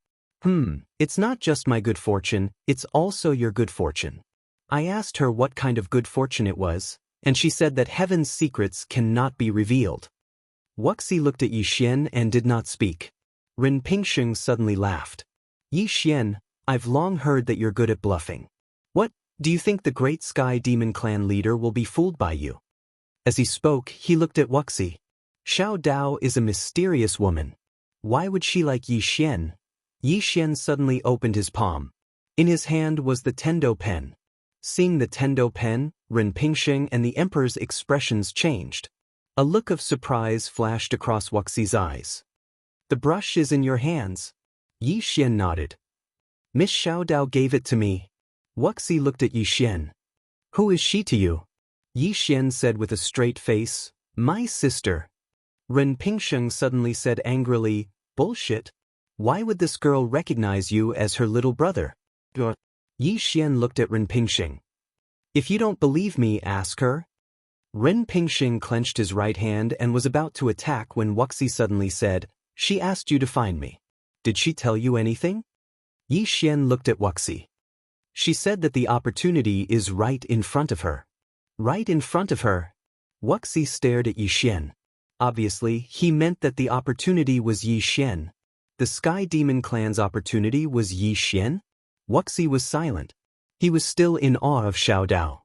It's not just my good fortune, it's also your good fortune. I asked her what kind of good fortune it was, and she said that heaven's secrets cannot be revealed. Wuxi looked at Yi Xian and did not speak. Ren Pingxing suddenly laughed. Yi Xian, I've long heard that you're good at bluffing. What, do you think the great Sky Demon Clan leader will be fooled by you? As he spoke, he looked at Wuxi. Xiao Dao is a mysterious woman. Why would she like Yi Xian? Yi Xian suddenly opened his palm. In his hand was the Tendo pen. Seeing the Tendo pen, Ren Pingxing and the emperor's expressions changed. A look of surprise flashed across Wuxi's eyes. The brush is in your hands. Yi Xian nodded. Miss Xiao Dao gave it to me. Wuxi looked at Yi Xian. Who is she to you? Yi Xian said with a straight face, my sister. Ren Pingxing suddenly said angrily, bullshit. Why would this girl recognize you as her little brother? Yi Xian looked at Ren Pingxing. If you don't believe me, ask her. Ren Pingxing clenched his right hand and was about to attack when Wuxi suddenly said, she asked you to find me. Did she tell you anything? Yi Xian looked at Wuxi. She said that the opportunity is right in front of her. Right in front of her. Wuxi stared at Yi Xian. Obviously, he meant that the opportunity was Yi Xian. The Sky Demon Clan's opportunity was Yi Xian? Wuxi was silent. He was still in awe of Xiao Dao.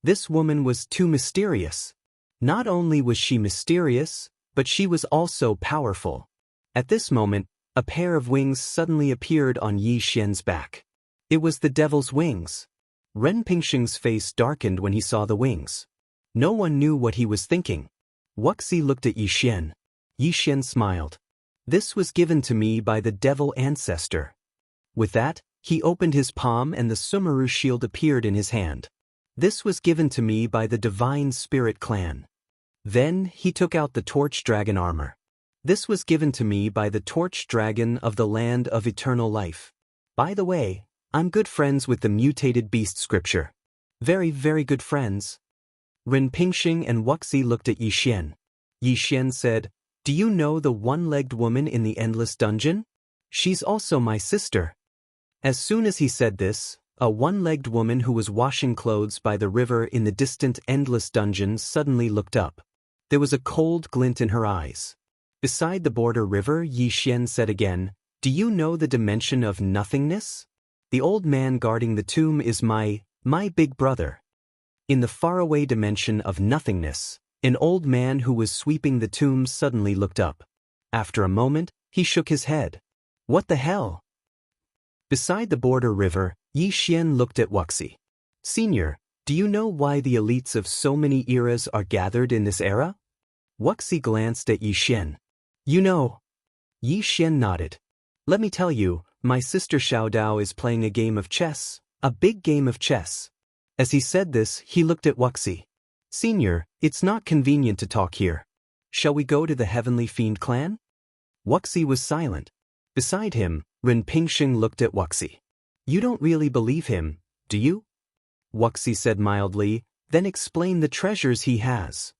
This woman was too mysterious. Not only was she mysterious, but she was also powerful. At this moment, a pair of wings suddenly appeared on Yi Xian's back. It was the devil's wings. Ren Pingxing's face darkened when he saw the wings. No one knew what he was thinking. Wuxi looked at Yi Xian. Yi Xian smiled. This was given to me by the devil ancestor. With that, he opened his palm and the Sumeru shield appeared in his hand. This was given to me by the divine spirit clan. Then, he took out the torch dragon armor. This was given to me by the torch dragon of the land of eternal life. By the way, I'm good friends with the mutated beast scripture. Very, very good friends. Ren Pingxing and Wuxi looked at Yi Xian. Yi Xian said, do you know the one-legged woman in the endless dungeon? She's also my sister. As soon as he said this, a one-legged woman who was washing clothes by the river in the distant endless dungeon suddenly looked up. There was a cold glint in her eyes. Beside the border river, Yi Xian said again, do you know the dimension of nothingness? The old man guarding the tomb is my big brother. In the faraway dimension of nothingness, an old man who was sweeping the tomb suddenly looked up. After a moment, he shook his head. What the hell? Beside the border river, Yi Xian looked at Wuxia. Senior, do you know why the elites of so many eras are gathered in this era? Wuxia glanced at Yi Xian. You know. Yi Xian nodded. Let me tell you, my sister Xiao Dao is playing a game of chess, a big game of chess. As he said this, he looked at Wuxia. Senior, it's not convenient to talk here. Shall we go to the Heavenly Fiend clan? Wuxia was silent. Beside him, Ren Pingxing looked at Wuxia. You don't really believe him, do you? Wuxia said mildly, then explain the treasures he has.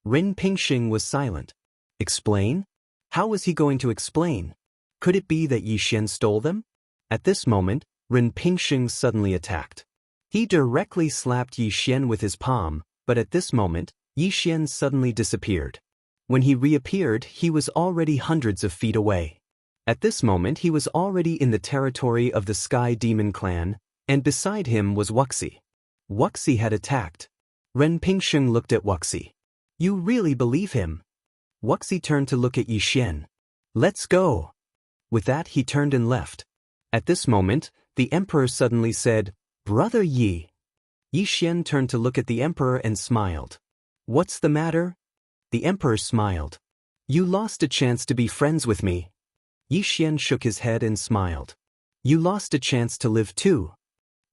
Ren Pingxing was silent. Explain? How was he going to explain? Could it be that Yi Xian stole them? At this moment, Ren Pingxing suddenly attacked. He directly slapped Yi Xian with his palm, but at this moment, Yi Xian suddenly disappeared. When he reappeared, he was already hundreds of feet away. At this moment he was already in the territory of the Sky Demon clan, and beside him was Wuxia. Wuxia had attacked. Ren Pingxing looked at Wuxia. You really believe him? Wuxia turned to look at Yi Xian. Let's go. With that he turned and left. At this moment, the emperor suddenly said, Brother Yi. Yi Xian turned to look at the emperor and smiled. What's the matter? The emperor smiled. You lost a chance to be friends with me. Yi Xian shook his head and smiled. You lost a chance to live too.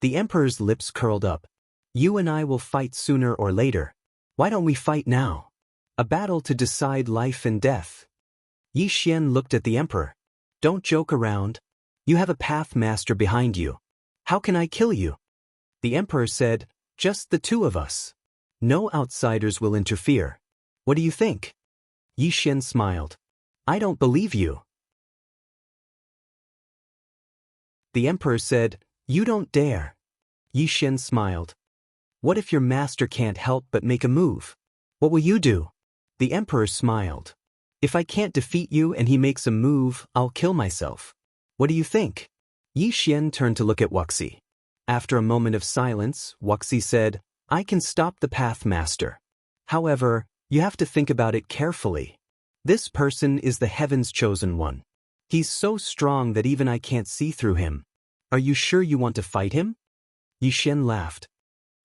The emperor's lips curled up. You and I will fight sooner or later. Why don't we fight now? A battle to decide life and death. Yi Xian looked at the emperor. Don't joke around. You have a path master behind you. How can I kill you? The emperor said, just the two of us. No outsiders will interfere. What do you think? Yi Xian smiled. I don't believe you. The emperor said, you don't dare. Yi Xian smiled. What if your master can't help but make a move? What will you do? The emperor smiled. If I can't defeat you and he makes a move, I'll kill myself. What do you think? Yi Xian turned to look at Wuxia. After a moment of silence, Wuxia said, I can stop the path master. However, you have to think about it carefully. This person is the heaven's chosen one. He's so strong that even I can't see through him. Are you sure you want to fight him? Yi Xian laughed.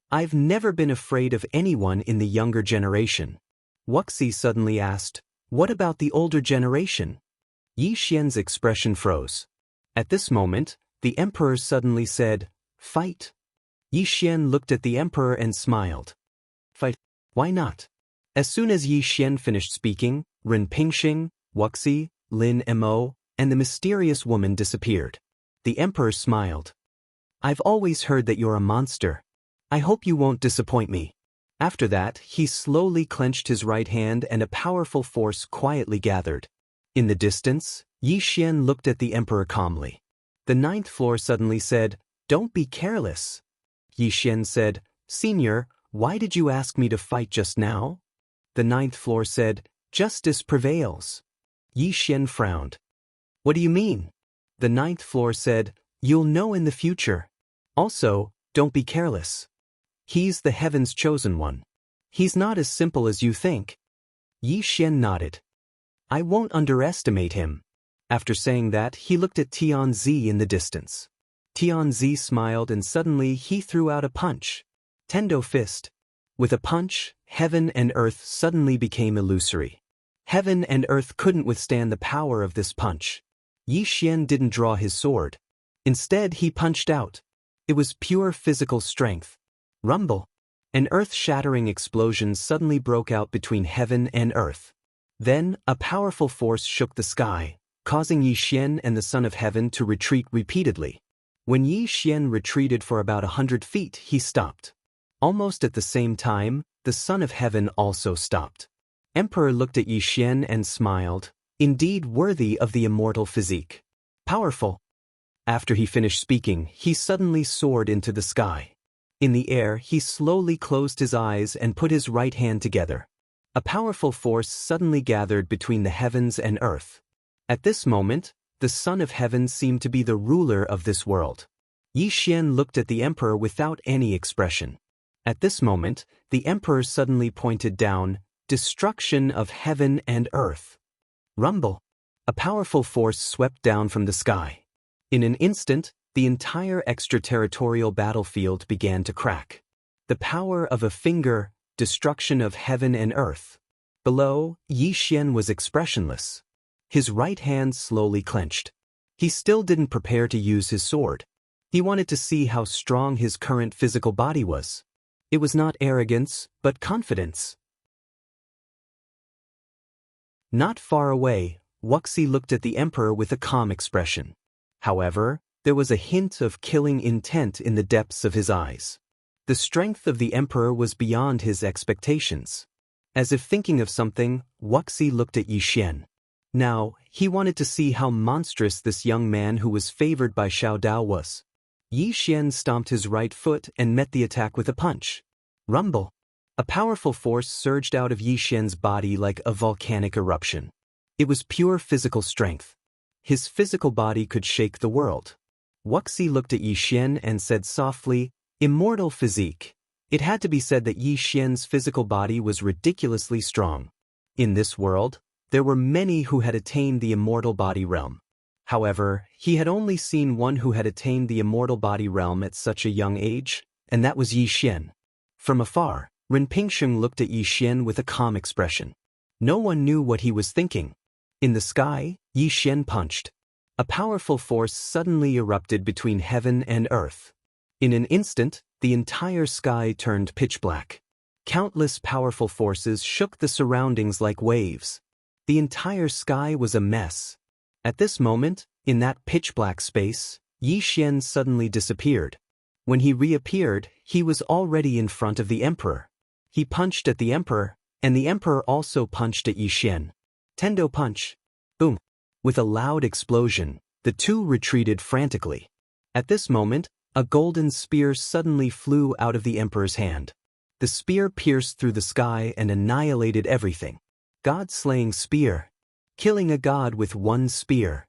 I've never been afraid of anyone in the younger generation. Wuxia suddenly asked, what about the older generation? Yi Xian's expression froze. At this moment, the emperor suddenly said, fight. Yi Xian looked at the emperor and smiled. Fight? Why not? As soon as Yi Xian finished speaking, Ren Pingxing, Wuxia, Lin Mo, and the mysterious woman disappeared. The emperor smiled. I've always heard that you're a monster. I hope you won't disappoint me. After that, he slowly clenched his right hand and a powerful force quietly gathered. In the distance, Yi Xian looked at the emperor calmly. The ninth floor suddenly said, don't be careless. Yi Xian said, Senior, why did you ask me to fight just now? The ninth floor said, justice prevails. Yi Xian frowned. What do you mean? The ninth floor said, you'll know in the future. Also, don't be careless. He's the heaven's chosen one. He's not as simple as you think. Yi Xian nodded. I won't underestimate him. After saying that, he looked at Tianzi in the distance. Tianzi smiled and suddenly he threw out a punch. Tendo fist. With a punch, heaven and earth suddenly became illusory. Heaven and earth couldn't withstand the power of this punch. Yi Xian didn't draw his sword. Instead, he punched out. It was pure physical strength. Rumble. An earth-shattering explosion suddenly broke out between heaven and earth. Then, a powerful force shook the sky, causing Yi Xian and the Son of Heaven to retreat repeatedly. When Yi Xian retreated for about 100 feet, he stopped. Almost at the same time, the Son of Heaven also stopped. Emperor looked at Yi Xian and smiled, indeed worthy of the immortal physique. Powerful. After he finished speaking, he suddenly soared into the sky. In the air, he slowly closed his eyes and put his right hand together. A powerful force suddenly gathered between the heavens and earth. At this moment, the Son of Heaven seemed to be the ruler of this world. Yi Xian looked at the emperor without any expression. At this moment, the emperor suddenly pointed down, "Destruction of heaven and earth." Rumble. A powerful force swept down from the sky. In an instant, the entire extraterritorial battlefield began to crack. The power of a finger, destruction of heaven and earth. Below, Yi Xian was expressionless. His right hand slowly clenched. He still didn't prepare to use his sword. He wanted to see how strong his current physical body was. It was not arrogance, but confidence. Not far away, Wuxia looked at the emperor with a calm expression. However, there was a hint of killing intent in the depths of his eyes. The strength of the emperor was beyond his expectations. As if thinking of something, Wuxia looked at Yi Xian. Now, he wanted to see how monstrous this young man who was favored by Xiao Dao was. Yi Xian stomped his right foot and met the attack with a punch. Rumble. A powerful force surged out of Yi Xian's body like a volcanic eruption. It was pure physical strength. His physical body could shake the world. Wuxia looked at Yi Xian and said softly, "Immortal physique." It had to be said that Yi Xian's physical body was ridiculously strong. In this world, there were many who had attained the immortal body realm. However, he had only seen one who had attained the immortal body realm at such a young age, and that was Yi Xian. From afar, Ren Pingsheng looked at Yi Xian with a calm expression. No one knew what he was thinking. In the sky, Yi Xian punched. A powerful force suddenly erupted between heaven and earth. In an instant, the entire sky turned pitch black. Countless powerful forces shook the surroundings like waves. The entire sky was a mess. At this moment, in that pitch-black space, Yi Xian suddenly disappeared. When he reappeared, he was already in front of the emperor. He punched at the emperor, and the emperor also punched at Yi Xian. Tendo punch. Boom. With a loud explosion, the two retreated frantically. At this moment, a golden spear suddenly flew out of the emperor's hand. The spear pierced through the sky and annihilated everything. God-slaying spear. Killing a god with one spear.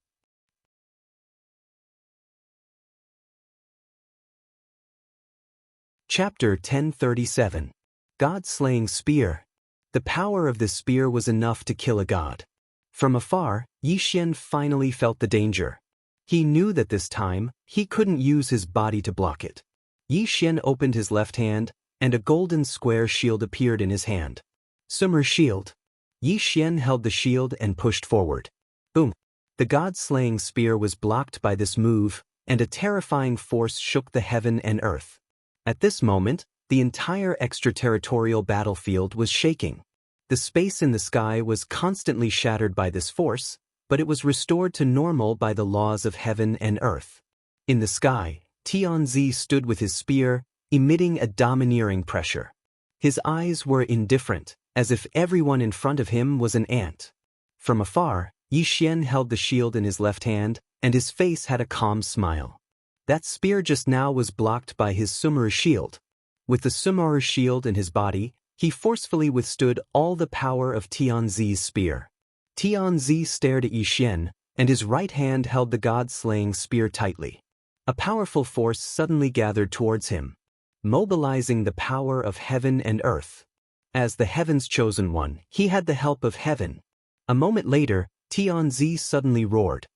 Chapter 1037. God-slaying spear. The power of this spear was enough to kill a god. From afar, Yi Xian finally felt the danger. He knew that this time, he couldn't use his body to block it. Yi Xian opened his left hand, and a golden square shield appeared in his hand. Summer shield. Yi Xian held the shield and pushed forward. Boom. The god-slaying spear was blocked by this move, and a terrifying force shook the heaven and earth. At this moment, the entire extraterritorial battlefield was shaking. The space in the sky was constantly shattered by this force, but it was restored to normal by the laws of heaven and earth. In the sky, Tianzi stood with his spear, emitting a domineering pressure. His eyes were indifferent, as if everyone in front of him was an ant. From afar, Yi Xian held the shield in his left hand, and his face had a calm smile. That spear just now was blocked by his Sumeru shield. With the Sumeru shield in his body, he forcefully withstood all the power of Tianzi's spear. Tianzi stared at Yi Xian, and his right hand held the god-slaying spear tightly. A powerful force suddenly gathered towards him, mobilizing the power of heaven and earth. As the heaven's chosen one, he had the help of heaven. A moment later, Tianzi suddenly roared.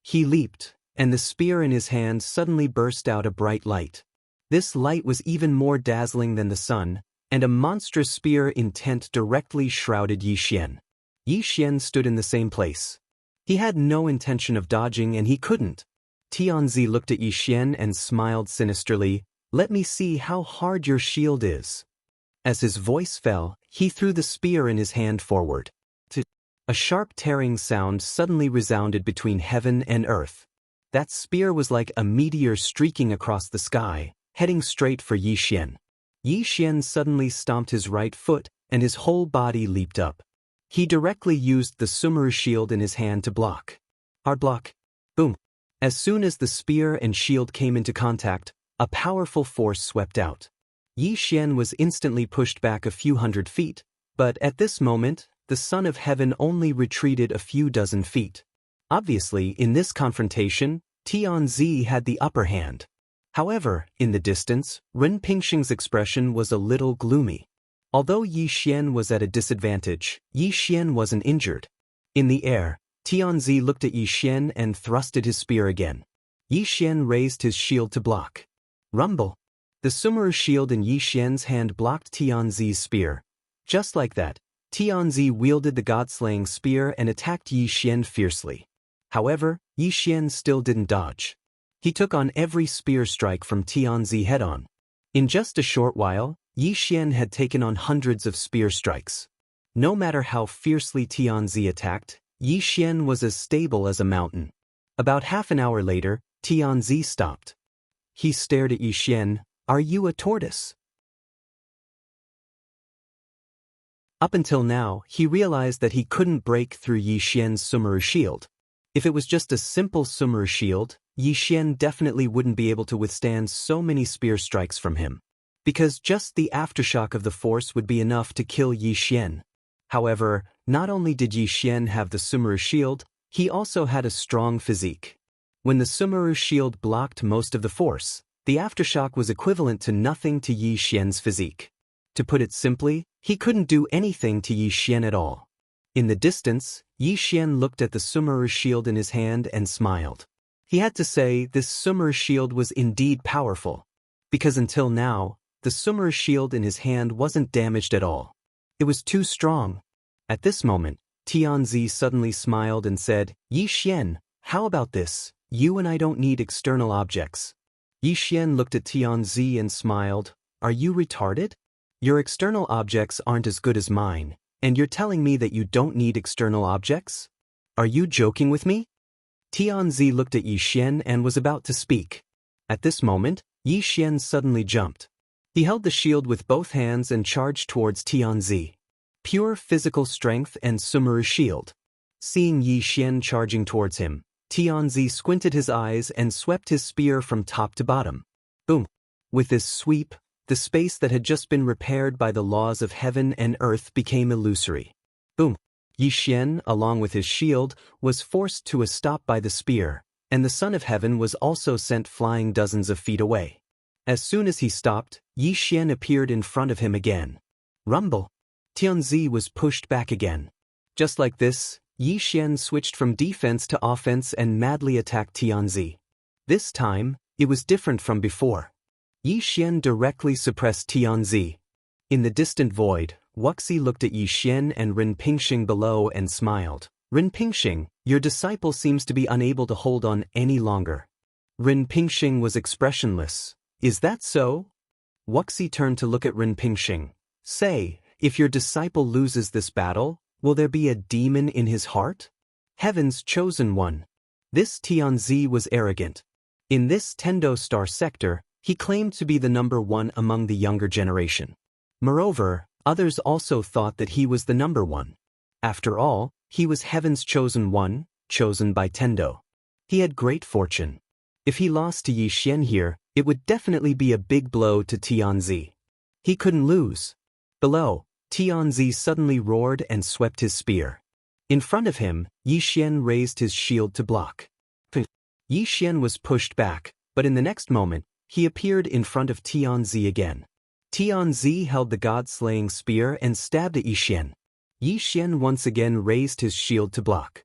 He leaped, and the spear in his hand suddenly burst out a bright light. This light was even more dazzling than the sun, and a monstrous spear intent directly shrouded Yi Xian. Yi Xian stood in the same place. He had no intention of dodging, and he couldn't. Tianzi looked at Yi Xian and smiled sinisterly. "Let me see how hard your shield is." As his voice fell, he threw the spear in his hand forward. A sharp tearing sound suddenly resounded between heaven and earth. That spear was like a meteor streaking across the sky, heading straight for Yi Xian. Yi Xian suddenly stomped his right foot, and his whole body leaped up. He directly used the Sumeru shield in his hand to block. Hard block. Boom. As soon as the spear and shield came into contact, a powerful force swept out. Yi Xian was instantly pushed back a few hundred feet, but at this moment, the Son of Heaven only retreated a few dozen feet. Obviously, in this confrontation, Tianzi had the upper hand. However, in the distance, Ren Pingxing's expression was a little gloomy. Although Yi Xian was at a disadvantage, Yi Xian wasn't injured. In the air, Tianzi looked at Yi Xian and thrusted his spear again. Yi Xian raised his shield to block. Rumble! The Sumeru shield in Yi Xian's hand blocked Tianzi's spear. Just like that, Tianzi wielded the god-slaying spear and attacked Yi Xian fiercely. However, Yi Xian still didn't dodge. He took on every spear strike from Tianzi head-on. In just a short while, Yi Xian had taken on hundreds of spear strikes. No matter how fiercely Tianzi attacked, Yi Xian was as stable as a mountain. About half an hour later, Tianzi stopped. He stared at Yi Xian. "Are you a tortoise?" Up until now, he realized that he couldn't break through Yi Xian's Sumeru shield. If it was just a simple Sumeru shield, Yi Xian definitely wouldn't be able to withstand so many spear strikes from him. Because just the aftershock of the force would be enough to kill Yi Xian. However, not only did Yi Xian have the Sumeru shield, he also had a strong physique. When the Sumeru shield blocked most of the force, the aftershock was equivalent to nothing to Yi Xian's physique. To put it simply, he couldn't do anything to Yi Xian at all. In the distance, Yi Xian looked at the Sumeru shield in his hand and smiled. He had to say this Sumeru shield was indeed powerful. Because until now, the Sumeru shield in his hand wasn't damaged at all. It was too strong. At this moment, Tianzi suddenly smiled and said, "Yi Xian, how about this? You and I don't need external objects." Yi Xian looked at Tianzi and smiled. "Are you retarded? Your external objects aren't as good as mine, and you're telling me that you don't need external objects? Are you joking with me?" Tianzi looked at Yi Xian and was about to speak. At this moment, Yi Xian suddenly jumped. He held the shield with both hands and charged towards Tianzi. Pure physical strength and Sumeru shield. Seeing Yi Xian charging towards him, Tianzi squinted his eyes and swept his spear from top to bottom. Boom! With this sweep, the space that had just been repaired by the laws of heaven and earth became illusory. Boom! Yi Xian, along with his shield, was forced to a stop by the spear, and the Son of Heaven was also sent flying dozens of feet away. As soon as he stopped, Yi Xian appeared in front of him again. Rumble! Tianzi was pushed back again. Just like this, Yi Xian switched from defense to offense and madly attacked Tianzi. This time, it was different from before. Yi Xian directly suppressed Tianzi. In the distant void, Wuxia looked at Yi Xian and Ren Pingxing below and smiled. "Ren Pingxing, your disciple seems to be unable to hold on any longer." Ren Pingxing was expressionless. "Is that so?" Wuxia turned to look at Ren Pingxing. "Say, if your disciple loses this battle, will there be a demon in his heart? Heaven's chosen one." This Tianzi was arrogant. In this Tendo Star sector, he claimed to be the number one among the younger generation. Moreover, others also thought that he was the number one. After all, he was Heaven's chosen one, chosen by Tendo. He had great fortune. If he lost to Yi Xian here, it would definitely be a big blow to Tianzi. He couldn't lose. Below, Tianzi suddenly roared and swept his spear. In front of him, Yi Xian raised his shield to block. Yi Xian was pushed back, but in the next moment, he appeared in front of Tianzi again. Tianzi held the god-slaying spear and stabbed at Yi Xian. Yi Xian once again raised his shield to block.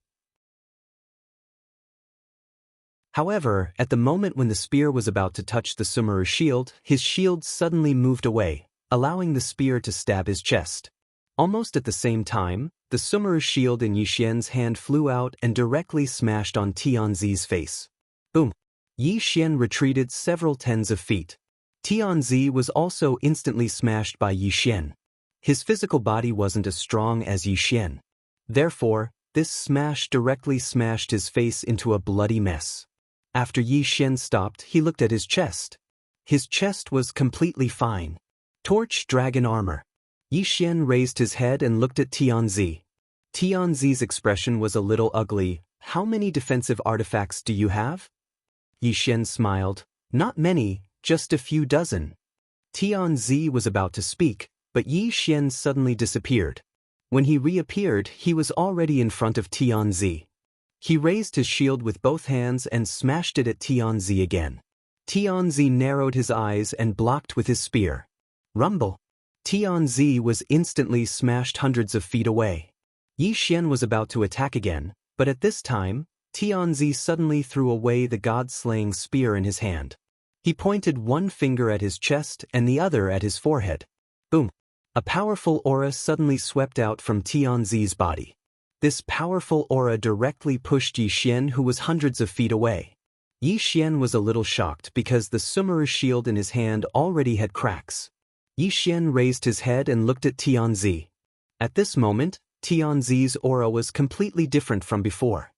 However, at the moment when the spear was about to touch the Sumeru shield, his shield suddenly moved away, allowing the spear to stab his chest. Almost at the same time, the Sumeru shield in Yi Xian's hand flew out and directly smashed on Tianzi's face. Boom! Yi Xian retreated several tens of feet. Tianzi was also instantly smashed by Yi Xian. His physical body wasn't as strong as Yi Xian. Therefore, this smash directly smashed his face into a bloody mess. After Yi Xian stopped, he looked at his chest. His chest was completely fine. Torch dragon armor. Yi Xian raised his head and looked at Tianzi. Tianzi's expression was a little ugly. "How many defensive artifacts do you have?" Yi Xian smiled. "Not many, just a few dozen." Tianzi was about to speak, but Yi Xian suddenly disappeared. When he reappeared, he was already in front of Tianzi. He raised his shield with both hands and smashed it at Tianzi again. Tianzi narrowed his eyes and blocked with his spear. Rumble. Tianzi was instantly smashed hundreds of feet away. Yi Xian was about to attack again, but at this time, Tianzi suddenly threw away the god-slaying spear in his hand. He pointed one finger at his chest and the other at his forehead. Boom! A powerful aura suddenly swept out from Tianzi's body. This powerful aura directly pushed Yi Xian, who was hundreds of feet away. Yi Xian was a little shocked because the Sumeru shield in his hand already had cracks. Yi Xian raised his head and looked at Tianzi. At this moment, Tianzi's aura was completely different from before.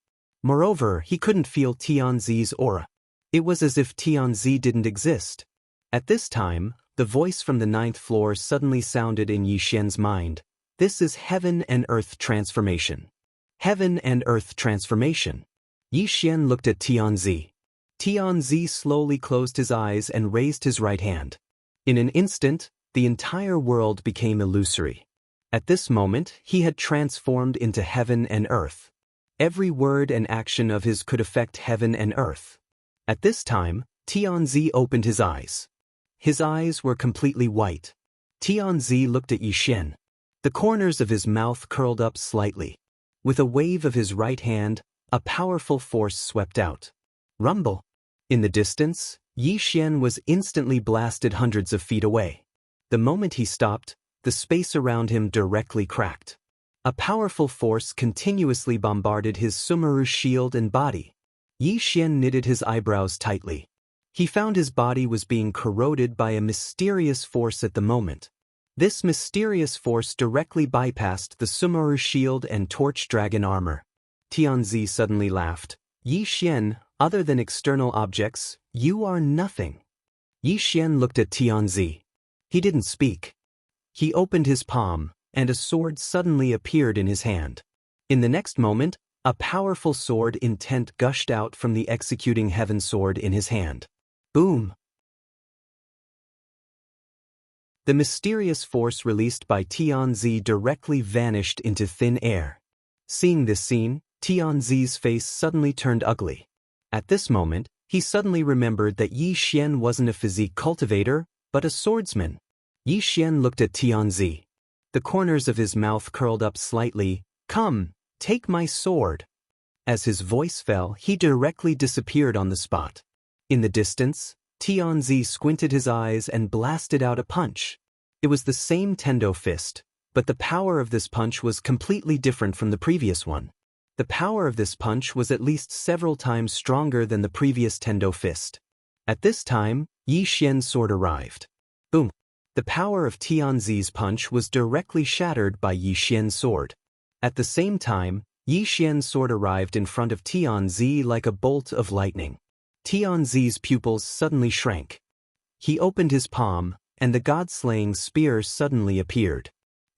Moreover, he couldn't feel Tianzi's aura. It was as if Tianzi didn't exist. At this time, the voice from the 9th floor suddenly sounded in Yi Xian's mind. This is heaven and earth transformation. Heaven and earth transformation. Yi Xian looked at Tianzi. Tianzi slowly closed his eyes and raised his right hand. In an instant, the entire world became illusory. At this moment, he had transformed into heaven and earth. Every word and action of his could affect heaven and earth. At this time, Tianzi opened his eyes. His eyes were completely white. Tianzi looked at Yi Xian. The corners of his mouth curled up slightly. With a wave of his right hand, a powerful force swept out. Rumble. In the distance, Yi Xian was instantly blasted hundreds of feet away. The moment he stopped, the space around him directly cracked. A powerful force continuously bombarded his Sumeru shield and body. Yi Xian knitted his eyebrows tightly. He found his body was being corroded by a mysterious force at the moment. This mysterious force directly bypassed the Sumeru shield and torch dragon armor. Tianzi suddenly laughed. Yi Xian, other than external objects, you are nothing. Yi Xian looked at Tianzi. He didn't speak. He opened his palm, and a sword suddenly appeared in his hand. In the next moment, a powerful sword intent gushed out from the executing heaven sword in his hand. Boom! The mysterious force released by Tianzi directly vanished into thin air. Seeing this scene, Tianzi's face suddenly turned ugly. At this moment, he suddenly remembered that Yi Xian wasn't a physique cultivator, but a swordsman. Yi Xian looked at Tianzi. The corners of his mouth curled up slightly. Come, take my sword. As his voice fell, he directly disappeared on the spot. In the distance, Tianzi squinted his eyes and blasted out a punch. It was the same Tendo fist, but the power of this punch was completely different from the previous one. The power of this punch was at least several times stronger than the previous Tendo fist. At this time, Yi Xian's sword arrived. Boom! The power of Tianzi's punch was directly shattered by Yi Xian's sword. At the same time, Yi Xian's sword arrived in front of Tianzi like a bolt of lightning. Tianzi's pupils suddenly shrank. He opened his palm, and the god-slaying spear suddenly appeared.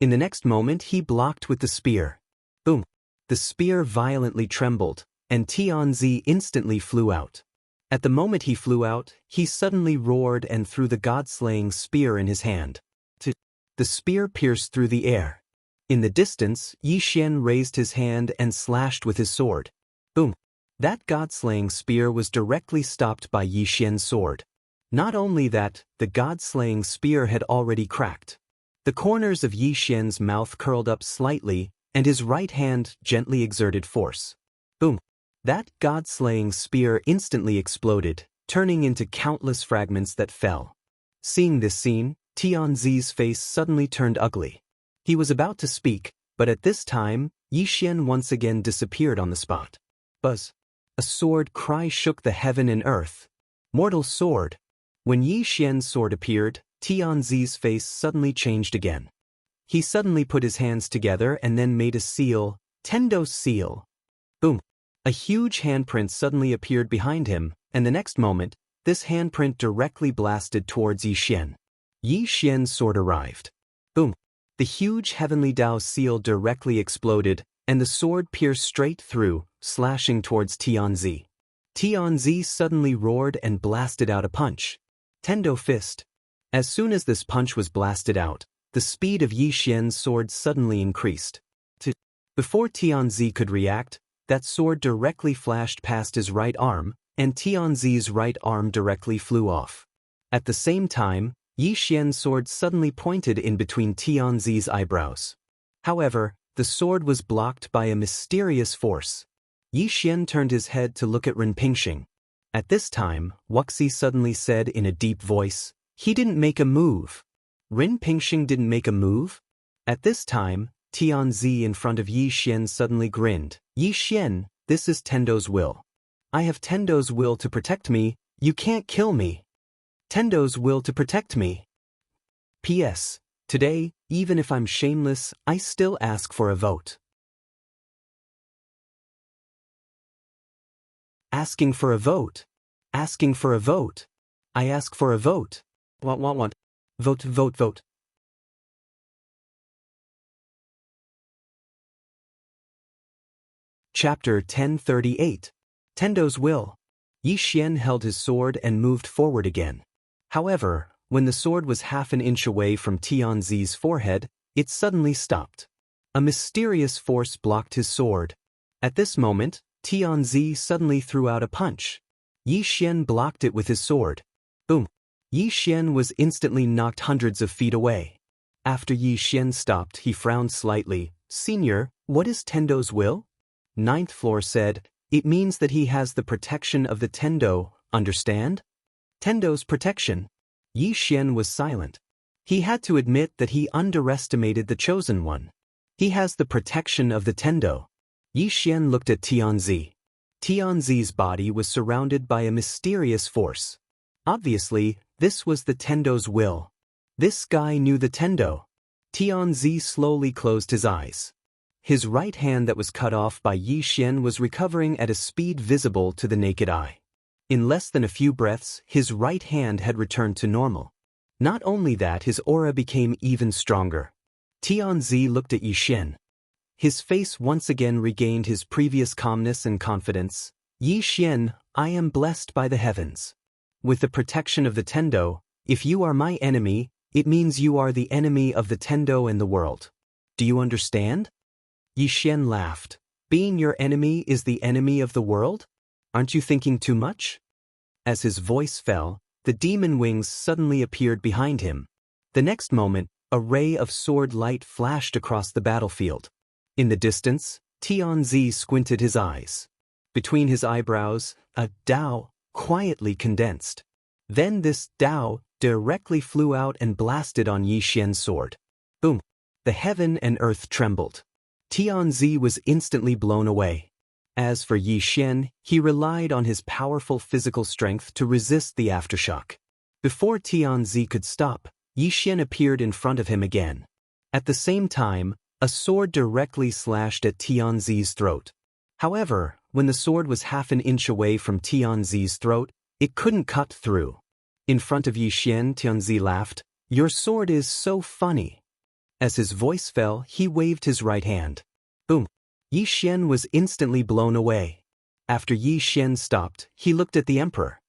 In the next moment, he blocked with the spear. Boom! The spear violently trembled, and Tianzi instantly flew out. At the moment he flew out, he suddenly roared and threw the god-slaying spear in his hand. The spear pierced through the air. In the distance, Yi Xian raised his hand and slashed with his sword. Boom! That god-slaying spear was directly stopped by Yi Xian's sword. Not only that, the god-slaying spear had already cracked. The corners of Yi Xian's mouth curled up slightly, and his right hand gently exerted force. Boom! That god-slaying spear instantly exploded, turning into countless fragments that fell. Seeing this scene, Tianzi's face suddenly turned ugly. He was about to speak, but at this time, Yi Xian once again disappeared on the spot. Buzz! A sword cry shook the heaven and earth. Mortal sword! When Yi Xian's sword appeared, Tianzi's face suddenly changed again. He suddenly put his hands together and then made a seal, Tendo seal. Boom! A huge handprint suddenly appeared behind him, and the next moment, this handprint directly blasted towards Yi Xian. Yi Xian's sword arrived. Boom! The huge heavenly Dao seal directly exploded, and the sword pierced straight through, slashing towards Tianzi. Tianzi suddenly roared and blasted out a punch. Tendo fist. As soon as this punch was blasted out, the speed of Yi Xian's sword suddenly increased. Before Tianzi could react, that sword directly flashed past his right arm, and Tianzi's right arm directly flew off. At the same time, Yi Xian's sword suddenly pointed in between Tianzi's eyebrows. However, the sword was blocked by a mysterious force. Yi Xian turned his head to look at Ren Pingxing. At this time, Wuxia suddenly said in a deep voice, "He didn't make a move." Ren Pingxing didn't make a move? At this time, Tianzi in front of Yi Xian suddenly grinned. "Yi Xian, this is Tendo's will. I have Tendo's will to protect me, you can't kill me. Tendo's will to protect me. P.S. Today, even if I'm shameless, I still ask for a vote." Asking for a vote. Asking for a vote. I ask for a vote. What? Vote. Chapter 1038. Tendo's Will. Yi Xian held his sword and moved forward again. However, when the sword was half an inch away from Tianzi's forehead, it suddenly stopped. A mysterious force blocked his sword. At this moment, Tianzi suddenly threw out a punch. Yi Xian blocked it with his sword. Boom! Yi Xian was instantly knocked hundreds of feet away. After Yi Xian stopped, he frowned slightly. "Senior, what is Tendo's will?" Ninth floor said, "It means that he has the protection of the Tendo, understand? Tendo's protection." Yi Xian was silent. He had to admit that he underestimated the chosen one. He has the protection of the Tendo. Yi Xian looked at Tianzi. Tianzi's body was surrounded by a mysterious force. Obviously, this was the Tendo's will. This guy knew the Tendo. Tianzi slowly closed his eyes. His right hand that was cut off by Yi Xian was recovering at a speed visible to the naked eye. In less than a few breaths, his right hand had returned to normal. Not only that, his aura became even stronger. Tianzi looked at Yi Xian. His face once again regained his previous calmness and confidence. "Yi Xian, I am blessed by the heavens. With the protection of the Tendo, if you are my enemy, it means you are the enemy of the Tendo and the world. Do you understand?" Yi Xian laughed. "Being your enemy is the enemy of the world? Aren't you thinking too much?" As his voice fell, the demon wings suddenly appeared behind him. The next moment, a ray of sword light flashed across the battlefield. In the distance, Tianzi squinted his eyes. Between his eyebrows, a Dao quietly condensed. Then this Dao directly flew out and blasted on Yi Xian's sword. Boom! The heaven and earth trembled. Tianzi was instantly blown away. As for Yi Xian, he relied on his powerful physical strength to resist the aftershock. Before Tianzi could stop, Yi Xian appeared in front of him again. At the same time, a sword directly slashed at Tianzi's throat. However, when the sword was half an inch away from Tianzi's throat, it couldn't cut through. In front of Yi Xian, Tianzi laughed. "Your sword is so funny." As his voice fell, he waved his right hand. Boom! Yi Xian was instantly blown away. After Yi Xian stopped, he looked at the emperor.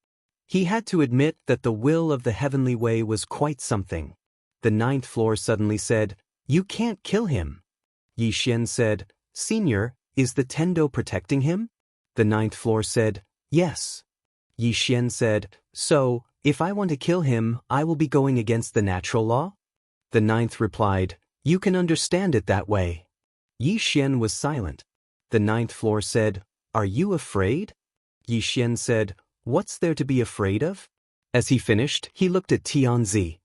He had to admit that the will of the heavenly way was quite something. The ninth floor suddenly said, "You can't kill him." Yi Xian said, "Senior, is the Tendo protecting him?" The ninth floor said, "Yes." Yi Xian said, "So, if I want to kill him, I will be going against the natural law?" The ninth replied, "You can understand it that way." Yi Xian was silent. The ninth floor said, "Are you afraid?" Yi Xian said, "What's there to be afraid of?" As he finished, he looked at Tianzi.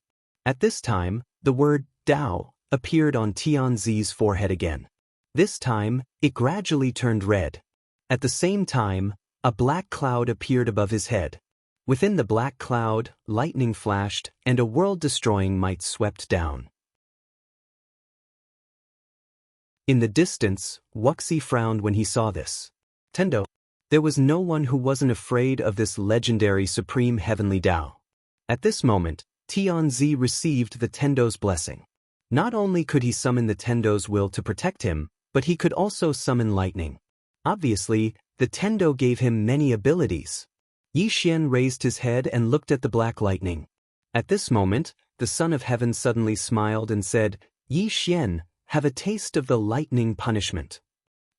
At this time, the word Dao appeared on Tianzi's forehead again. This time, it gradually turned red. At the same time, a black cloud appeared above his head. Within the black cloud, lightning flashed, and a world-destroying might swept down. In the distance, Wuxia frowned when he saw this. Tendo. There was no one who wasn't afraid of this legendary supreme heavenly Tao. At this moment, Tianzi received the Tendo's blessing. Not only could he summon the Tendo's will to protect him, but he could also summon lightning. Obviously, the Tendo gave him many abilities. Yi Xian raised his head and looked at the black lightning. At this moment, the Son of Heaven suddenly smiled and said, "Yi Xian, have a taste of the lightning punishment."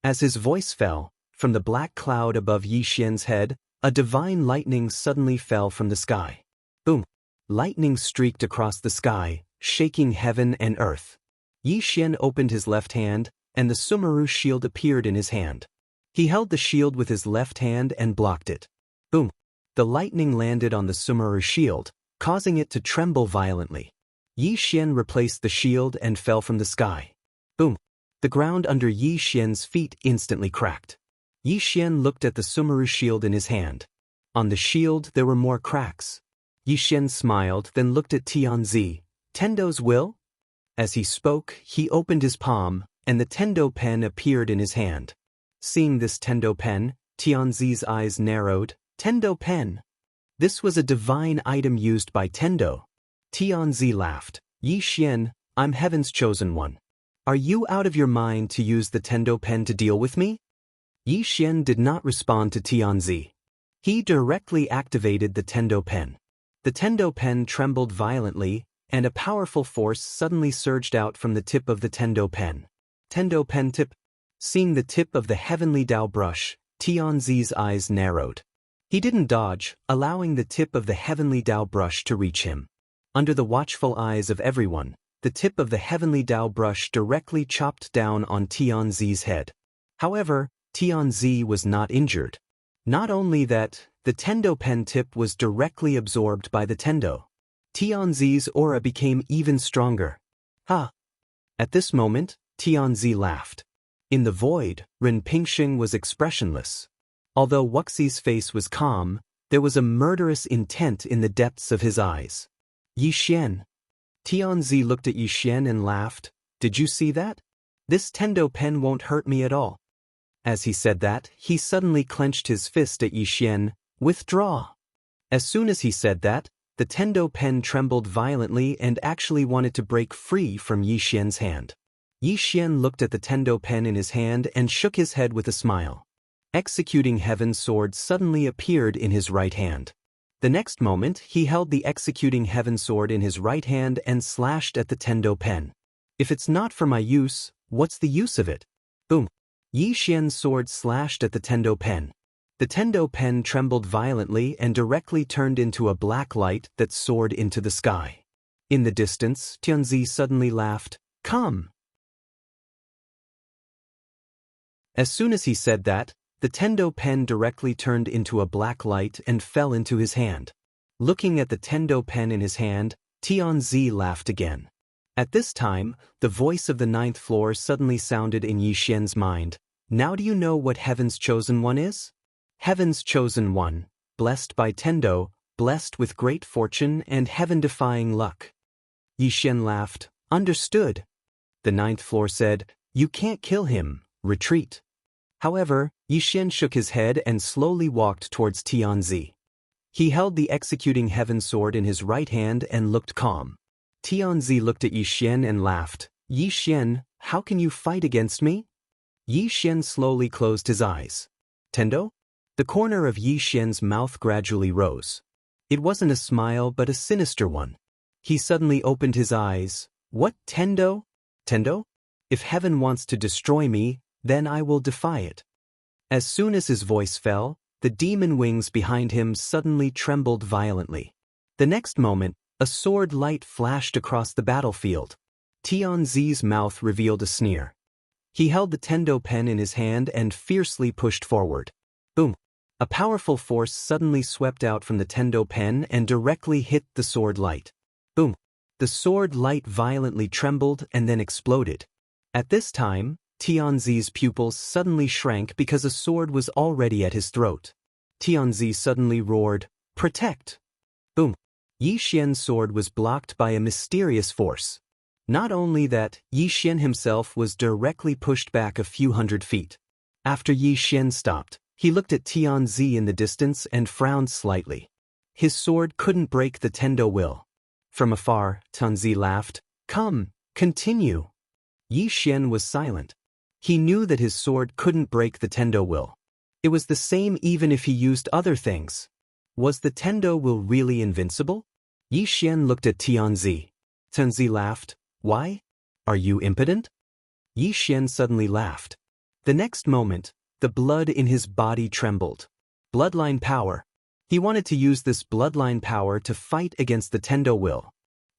As his voice fell, from the black cloud above Yi Xian's head, a divine lightning suddenly fell from the sky. Boom! Lightning streaked across the sky, shaking heaven and earth. Yi Xian opened his left hand, and the Sumeru shield appeared in his hand. He held the shield with his left hand and blocked it. Boom! The lightning landed on the Sumeru shield, causing it to tremble violently. Yi Xian replaced the shield and fell from the sky. Boom! The ground under Yi Xian's feet instantly cracked. Yi Xian looked at the Sumeru shield in his hand. On the shield there were more cracks. Yi Xian smiled, then looked at Tianzi. Tendo's will? As he spoke, he opened his palm, and the Tendo pen appeared in his hand. Seeing this Tendo pen, Tianzi's eyes narrowed. Tendo pen. This was a divine item used by Tendo. Tianzi laughed. Yi Xian, I'm heaven's chosen one. Are you out of your mind to use the Tendo pen to deal with me? Yi Xian did not respond to Tianzi. He directly activated the Tendo pen. The Tendo pen trembled violently, and a powerful force suddenly surged out from the tip of the Tendo pen. Tendo pen tip. Seeing the tip of the heavenly Dao brush, Tianzi's eyes narrowed. He didn't dodge, allowing the tip of the heavenly Dao brush to reach him. Under the watchful eyes of everyone, the tip of the heavenly Dao brush directly chopped down on Tianzi's head. However, Tianzi was not injured. Not only that, the Tendo pen tip was directly absorbed by the Tendo. Tianzi's aura became even stronger. Ha! At this moment, Tianzi laughed. In the void, Ren Pingxing was expressionless. Although Wuxi's face was calm, there was a murderous intent in the depths of his eyes. Yi Xian. Tianzi looked at Yi Xian and laughed. Did you see that? This Tendo pen won't hurt me at all. As he said that, he suddenly clenched his fist at Yi Xian. Withdraw. As soon as he said that, the Tendo pen trembled violently and actually wanted to break free from Yi Xian's hand. Yi Xian looked at the Tendo pen in his hand and shook his head with a smile. Executing Heaven's sword suddenly appeared in his right hand. The next moment, he held the Executing Heaven sword in his right hand and slashed at the Tendo pen. If it's not for my use, what's the use of it? Boom! Yi Xian's sword slashed at the Tendo pen. The Tendo pen trembled violently and directly turned into a black light that soared into the sky. In the distance, Tianzi suddenly laughed. Come! As soon as he said that, the Tendo pen directly turned into a black light and fell into his hand. Looking at the Tendo pen in his hand, Tianzi laughed again. At this time, the voice of the ninth floor suddenly sounded in Yi Xian's mind. Now do you know what Heaven's Chosen One is? Heaven's Chosen One, blessed by Tendo, blessed with great fortune and heaven-defying luck. Yi Xian laughed. Understood. The ninth floor said, You can't kill him, retreat. However, Yi Xian shook his head and slowly walked towards Tianzi. He held the Executing Heaven sword in his right hand and looked calm. Tianzi looked at Yi Xian and laughed. Yi Xian, how can you fight against me? Yi Xian slowly closed his eyes. Tendo? The corner of Yi Xian's mouth gradually rose. It wasn't a smile but a sinister one. He suddenly opened his eyes. What, Tendo? Tendo? If heaven wants to destroy me, then I will defy it. As soon as his voice fell, the demon wings behind him suddenly trembled violently. The next moment, a sword light flashed across the battlefield. Tianzi's mouth revealed a sneer. He held the Tendo pen in his hand and fiercely pushed forward. Boom! A powerful force suddenly swept out from the Tendo pen and directly hit the sword light. Boom! The sword light violently trembled and then exploded. At this time, Tianzi's pupils suddenly shrank because a sword was already at his throat. Tianzi suddenly roared, Protect! Boom! Yi Xian's sword was blocked by a mysterious force. Not only that, Yi Xian himself was directly pushed back a few hundred feet. After Yi Xian stopped, he looked at Tianzi in the distance and frowned slightly. His sword couldn't break the Tendo will. From afar, Tianzi laughed. Come, continue. Yi Xian was silent. He knew that his sword couldn't break the Tendo will. It was the same even if he used other things. Was the Tendo will really invincible? Yi Xian looked at Tianzi. Tianzi laughed. Why? Are you impotent? Yi Xian suddenly laughed. The next moment, the blood in his body trembled. Bloodline power. He wanted to use this bloodline power to fight against the Tendo will.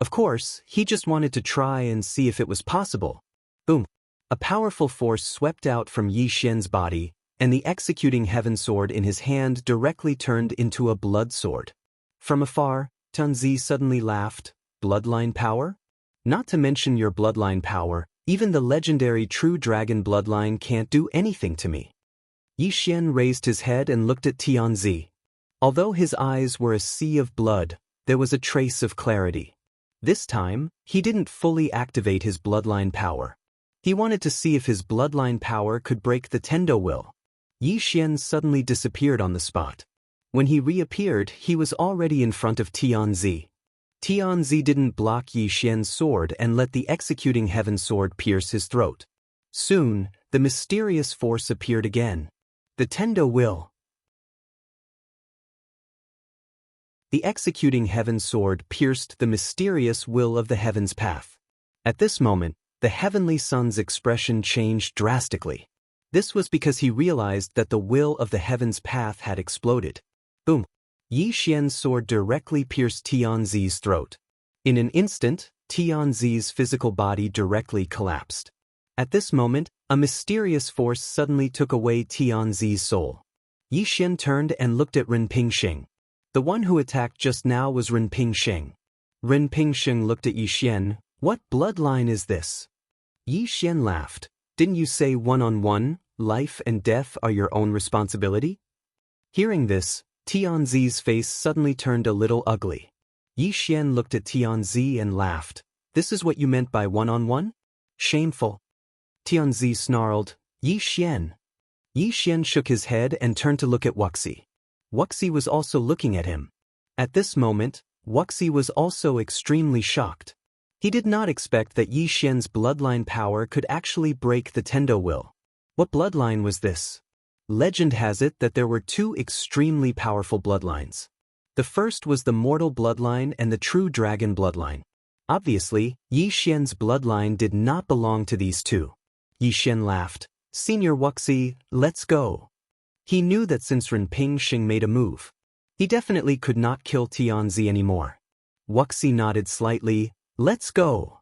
Of course, he just wanted to try and see if it was possible. Boom. A powerful force swept out from Yi Xian's body, and the executing heaven sword in his hand directly turned into a blood sword. From afar, Tianzi suddenly laughed. Bloodline power? Not to mention your bloodline power, even the legendary true dragon bloodline can't do anything to me. Yi Xian raised his head and looked at Tianzi. Although his eyes were a sea of blood, there was a trace of clarity. This time, he didn't fully activate his bloodline power. He wanted to see if his bloodline power could break the Tendo will. Yi Xian suddenly disappeared on the spot. When he reappeared, he was already in front of Tianzi. Tianzi didn't block Yi Xian's sword and let the executing heaven sword pierce his throat. Soon, the mysterious force appeared again. The Tendo will. The executing heaven sword pierced the mysterious will of the heaven's path. At this moment, the heavenly sun's expression changed drastically. This was because he realized that the will of the heaven's path had exploded. Boom! Yi Xian's sword directly pierced Tianzi's throat. In an instant, Tianzi's physical body directly collapsed. At this moment, a mysterious force suddenly took away Tianzi's soul. Yi Xian turned and looked at Ren Pingxing. The one who attacked just now was Ren Pingxing. Ren Pingxing looked at Yi Xian. What bloodline is this? Yi Xian laughed. Didn't you say one-on-one, life and death are your own responsibility? Hearing this, Tianzi's face suddenly turned a little ugly. Yi Xian looked at Tianzi and laughed. This is what you meant by one-on-one? Shameful. Tianzi snarled. Yi Xian. Yi Xian shook his head and turned to look at Wuxia. Wuxia was also looking at him. At this moment, Wuxia was also extremely shocked. He did not expect that Yi Xian's bloodline power could actually break the Tendo will. What bloodline was this? Legend has it that there were two extremely powerful bloodlines. The first was the mortal bloodline and the true dragon bloodline. Obviously, Yi Xian's bloodline did not belong to these two. Yi Xian laughed. Senior Wuxia, let's go. He knew that since Ren Pingxing made a move, he definitely could not kill Tianzi anymore. Wuxia nodded slightly. Let's go.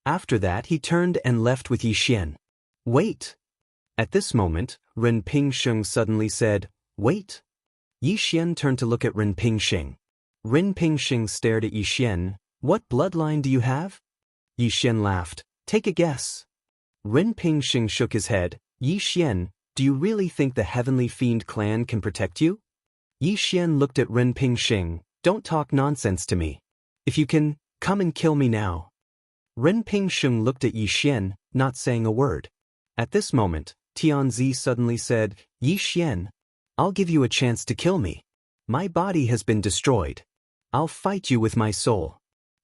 After that, he turned and left with Yi Xian. Wait. At this moment, Ren Pingxing suddenly said, Wait. Yi Xian turned to look at Ren Pingxing. Ren Pingxing stared at Yi Xian. What bloodline do you have? Yi Xian laughed. Take a guess. Ren Pingxing shook his head. Yi Xian, do you really think the Heavenly Fiend clan can protect you? Yi Xian looked at Ren Pingxing. Don't talk nonsense to me. If you can, come and kill me now. Ren Pingxing looked at Yi Xian, not saying a word. At this moment, Tianzi suddenly said, Yi Xian, I'll give you a chance to kill me. My body has been destroyed. I'll fight you with my soul.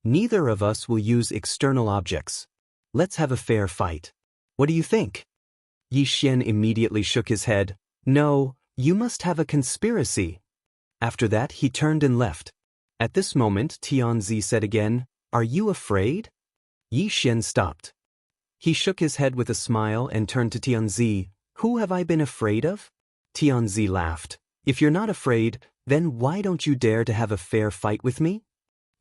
Neither of us will use external objects. Let's have a fair fight. What do you think? Yi Xian immediately shook his head. No, you must have a conspiracy. After that, he turned and left. At this moment, Tianzi said again, Are you afraid? Yi Xian stopped. He shook his head with a smile and turned to Tianzi. Who have I been afraid of? Tianzi laughed. If you're not afraid, then why don't you dare to have a fair fight with me?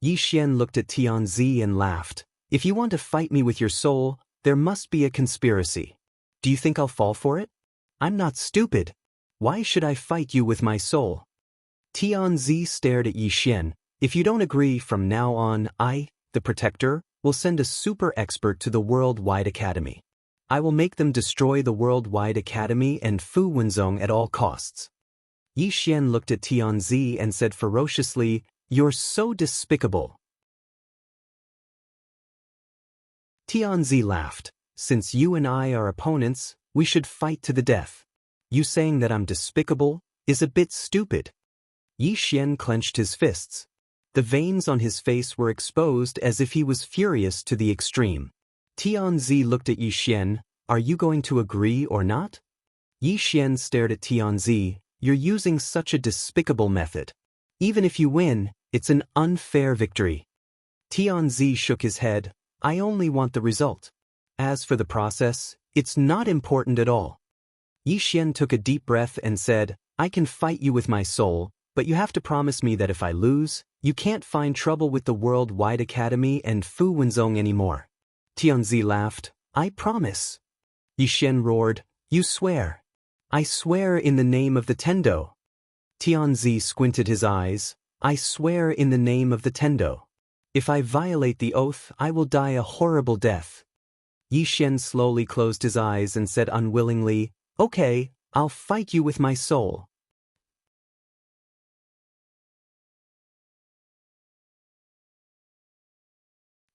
Yi Xian looked at Tianzi and laughed. If you want to fight me with your soul, there must be a conspiracy. Do you think I'll fall for it? I'm not stupid. Why should I fight you with my soul? Tianzi stared at Yi Xian. If you don't agree, from now on, I, the Protector, will send a super expert to the Worldwide Academy. I will make them destroy the Worldwide Academy and Fu Wenzong at all costs. Yi Xian looked at Tianzi and said ferociously, You're so despicable. Tianzi laughed. Since you and I are opponents, we should fight to the death. You saying that I'm despicable is a bit stupid. Yi Xian clenched his fists. The veins on his face were exposed as if he was furious to the extreme. Tianzi looked at Yi Xian. Are you going to agree or not? Yi Xian stared at Tianzi. You're using such a despicable method. Even if you win, it's an unfair victory. Tianzi shook his head. I only want the result. As for the process, it's not important at all. Yi Xian took a deep breath and said, I can fight you with my soul, but you have to promise me that if I lose, you can't find trouble with the Worldwide Academy and Fu Wenzong anymore. Tianzi laughed. I promise. Yixin roared. You swear. I swear in the name of the Tendo. Tianzi squinted his eyes. I swear in the name of the Tendo. If I violate the oath, I will die a horrible death. Yixin slowly closed his eyes and said unwillingly, Okay, I'll fight you with my soul.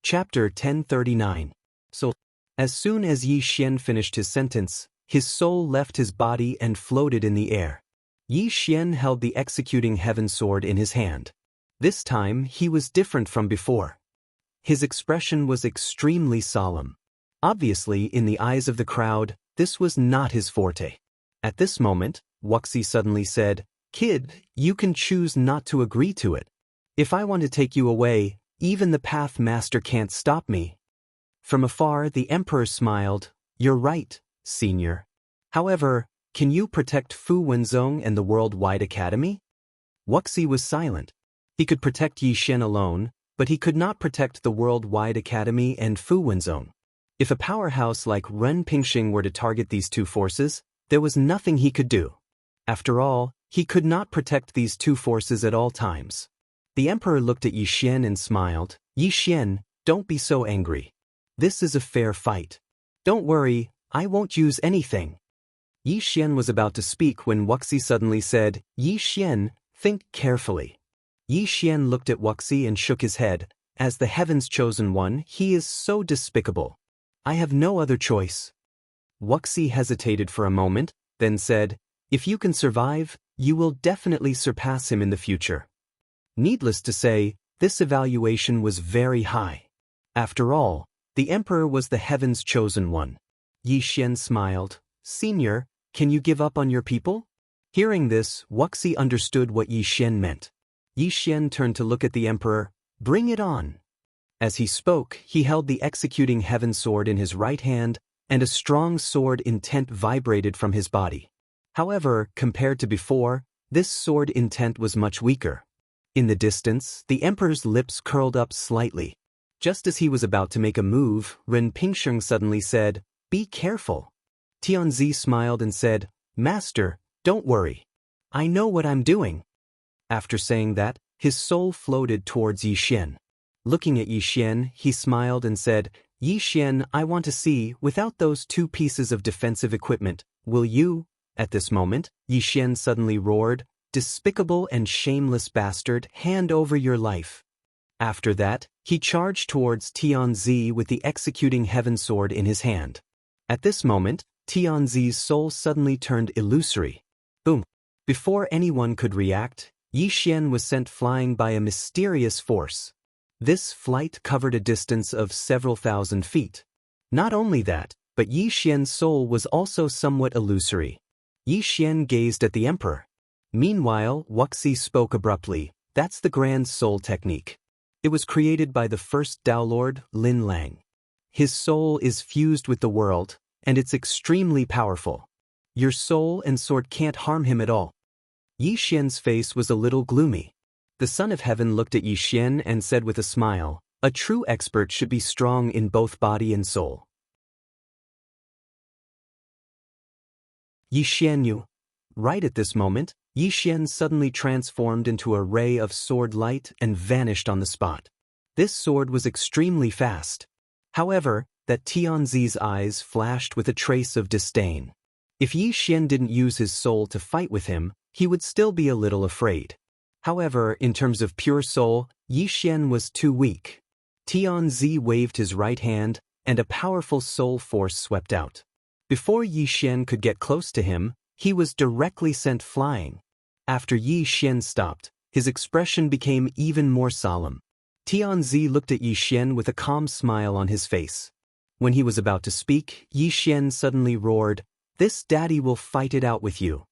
Chapter 1039. So, as soon as Yixin finished his sentence, his soul left his body and floated in the air. Yixin held the executing heaven sword in his hand. This time, he was different from before. His expression was extremely solemn. Obviously, in the eyes of the crowd, this was not his forte. At this moment, Wuxia suddenly said, Kid, you can choose not to agree to it. If I want to take you away, even the Path Master can't stop me. From afar, the Emperor smiled. You're right, Senior. However, can you protect Fu Wenzong and the Worldwide Academy? Wuxia was silent. He could protect Yixin alone, but he could not protect the Worldwide Academy and Fu Wenzong. If a powerhouse like Ren Pingxing were to target these two forces, there was nothing he could do. After all, he could not protect these two forces at all times. The Emperor looked at Yixin and smiled. Yixin, don't be so angry. This is a fair fight. Don't worry, I won't use anything. Yixin was about to speak when Wuxia suddenly said, Yixin, think carefully. Yixin looked at Wuxia and shook his head. As the heaven's chosen one, he is so despicable. I have no other choice. Wuxia hesitated for a moment, then said, If you can survive, you will definitely surpass him in the future. Needless to say, this evaluation was very high. After all, the Emperor was the heaven's chosen one. Yixin smiled. Senior, can you give up on your people? Hearing this, Wuxia understood what Yixin meant. Yixin turned to look at the Emperor. Bring it on. As he spoke, he held the executing heaven sword in his right hand, and a strong sword intent vibrated from his body. However, compared to before, this sword intent was much weaker. In the distance, the Emperor's lips curled up slightly. Just as he was about to make a move, Ren Pingxing suddenly said, Be careful. Tianzi smiled and said, Master, don't worry. I know what I'm doing. After saying that, his soul floated towards Yixin. Looking at Yixin, he smiled and said, Yixin, I want to see, without those two pieces of defensive equipment, will you? At this moment, Yixin suddenly roared, Despicable and shameless bastard, hand over your life. After that, he charged towards Tianzi with the executing heaven sword in his hand. At this moment, Tianzi's soul suddenly turned illusory. Boom! Before anyone could react, Yixin was sent flying by a mysterious force. This flight covered a distance of several thousand feet. Not only that, but Yixin's soul was also somewhat illusory. Yixin gazed at the Emperor. Meanwhile, Wuxia spoke abruptly. That's the Grand Soul technique. It was created by the first Dao Lord, Lin Lang. His soul is fused with the world, and it's extremely powerful. Your soul and sword can't harm him at all. Yixin's face was a little gloomy. The Son of Heaven looked at Yixin and said with a smile, A true expert should be strong in both body and soul. Yixin knew. Right at this moment, Yixin suddenly transformed into a ray of sword light and vanished on the spot. This sword was extremely fast. However, that Tianzi's eyes flashed with a trace of disdain. If Yixin didn't use his soul to fight with him, he would still be a little afraid. However, in terms of pure soul, Yixin was too weak. Tianzi waved his right hand, and a powerful soul force swept out. Before Yixin could get close to him, he was directly sent flying. After Yixin stopped, his expression became even more solemn. Tianzi looked at Yixin with a calm smile on his face. When he was about to speak, Yixin suddenly roared, This daddy will fight it out with you.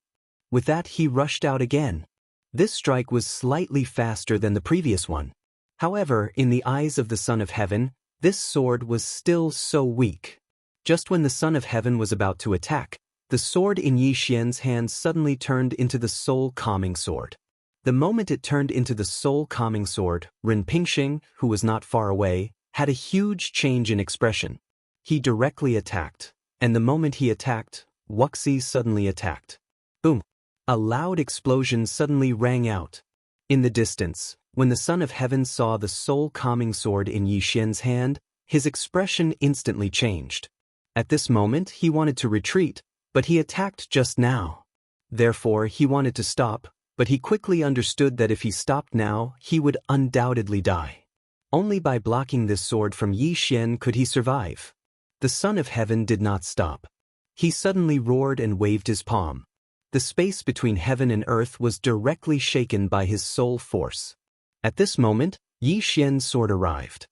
With that, he rushed out again. This strike was slightly faster than the previous one. However, in the eyes of the Son of Heaven, this sword was still so weak. Just when the Son of Heaven was about to attack, the sword in Yi Xian's hand suddenly turned into the soul-calming sword. The moment it turned into the soul-calming sword, Ren Pingxing, who was not far away, had a huge change in expression. He directly attacked, and the moment he attacked, Wuxi suddenly attacked. Boom! A loud explosion suddenly rang out. In the distance, when the Son of Heaven saw the soul-calming sword in Yi Xian's hand, his expression instantly changed. At this moment he wanted to retreat, but he attacked just now. Therefore he wanted to stop, but he quickly understood that if he stopped now, he would undoubtedly die. Only by blocking this sword from Yi Xian could he survive. The Son of Heaven did not stop. He suddenly roared and waved his palm. The space between heaven and earth was directly shaken by his soul force. At this moment, Yi Xian's sword arrived.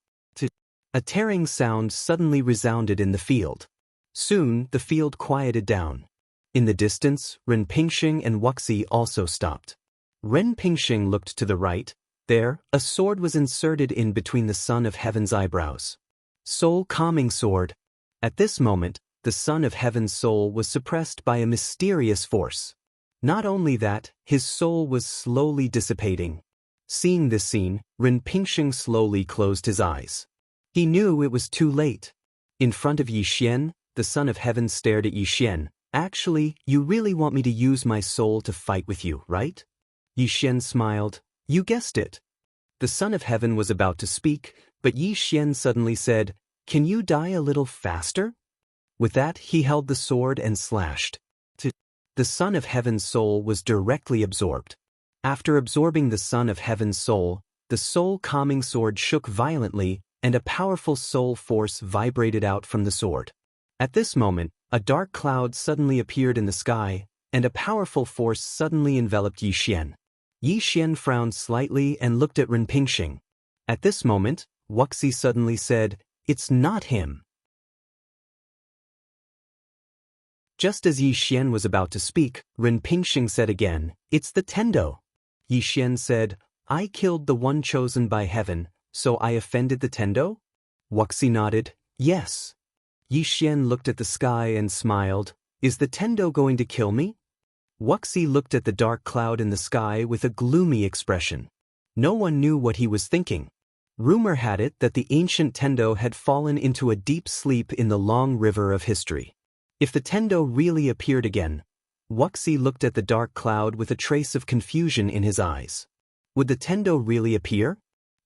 A tearing sound suddenly resounded in the field. Soon, the field quieted down. In the distance, Ren Pingxing and Wuxi also stopped. Ren Pingxing looked to the right. There, a sword was inserted in between the Son of Heaven's eyebrows. Soul-calming sword. At this moment, the Son of Heaven's soul was suppressed by a mysterious force. Not only that, his soul was slowly dissipating. Seeing this scene, Ren Pingxing slowly closed his eyes. He knew it was too late. In front of Yi Xian, the Son of Heaven stared at Yi Xian. Actually, you really want me to use my soul to fight with you, right? Yi Xian smiled. You guessed it. The Son of Heaven was about to speak, but Yi Xian suddenly said, Can you die a little faster? With that, he held the sword and slashed. The Son of Heaven's soul was directly absorbed. After absorbing the Son of Heaven's soul, the soul-calming sword shook violently, and a powerful soul force vibrated out from the sword. At this moment, a dark cloud suddenly appeared in the sky, and a powerful force suddenly enveloped Yi Xian. Yi Xian frowned slightly and looked at Ren Pingxing. At this moment, Wuxi suddenly said, It's not him. Just as Yi Xian was about to speak, Ren Pingxing said again, It's the Tendo. Yi Xian said, I killed the one chosen by heaven, so I offended the Tendo? Wuxi nodded, Yes. Yi Xian looked at the sky and smiled, Is the Tendo going to kill me? Wuxi looked at the dark cloud in the sky with a gloomy expression. No one knew what he was thinking. Rumor had it that the ancient Tendo had fallen into a deep sleep in the long river of history. If the Tendo really appeared again, Wuxi looked at the dark cloud with a trace of confusion in his eyes. Would the Tendo really appear?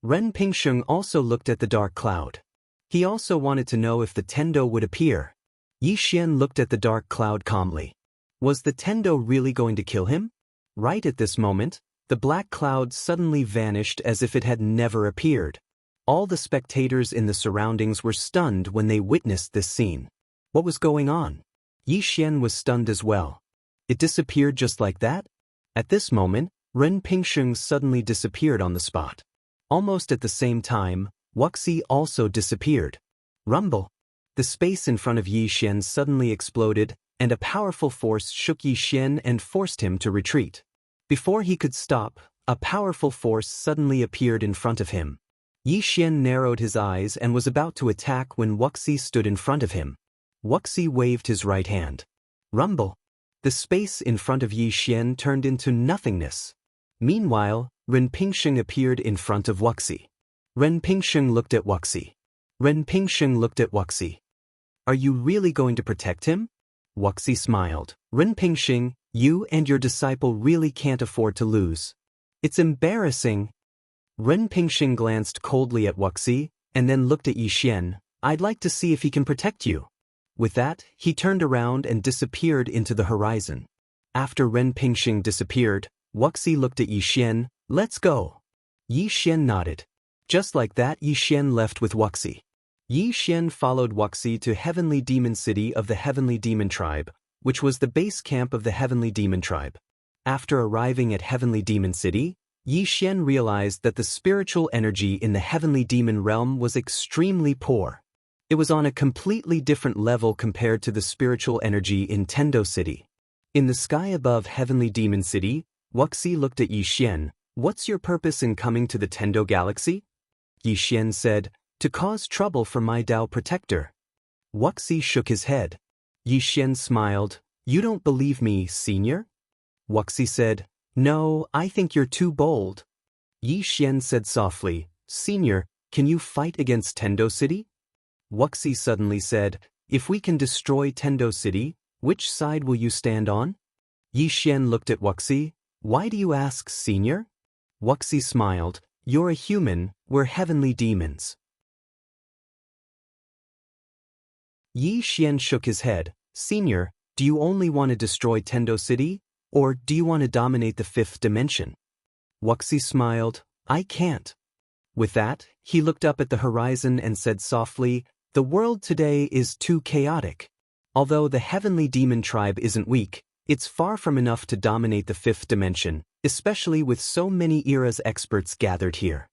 Ren Pingxing also looked at the dark cloud. He also wanted to know if the Tendo would appear. Yi Xian looked at the dark cloud calmly. Was the Tendo really going to kill him? Right at this moment, the black cloud suddenly vanished as if it had never appeared. All the spectators in the surroundings were stunned when they witnessed this scene. What was going on? Yi Xian was stunned as well. It disappeared just like that? At this moment, Ren Pingxing suddenly disappeared on the spot. Almost at the same time, Wuxi also disappeared. Rumble! The space in front of Yi Xian suddenly exploded, and a powerful force shook Yi Xian and forced him to retreat. Before he could stop, a powerful force suddenly appeared in front of him. Yi Xian narrowed his eyes and was about to attack when Wuxi stood in front of him. Wuxi waved his right hand. Rumble! The space in front of Yi Xian turned into nothingness. Meanwhile, Ren Pingxing appeared in front of Wuxi. Ren Pingxing looked at Wuxi. Ren Pingxing looked at Wuxi. Are you really going to protect him? Wuxi smiled. Ren Pingxing, you and your disciple really can't afford to lose. It's embarrassing. Ren Pingxing glanced coldly at Wuxi, and then looked at Yi Xian. I'd like to see if he can protect you. With that, he turned around and disappeared into the horizon. After Ren Pingxing disappeared, Wuxi looked at Yi Xian. Let's go. Yi Xian nodded. Just like that, Yi Xian left with Wuxi. Yi Xian followed Wuxi to Heavenly Demon City of the Heavenly Demon Tribe, which was the base camp of the Heavenly Demon Tribe. After arriving at Heavenly Demon City, Yi Xian realized that the spiritual energy in the Heavenly Demon Realm was extremely poor. It was on a completely different level compared to the spiritual energy in Tendo City. In the sky above Heavenly Demon City, Wuxi looked at Yi Xian. What's your purpose in coming to the Tendo Galaxy? Yi Xian said, To cause trouble for my Dao protector. Wuxi shook his head. Yi Xian smiled. You don't believe me, senior? Wuxia said, No, I think you're too bold. Yi Xian said softly, Senior, can you fight against Tendo City? Wuxia suddenly said, If we can destroy Tendo City, which side will you stand on? Yi Xian looked at Wuxia. Why do you ask, senior? Wuxia smiled, You're a human, we're heavenly demons. Yi Xian shook his head, Senior, do you only want to destroy Tendo City, or do you want to dominate the fifth dimension? Wuxia smiled, I can't. With that, he looked up at the horizon and said softly, The world today is too chaotic. Although the heavenly demon tribe isn't weak, it's far from enough to dominate the fifth dimension, especially with so many eras experts gathered here.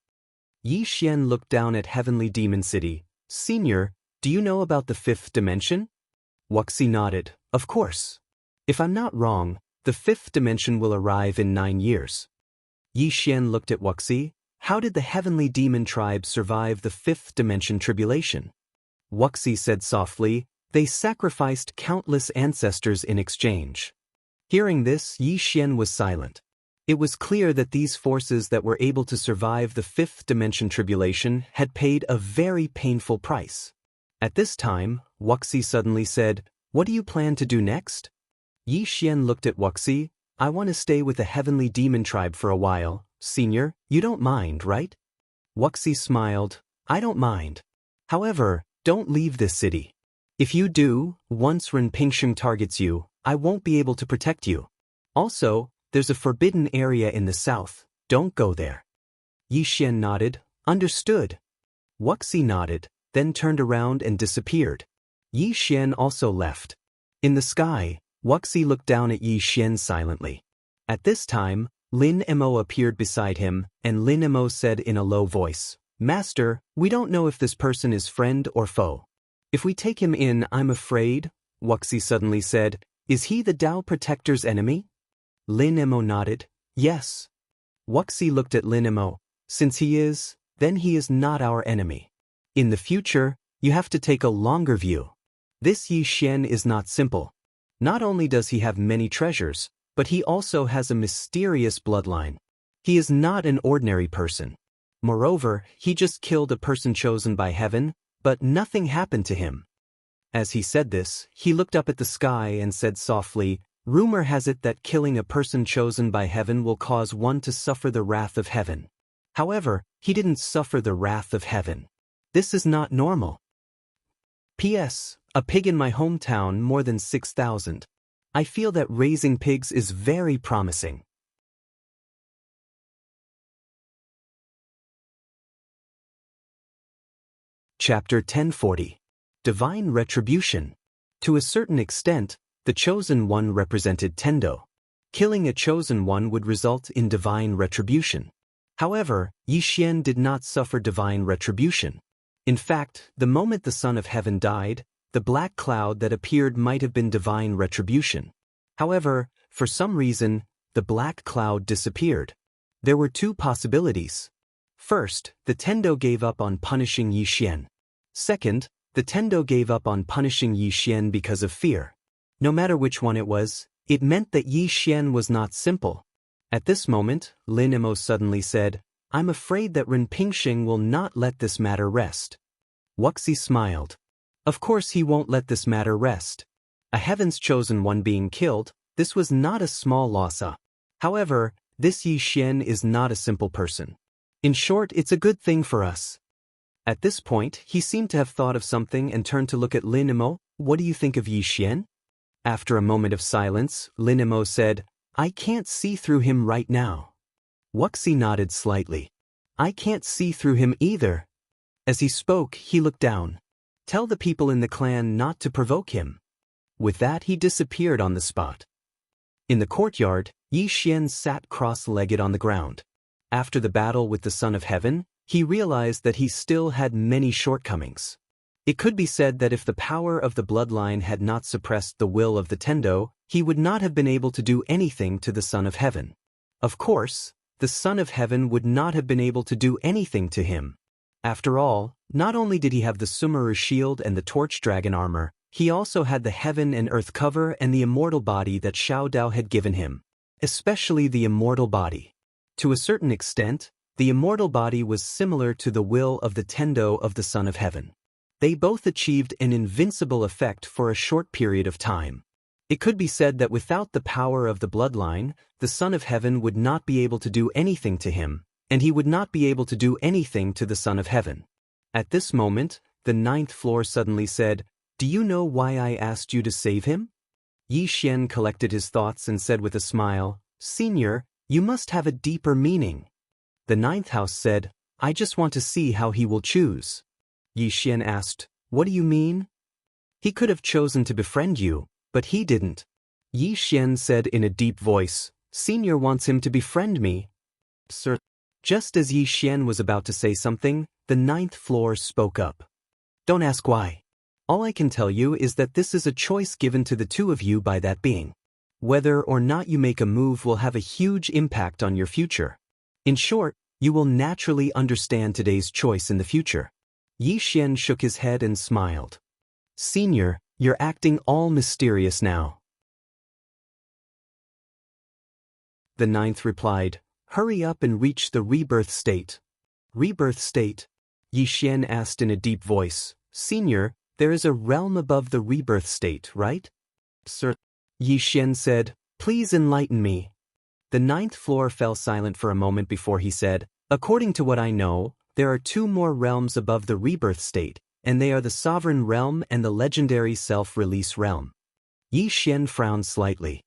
Yi Xian looked down at Heavenly Demon City. Senior, do you know about the fifth dimension? Wuxia nodded, Of course. If I'm not wrong, the fifth dimension will arrive in 9 years. Yi Xian looked at Wuxia. How did the Heavenly Demon tribe survive the fifth dimension tribulation? Wuxia said softly, They sacrificed countless ancestors in exchange. Hearing this, Yi Xian was silent. It was clear that these forces that were able to survive the fifth dimension tribulation had paid a very painful price. At this time, Wuxia suddenly said, What do you plan to do next? Yi Xian looked at Wuxia. I want to stay with the Heavenly Demon tribe for a while. Senior, you don't mind, right? Wuxia smiled. I don't mind. However, don't leave this city. If you do, once Renpingsheng targets you, I won't be able to protect you. Also, there's a forbidden area in the south. Don't go there. Yi Xian nodded. Understood. Wuxia nodded, then turned around and disappeared. Yi Xian also left. In the sky, Wuxia looked down at Yi Xian silently. At this time, Lin Mo appeared beside him, and Lin Mo said in a low voice, Master, we don't know if this person is friend or foe. If we take him in, I'm afraid, Wuxia suddenly said, Is he the Dao Protector's enemy? Lin Mo nodded, Yes. Wuxia looked at Lin Mo. Since he is, then he is not our enemy. In the future, you have to take a longer view. This Yi Xian is not simple. Not only does he have many treasures, but he also has a mysterious bloodline. He is not an ordinary person. Moreover, he just killed a person chosen by heaven, but nothing happened to him. As he said this, he looked up at the sky and said softly, Rumor has it that killing a person chosen by heaven will cause one to suffer the wrath of heaven. However, he didn't suffer the wrath of heaven. This is not normal. P.S. A pig in my hometown more than 6,000. I feel that raising pigs is very promising. Chapter 1040. Divine Retribution. To a certain extent, the Chosen One represented Tendo. Killing a Chosen One would result in divine retribution. However, Yi Xian did not suffer divine retribution. In fact, the moment the Son of Heaven died, the black cloud that appeared might have been divine retribution. However, for some reason, the black cloud disappeared. There were two possibilities. First, the Tendo gave up on punishing Yi Xian. Second, the Tendo gave up on punishing Yi Xian because of fear. No matter which one it was, it meant that Yi Xian was not simple. At this moment, Lin Mo suddenly said, I'm afraid that Renpingsheng will not let this matter rest. Wuxia smiled. Of course he won't let this matter rest. A Heaven's Chosen One being killed, this was not a small loss. However, this Yi Xian is not a simple person. In short, it's a good thing for us. At this point, he seemed to have thought of something and turned to look at Lin Mo. What do you think of Yi Xian? After a moment of silence, Lin Mo said, I can't see through him right now. Wuxia nodded slightly. I can't see through him either. As he spoke, he looked down. Tell the people in the clan not to provoke him. With that, he disappeared on the spot. In the courtyard, Yi Xian sat cross-legged on the ground. After the battle with the Son of Heaven, he realized that he still had many shortcomings. It could be said that if the power of the bloodline had not suppressed the will of the Tendo, he would not have been able to do anything to the Son of Heaven. Of course, the Son of Heaven would not have been able to do anything to him. After all, not only did he have the Sumeru shield and the torch dragon armor, He also had the heaven and earth cover and the immortal body that Xiao Dao had given him, especially the immortal body. To a certain extent, the immortal body was similar to the will of the Tendo of the Son of Heaven. They both achieved an invincible effect for a short period of time. It could be said that without the power of the bloodline, the Son of Heaven would not be able to do anything to him, and he would not be able to do anything to the Son of Heaven. At this moment, the ninth floor suddenly said, "Do you know why I asked you to save him?" Yi Xian collected his thoughts and said with a smile, "Senior, you must have a deeper meaning." The ninth house said, "I just want to see how he will choose." Yi Xian asked, "What do you mean?" "He could have chosen to befriend you, but he didn't." Yi Xian said in a deep voice, "Senior wants him to befriend me." "Sir." Just as Yi Xian was about to say something, the ninth floor spoke up. "Don't ask why. All I can tell you is that this is a choice given to the two of you by that being. Whether or not you make a move will have a huge impact on your future. In short, you will naturally understand today's choice in the future." Yi Xian shook his head and smiled. "Senior, you're acting all mysterious now." The ninth replied, "Hurry up and reach the rebirth state." "Rebirth state?" Yi Xian asked in a deep voice. "Senior, there is a realm above the rebirth state, right?" "Sir." Yi Xian said, "Please enlighten me." The ninth floor fell silent for a moment before he said, "According to what I know, there are two more realms above the rebirth state, and they are the sovereign realm and the legendary self-release realm." Yi Xian frowned slightly.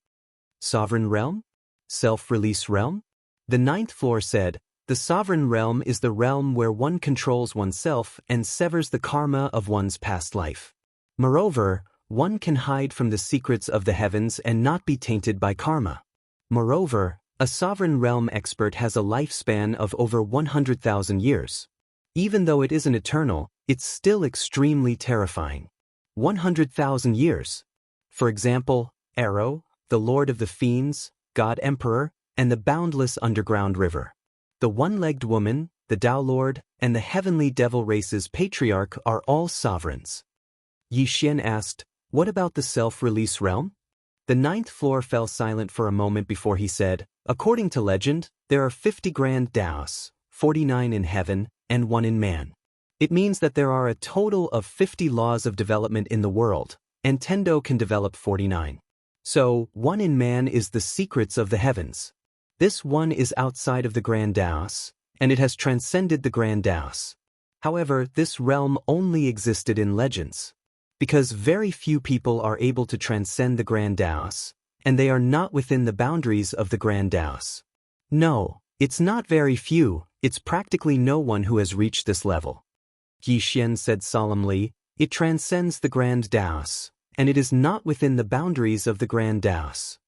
"Sovereign realm? Self-release realm?" The ninth floor said, "The sovereign realm is the realm where one controls oneself and severs the karma of one's past life. Moreover, one can hide from the secrets of the heavens and not be tainted by karma. Moreover, a sovereign realm expert has a lifespan of over 100,000 years. Even though it isn't eternal, it's still extremely terrifying. 100,000 years. For example, Arrow, the Lord of the Fiends, God Emperor, and the boundless underground river. The one-legged woman, the Tao Lord, and the heavenly devil race's patriarch are all sovereigns." Yi Xian asked, "What about the self-release realm?" The ninth floor fell silent for a moment before he said, "According to legend, there are 50 grand Daoists, 49 in heaven, and 1 in man. It means that there are a total of 50 laws of development in the world, and Tendo can develop 49. So, 1 in man is the secrets of the heavens. This one is outside of the Grand Daos, and it has transcended the Grand Daos. However, this realm only existed in legends. Because very few people are able to transcend the Grand Daos, and they are not within the boundaries of the Grand Daos. No, it's not very few, it's practically no one who has reached this level." Yi Xian said solemnly, "It transcends the Grand Daos, and it is not within the boundaries of the Grand Daos."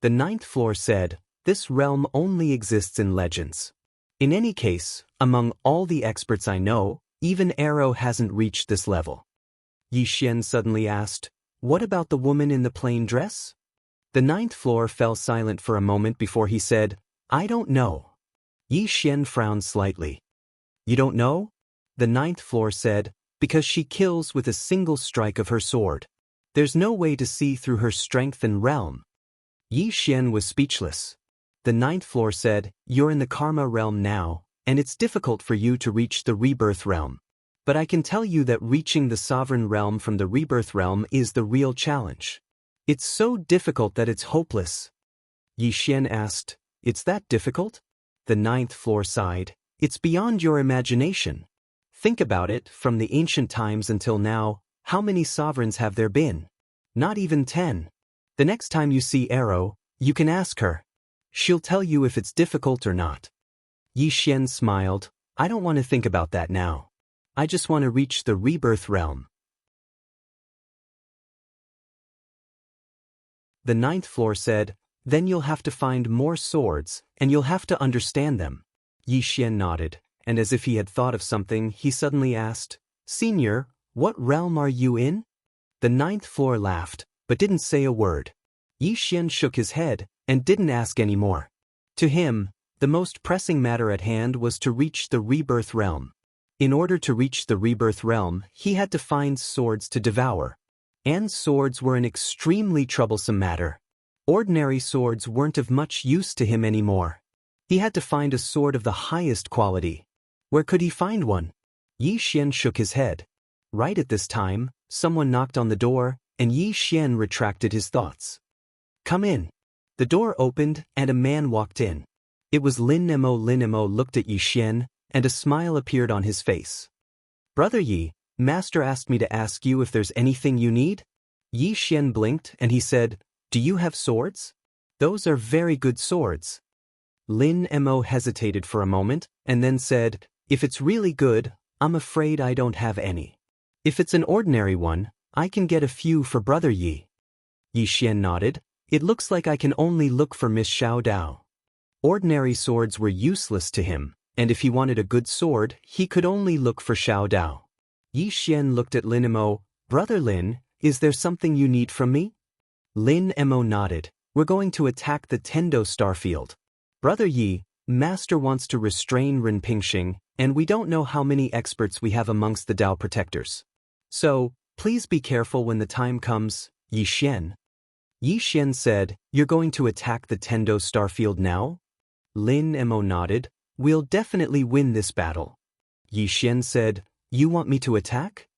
The ninth floor said, "This realm only exists in legends. In any case, among all the experts I know, even Arrow hasn't reached this level." Yi Xian suddenly asked, "What about the woman in the plain dress?" The ninth floor fell silent for a moment before he said, "I don't know." Yi Xian frowned slightly. "You don't know?" The ninth floor said, "Because she kills with a single strike of her sword. There's no way to see through her strength and realm." Yi Xian was speechless. The ninth floor said, "You're in the karma realm now, and it's difficult for you to reach the rebirth realm. But I can tell you that reaching the sovereign realm from the rebirth realm is the real challenge. It's so difficult that it's hopeless." Yi Xian asked, "It's that difficult?" The ninth floor sighed, "It's beyond your imagination. Think about it, from the ancient times until now, how many sovereigns have there been? Not even 10. The next time you see Arrow, you can ask her. She'll tell you if it's difficult or not." Yi Xian smiled, "I don't want to think about that now. I just want to reach the rebirth realm." The ninth floor said, "Then you'll have to find more swords, and you'll have to understand them." Yi Xian nodded, and as if he had thought of something, he suddenly asked, "Senior, what realm are you in?" The ninth floor laughed, but didn't say a word. Yi Xian shook his head, and didn't ask any more. To him, the most pressing matter at hand was to reach the rebirth realm. In order to reach the rebirth realm, he had to find swords to devour. and swords were an extremely troublesome matter. Ordinary swords weren't of much use to him anymore. He had to find a sword of the highest quality. Where could he find one? Yi Xian shook his head. Right at this time, someone knocked on the door, and Yi Xian retracted his thoughts. Come in. The door opened, and a man walked in. It was Lin Mo. Lin Mo looked at Yi Xian, and a smile appeared on his face. Brother Yi, Master asked me to ask you if there's anything you need? Yi Xian blinked, and he said, Do you have swords? Those are very good swords. Lin Mo hesitated for a moment, and then said, If it's really good, I'm afraid I don't have any. If it's an ordinary one, I can get a few for Brother Yi. Yi Xian nodded. It looks like I can only look for Miss Xiao Dao. Ordinary swords were useless to him, and if he wanted a good sword, he could only look for Xiao Dao. Yi Xian looked at Lin Mo. Brother Lin, is there something you need from me? Lin Mo nodded. We're going to attack the Tendo starfield. Brother Yi, Master wants to restrain Ren Pingxing, and we don't know how many experts we have amongst the Dao protectors. So, please be careful when the time comes, Yi Xian. Yi Xian said, You're going to attack the Tendo starfield now? Lin Mo nodded. We'll definitely win this battle. Yi Xian said, You want me to attack?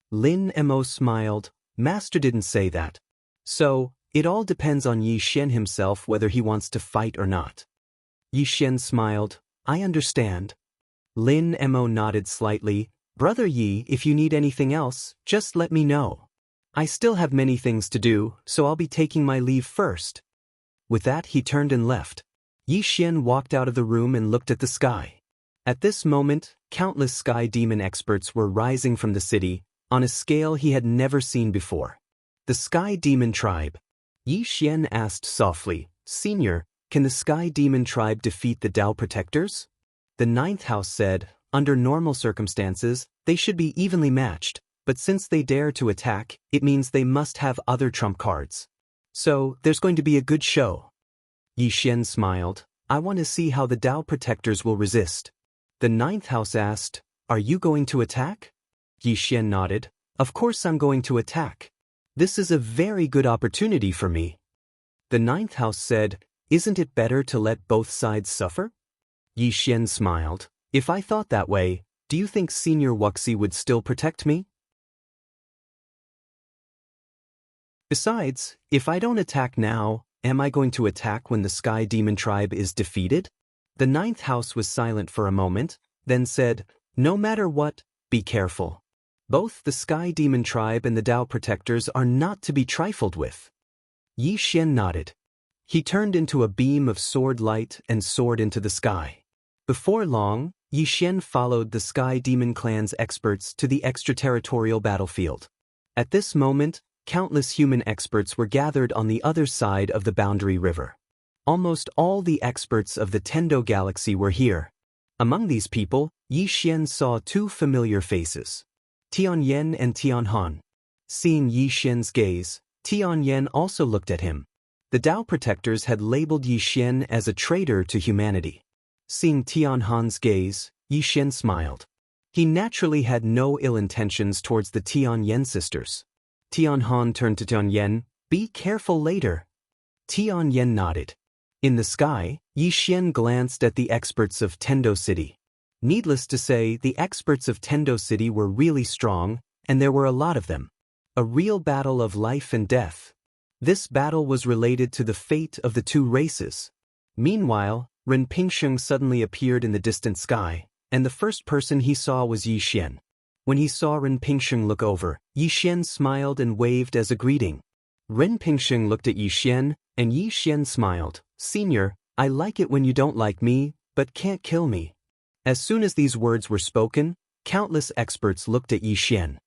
Lin Mo smiled. Master didn't say that. So, it all depends on Yi Xian himself whether he wants to fight or not. Yi Xian smiled. I understand. Lin Mo nodded slightly. Brother Yi, if you need anything else, just let me know. I still have many things to do, so I'll be taking my leave first. With that he turned and left. Yi Xian walked out of the room and looked at the sky. At this moment, countless sky demon experts were rising from the city, on a scale he had never seen before. The Sky Demon Tribe. Yi Xian asked softly, Senior, can the Sky Demon Tribe defeat the Dao Protectors? The ninth house said, under normal circumstances, they should be evenly matched, but since they dare to attack, it means they must have other trump cards. So, there's going to be a good show. Yi Xian smiled. I want to see how the Dao Protectors will resist. The ninth house asked, Are you going to attack? Yi Xian nodded. Of course I'm going to attack. This is a very good opportunity for me. The ninth house said, Isn't it better to let both sides suffer? Yi Xian smiled. If I thought that way, do you think Senior Wuxia would still protect me? Besides, if I don't attack now, am I going to attack when the Sky Demon Tribe is defeated? The ninth house was silent for a moment, then said, No matter what, be careful. Both the Sky Demon Tribe and the Dao Protectors are not to be trifled with. Yi Xian nodded. He turned into a beam of sword light and soared into the sky. Before long, Yi Xian followed the Sky Demon Clan's experts to the extraterritorial battlefield. At this moment, countless human experts were gathered on the other side of the boundary river. Almost all the experts of the Tendo Galaxy were here. Among these people, Yi Xian saw two familiar faces. Tianyan and Tianhan. Seeing Yi Xian's gaze, Tianyan also looked at him. The Dao Protectors had labeled Yi Xian as a traitor to humanity. Seeing Tianhan's gaze, Yi Xian smiled. He naturally had no ill intentions towards the Tianyan sisters. Tianhan turned to Tianyan, Be careful later. Tianyan nodded. In the sky, Yi Xian glanced at the experts of Tendo City. Needless to say, the experts of Tendo City were really strong, and there were a lot of them. A real battle of life and death. This battle was related to the fate of the two races. Meanwhile, Ren Pingxing suddenly appeared in the distant sky, and the first person he saw was Yi Xian. When he saw Ren Pingxing look over, Yi Xian smiled and waved as a greeting. Ren Pingxing looked at Yi Xian, and Yi Xian smiled. Senior, I like it when you don't like me, but can't kill me. As soon as these words were spoken, countless experts looked at Yi Xian.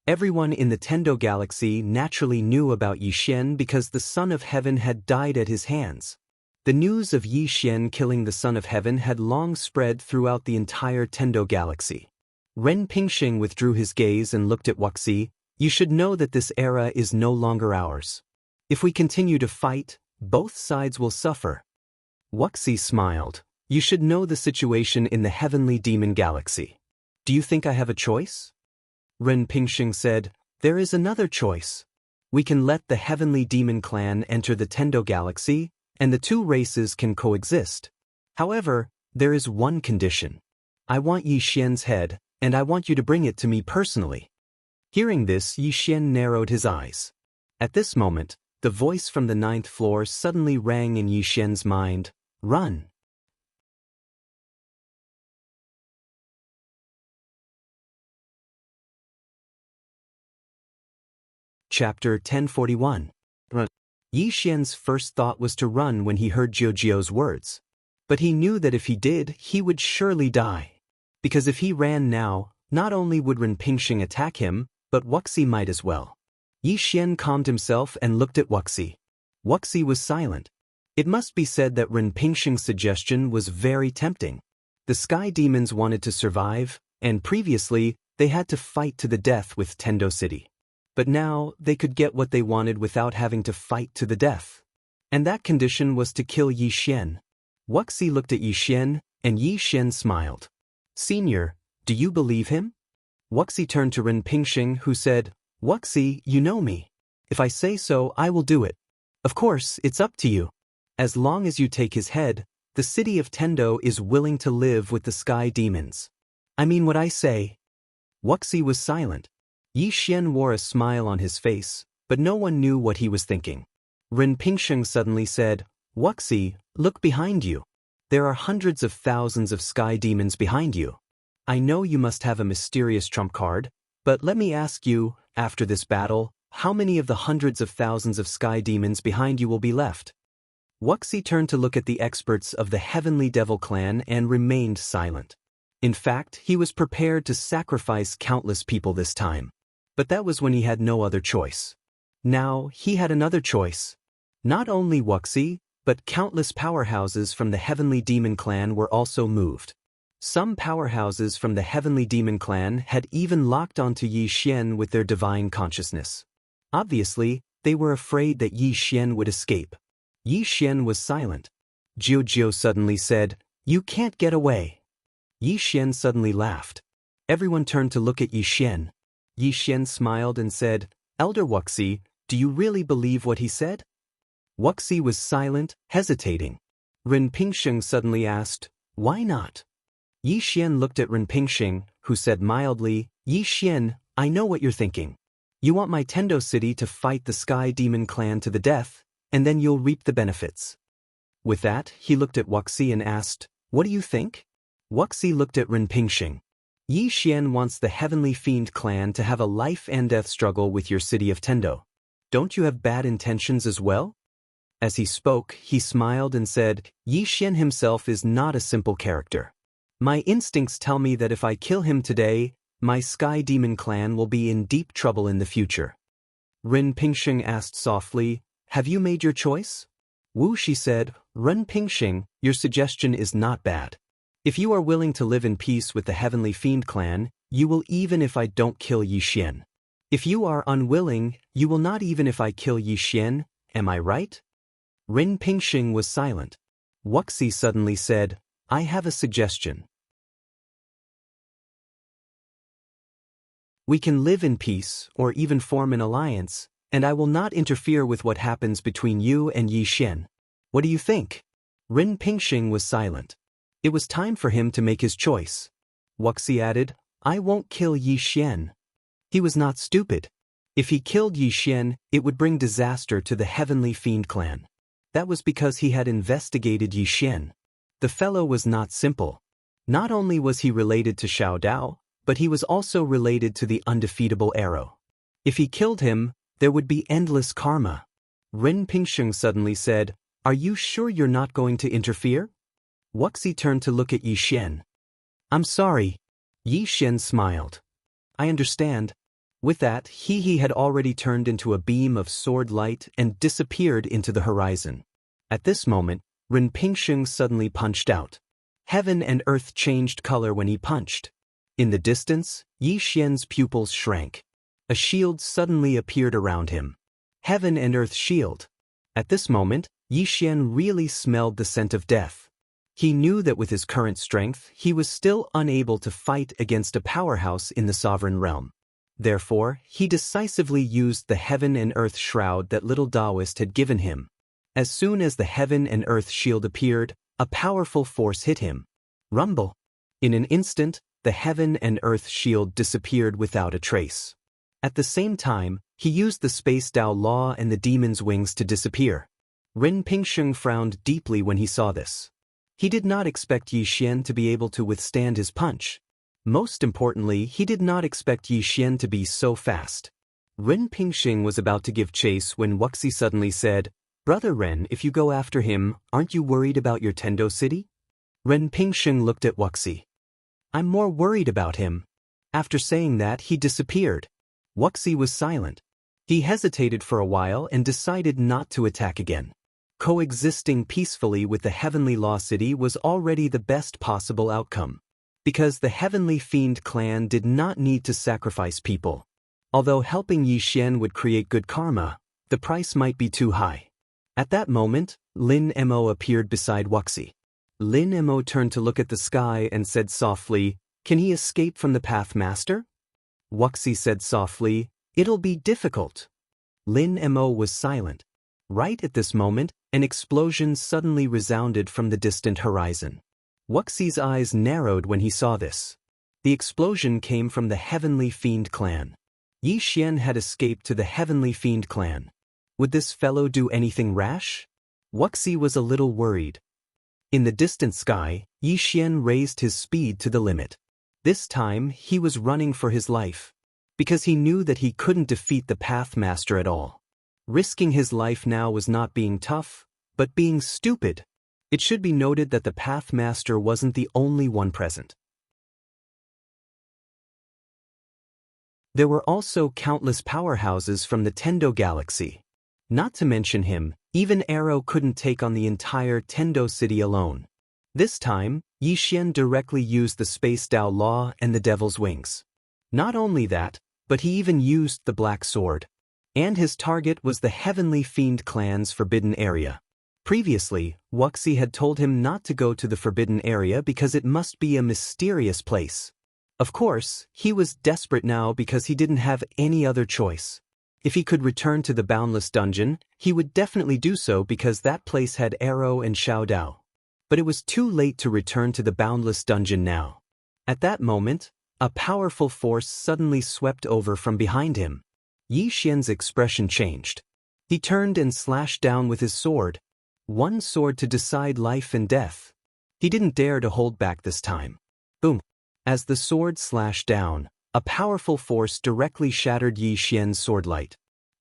Everyone in the Tendo Galaxy naturally knew about Yi Xian because the Son of Heaven had died at his hands. The news of Yi Xian killing the Son of Heaven had long spread throughout the entire Tendo Galaxy. Ren Pingxing withdrew his gaze and looked at Wuxia. You should know that this era is no longer ours. If we continue to fight, both sides will suffer. Wuxia smiled. You should know the situation in the Heavenly Demon Galaxy. Do you think I have a choice? Ren Pingxing said, There is another choice. We can let the heavenly demon clan enter the Tendo galaxy, and the two races can coexist. However, there is one condition. I want Yi Xian's head, and I want you to bring it to me personally. Hearing this, Yi Xian narrowed his eyes. At this moment, the voice from the 9th floor suddenly rang in Yi Xian's mind. Run! Chapter 1041. Yi Xian's first thought was to run when he heard Jiujiu's words. But he knew that if he did, he would surely die. Because if he ran now, not only would Ren Pingxing attack him, but Wuxia might as well. Yi Xian calmed himself and looked at Wuxia. Wuxia was silent. It must be said that Ren Pingxing's suggestion was very tempting. The sky demons wanted to survive, and previously, they had to fight to the death with Tendo City. But now, they could get what they wanted without having to fight to the death. And that condition was to kill Yi Xian. Wuxia looked at Yi Xian, and Yi Xian smiled. Senior, do you believe him? Wuxia turned to Ren Pingxing, who said, Wuxia, you know me. If I say so, I will do it. Of course, it's up to you. As long as you take his head, the city of Tendo is willing to live with the sky demons. I mean what I say. Wuxia was silent. Yi Xian wore a smile on his face, but no one knew what he was thinking. Ren Pingxing suddenly said, Wuxia, look behind you. There are hundreds of thousands of sky demons behind you. I know you must have a mysterious trump card, but let me ask you, after this battle, how many of the hundreds of thousands of sky demons behind you will be left? Wuxia turned to look at the experts of the Heavenly Devil clan and remained silent. In fact, he was prepared to sacrifice countless people this time. But that was when he had no other choice. Now, he had another choice. Not only Wuxia, but countless powerhouses from the Heavenly Demon clan were also moved. Some powerhouses from the Heavenly Demon clan had even locked onto Yi Xian with their divine consciousness. Obviously, they were afraid that Yi Xian would escape. Yi Xian was silent. Jiujiu suddenly said, You can't get away. Yi Xian suddenly laughed. Everyone turned to look at Yi Xian. Yi Xian smiled and said, Elder Wuxia, do you really believe what he said? Wuxia was silent, hesitating. Ren Pingxing suddenly asked, Why not? Yi Xian looked at Ren Pingxing, who said mildly, Yi Xian, I know what you're thinking. You want my Tendo City to fight the Sky Demon clan to the death, and then you'll reap the benefits. With that, he looked at Wuxia and asked, What do you think? Wuxia looked at Ren Pingxing. Yi Xian wants the Heavenly Fiend clan to have a life-and-death struggle with your city of Tendo. Don't you have bad intentions as well? As he spoke, he smiled and said, Yi Xian himself is not a simple character. My instincts tell me that if I kill him today, my Sky Demon clan will be in deep trouble in the future. Ren Pingxing asked softly, Have you made your choice? Wu Shi said, Ren Pingxing, your suggestion is not bad. If you are willing to live in peace with the Heavenly Fiend clan, you will even if I don't kill Yi Xian. If you are unwilling, you will not even if I kill Yi Xian, am I right? Ren Pingxing was silent. Wuxia suddenly said, I have a suggestion. We can live in peace, or even form an alliance, and I will not interfere with what happens between you and Yi Xian. What do you think? Ren Pingxing was silent. It was time for him to make his choice. Wuxia added, I won't kill Yi Xian. He was not stupid. If he killed Yi Xian, it would bring disaster to the Heavenly Fiend clan. That was because he had investigated Yi Xian. The fellow was not simple. Not only was he related to Xiao Dao, but he was also related to the undefeatable arrow. If he killed him, there would be endless karma. Ren Pingxing suddenly said, Are you sure you're not going to interfere? Wuxia turned to look at Yi Xian. I'm sorry. Yi Xian smiled. I understand. With that, he had already turned into a beam of sword light and disappeared into the horizon. At this moment, Ren Pingxing suddenly punched out. Heaven and earth changed color when he punched. In the distance, Yi Xian's pupils shrank. A shield suddenly appeared around him. Heaven and earth shield. At this moment, Yi Xian really smelled the scent of death. He knew that with his current strength, he was still unable to fight against a powerhouse in the sovereign realm. Therefore, he decisively used the heaven and earth shroud that little Daoist had given him. As soon as the heaven and earth shield appeared, a powerful force hit him. Rumble! In an instant, the heaven and earth shield disappeared without a trace. At the same time, he used the space Dao law and the demon's wings to disappear. Ren Pingsheng frowned deeply when he saw this. He did not expect Yi Xian to be able to withstand his punch. Most importantly, he did not expect Yi Xian to be so fast. Ren Pingsheng was about to give chase when Wuxia suddenly said, "Brother Ren, if you go after him, aren't you worried about your Tendo city?" Ren Pingsheng looked at Wuxia. "I'm more worried about him." After saying that, he disappeared. Wuxia was silent. He hesitated for a while and decided not to attack again. Coexisting peacefully with the Heavenly Law City was already the best possible outcome. Because the Heavenly Fiend clan did not need to sacrifice people. Although helping Yi Xian would create good karma, the price might be too high. At that moment, Lin Mo appeared beside Wuxia. Lin Mo turned to look at the sky and said softly, "Can he escape from the Path Master?" Wuxia said softly, "It'll be difficult." Lin Mo was silent. Right at this moment, an explosion suddenly resounded from the distant horizon. Wuxia's eyes narrowed when he saw this. The explosion came from the Heavenly Fiend clan. Yi Xian had escaped to the Heavenly Fiend clan. Would this fellow do anything rash? Wuxia was a little worried. In the distant sky, Yi Xian raised his speed to the limit. This time, he was running for his life. Because he knew that he couldn't defeat the Path Master at all. Risking his life now was not being tough, but being stupid. It should be noted that the Path Master wasn't the only one present. There were also countless powerhouses from the Tendo galaxy. Not to mention him, even Arrow couldn't take on the entire Tendo city alone. This time, Yi Xian directly used the Space Dao Law and the Devil's Wings. Not only that, but he even used the Black Sword. And his target was the Heavenly Fiend clan's forbidden area. Previously, Wuxia had told him not to go to the forbidden area because it must be a mysterious place. Of course, he was desperate now because he didn't have any other choice. If he could return to the Boundless Dungeon, he would definitely do so because that place had Arrow and Xiao Dao. But it was too late to return to the Boundless Dungeon now. At that moment, a powerful force suddenly swept over from behind him. Yi Xian's expression changed. He turned and slashed down with his sword. One sword to decide life and death. He didn't dare to hold back this time. Boom! As the sword slashed down, a powerful force directly shattered Yi Xian's swordlight.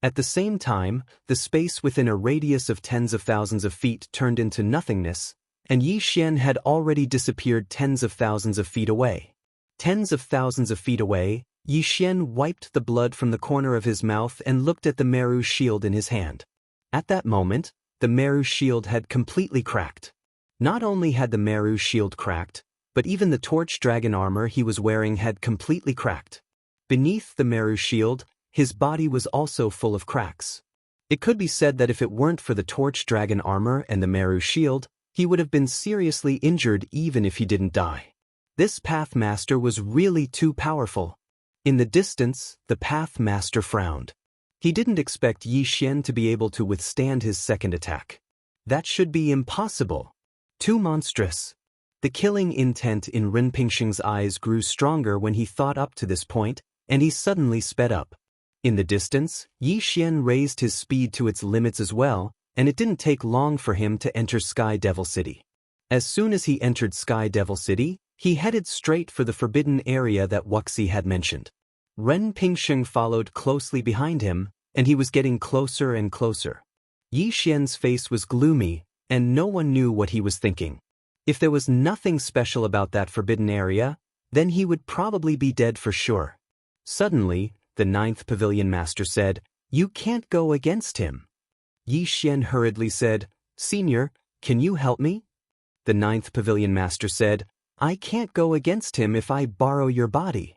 At the same time, the space within a radius of tens of thousands of feet turned into nothingness, and Yi Xian had already disappeared tens of thousands of feet away. Tens of thousands of feet away, Yi Xian wiped the blood from the corner of his mouth and looked at the Meru shield in his hand. At that moment, the Meru shield had completely cracked. Not only had the Meru shield cracked, but even the torch dragon armor he was wearing had completely cracked. Beneath the Meru shield, his body was also full of cracks. It could be said that if it weren't for the torch dragon armor and the Meru shield, he would have been seriously injured even if he didn't die. This Path Master was really too powerful. In the distance, the Path Master frowned. He didn't expect Yi Xian to be able to withstand his second attack. That should be impossible. Too monstrous. The killing intent in Ren Pingsheng's eyes grew stronger when he thought up to this point, and he suddenly sped up. In the distance, Yi Xian raised his speed to its limits as well, and it didn't take long for him to enter Sky Devil City. As soon as he entered Sky Devil City, he headed straight for the forbidden area that Wuxia had mentioned. Ren Pingsheng followed closely behind him, and he was getting closer and closer. Yi Xian's face was gloomy, and no one knew what he was thinking. If there was nothing special about that forbidden area, then he would probably be dead for sure. Suddenly, the 9th Pavilion Master said, "You can't go against him." Yi Xian hurriedly said, "Senior, can you help me?" The 9th Pavilion Master said, "I can't go against him if I borrow your body."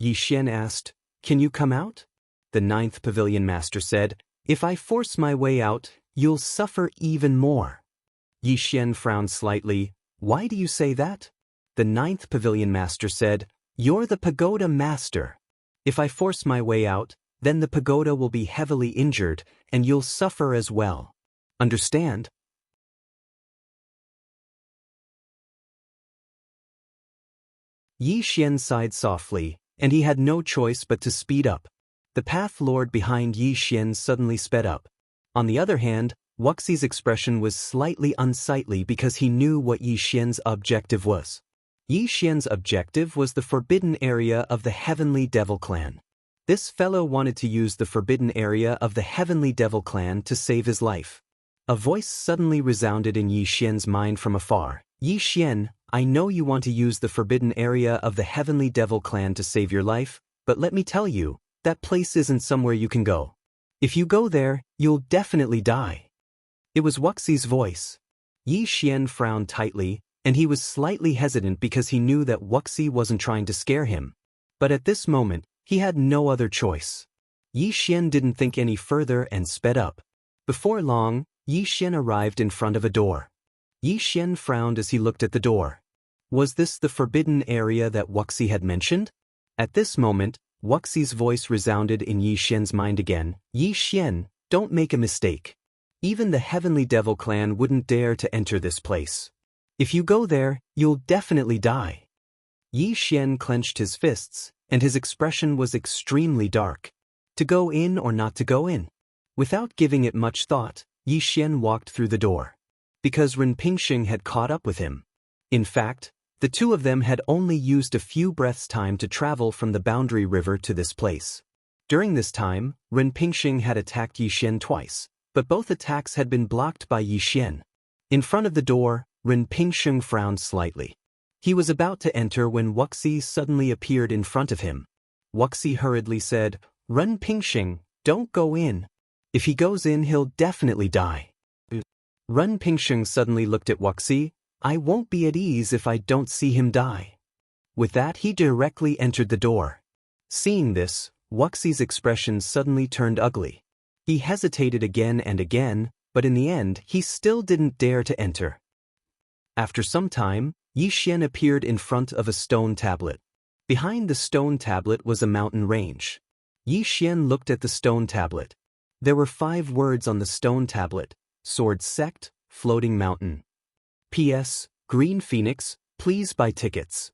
Yi Xian asked, "Can you come out?" The 9th Pavilion Master said, "If I force my way out, you'll suffer even more." Yi Xian frowned slightly. "Why do you say that?" The 9th Pavilion Master said, "You're the Pagoda Master. If I force my way out, then the pagoda will be heavily injured, and you'll suffer as well. Understand? Yi Xian sighed softly, and he had no choice but to speed up. The path lord behind Yi Xian suddenly sped up. On the other hand, Wuxi's expression was slightly unsightly because he knew what Yi Xian's objective was. Yi Xian's objective was the forbidden area of the Heavenly Devil Clan. This fellow wanted to use the forbidden area of the Heavenly Devil Clan to save his life. A voice suddenly resounded in Yi Xian's mind from afar. Yi Xian, I know you want to use the forbidden area of the Heavenly Devil Clan to save your life, but let me tell you, that place isn't somewhere you can go. If you go there, you'll definitely die. It was Wuxi's voice. Yi Xian frowned tightly, and he was slightly hesitant because he knew that Wuxi wasn't trying to scare him. But at this moment, he had no other choice. Yi Xian didn't think any further and sped up. Before long, Yi Xian arrived in front of a door. Yi Xian frowned as he looked at the door. Was this the forbidden area that Wuxi had mentioned? At this moment, Wuxi's voice resounded in Yi Xian's mind again. Yi Xian, don't make a mistake. Even the Heavenly Devil Clan wouldn't dare to enter this place. If you go there, you'll definitely die. Yi Xian clenched his fists, and his expression was extremely dark. To go in or not to go in? Without giving it much thought, Yi Xian walked through the door. Because Ren Pingxing had caught up with him. In fact, the two of them had only used a few breaths' time to travel from the boundary river to this place. During this time, Ren Pingxing had attacked Yi Xian twice, but both attacks had been blocked by Yi Xian. In front of the door, Ren Pingxing frowned slightly. He was about to enter when Wuxi suddenly appeared in front of him. Wuxi hurriedly said, Ren Pingxing, don't go in. If he goes in, he'll definitely die. Ren Pingxing suddenly looked at Wuxi. I won't be at ease if I don't see him die. With that, he directly entered the door. Seeing this, Wuxi's expression suddenly turned ugly. He hesitated again and again, but in the end, he still didn't dare to enter. After some time, Yi Xian appeared in front of a stone tablet. Behind the stone tablet was a mountain range. Yi Xian looked at the stone tablet. There were 5 words on the stone tablet: Sword Sect, Floating Mountain. P.S. Green Phoenix, please buy tickets.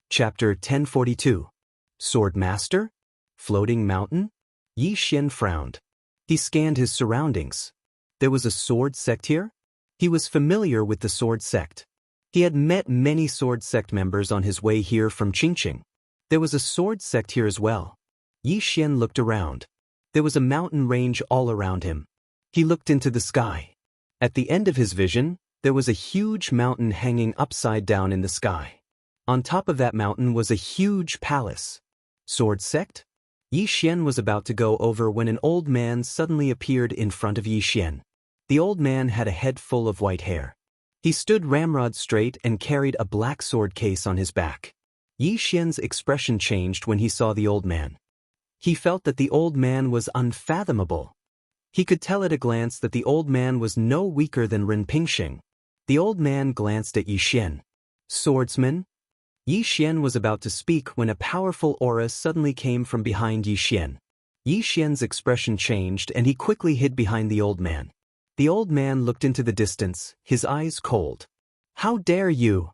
Chapter 1042. Sword Master? Floating Mountain? Yi Xian frowned. He scanned his surroundings. There was a sword sect here? He was familiar with the sword sect. He had met many sword sect members on his way here from Qingqing. There was a sword sect here as well. Yi Xian looked around. There was a mountain range all around him. He looked into the sky. At the end of his vision, there was a huge mountain hanging upside down in the sky. On top of that mountain was a huge palace. Sword sect? Yi Xian was about to go over when an old man suddenly appeared in front of Yi Xian. The old man had a head full of white hair. He stood ramrod straight and carried a black sword case on his back. Yi Xian's expression changed when he saw the old man. He felt that the old man was unfathomable. He could tell at a glance that the old man was no weaker than Ren Pingxing. The old man glanced at Yi Xian. Swordsman? Yi Xian was about to speak when a powerful aura suddenly came from behind Yi Xian. Yi Xian's expression changed and he quickly hid behind the old man. The old man looked into the distance, his eyes cold. How dare you?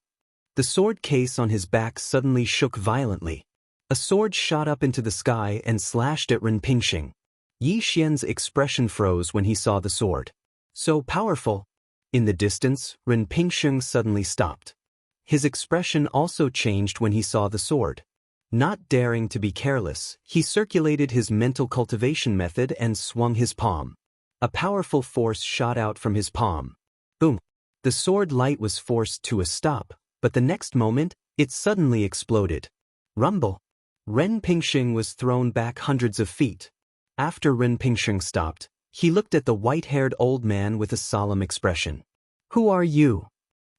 The sword case on his back suddenly shook violently. A sword shot up into the sky and slashed at Ren Pingxing. Yi Xian's expression froze when he saw the sword. So powerful. In the distance, Ren Pingxing suddenly stopped. His expression also changed when he saw the sword. Not daring to be careless, he circulated his mental cultivation method and swung his palm. A powerful force shot out from his palm. Boom! The sword light was forced to a stop, but the next moment, it suddenly exploded. Rumble! Ren Pingxing was thrown back hundreds of feet. After Ren Pingxing stopped, he looked at the white-haired old man with a solemn expression. Who are you?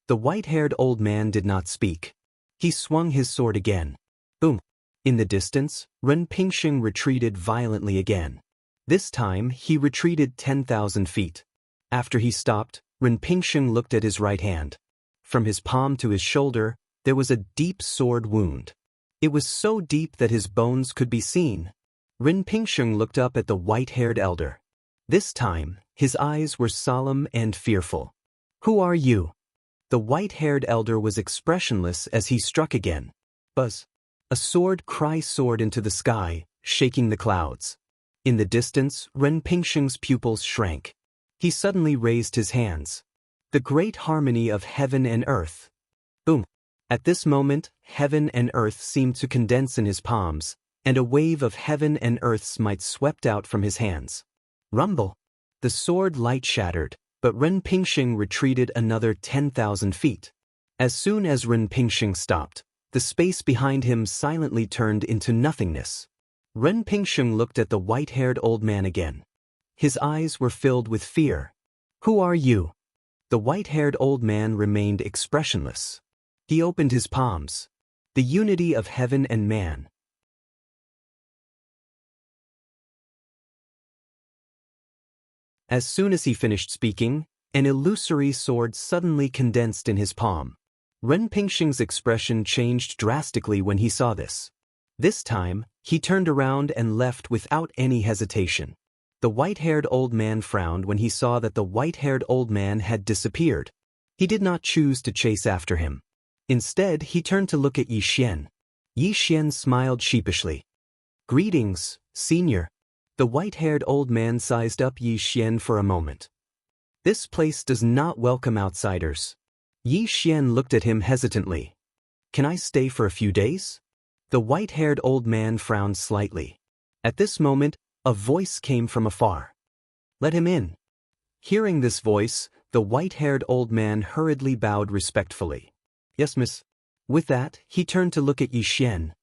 The white-haired old man did not speak. He swung his sword again. Boom! In the distance, Ren Pingxing retreated violently again. This time, he retreated 10,000 feet. After he stopped, Ren Pingxing looked at his right hand. From his palm to his shoulder, there was a deep sword wound. It was so deep that his bones could be seen. Ren Pingsheng looked up at the white-haired elder. This time, his eyes were solemn and fearful. "Who are you?" The white-haired elder was expressionless as he struck again. Buzz! A sword soared into the sky, shaking the clouds. In the distance, Ren Pingsheng's pupils shrank. He suddenly raised his hands. The great harmony of heaven and earth. Boom! At this moment, heaven and earth seemed to condense in his palms, and a wave of heaven and earth's might swept out from his hands. Rumble! The sword light shattered, but Ren Pingsheng retreated another 10,000 feet. As soon as Ren Pingsheng stopped, the space behind him silently turned into nothingness. Ren Pingsheng looked at the white-haired old man again. His eyes were filled with fear. "Who are you?" The white-haired old man remained expressionless. He opened his palms. The unity of heaven and man. As soon as he finished speaking, an illusory sword suddenly condensed in his palm. Ren Pingsheng's expression changed drastically when he saw this. This time, he turned around and left without any hesitation. The white-haired old man frowned when he saw that the white-haired old man had disappeared. He did not choose to chase after him. Instead, he turned to look at Yi Xian. Yi Xian smiled sheepishly. "Greetings, senior." The white-haired old man sized up Yi Xian for a moment. "This place does not welcome outsiders." Yi Xian looked at him hesitantly. "Can I stay for a few days?" The white-haired old man frowned slightly. At this moment, a voice came from afar. "Let him in." Hearing this voice, the white-haired old man hurriedly bowed respectfully. "Yes, miss." With that, he turned to look at Yi Xian.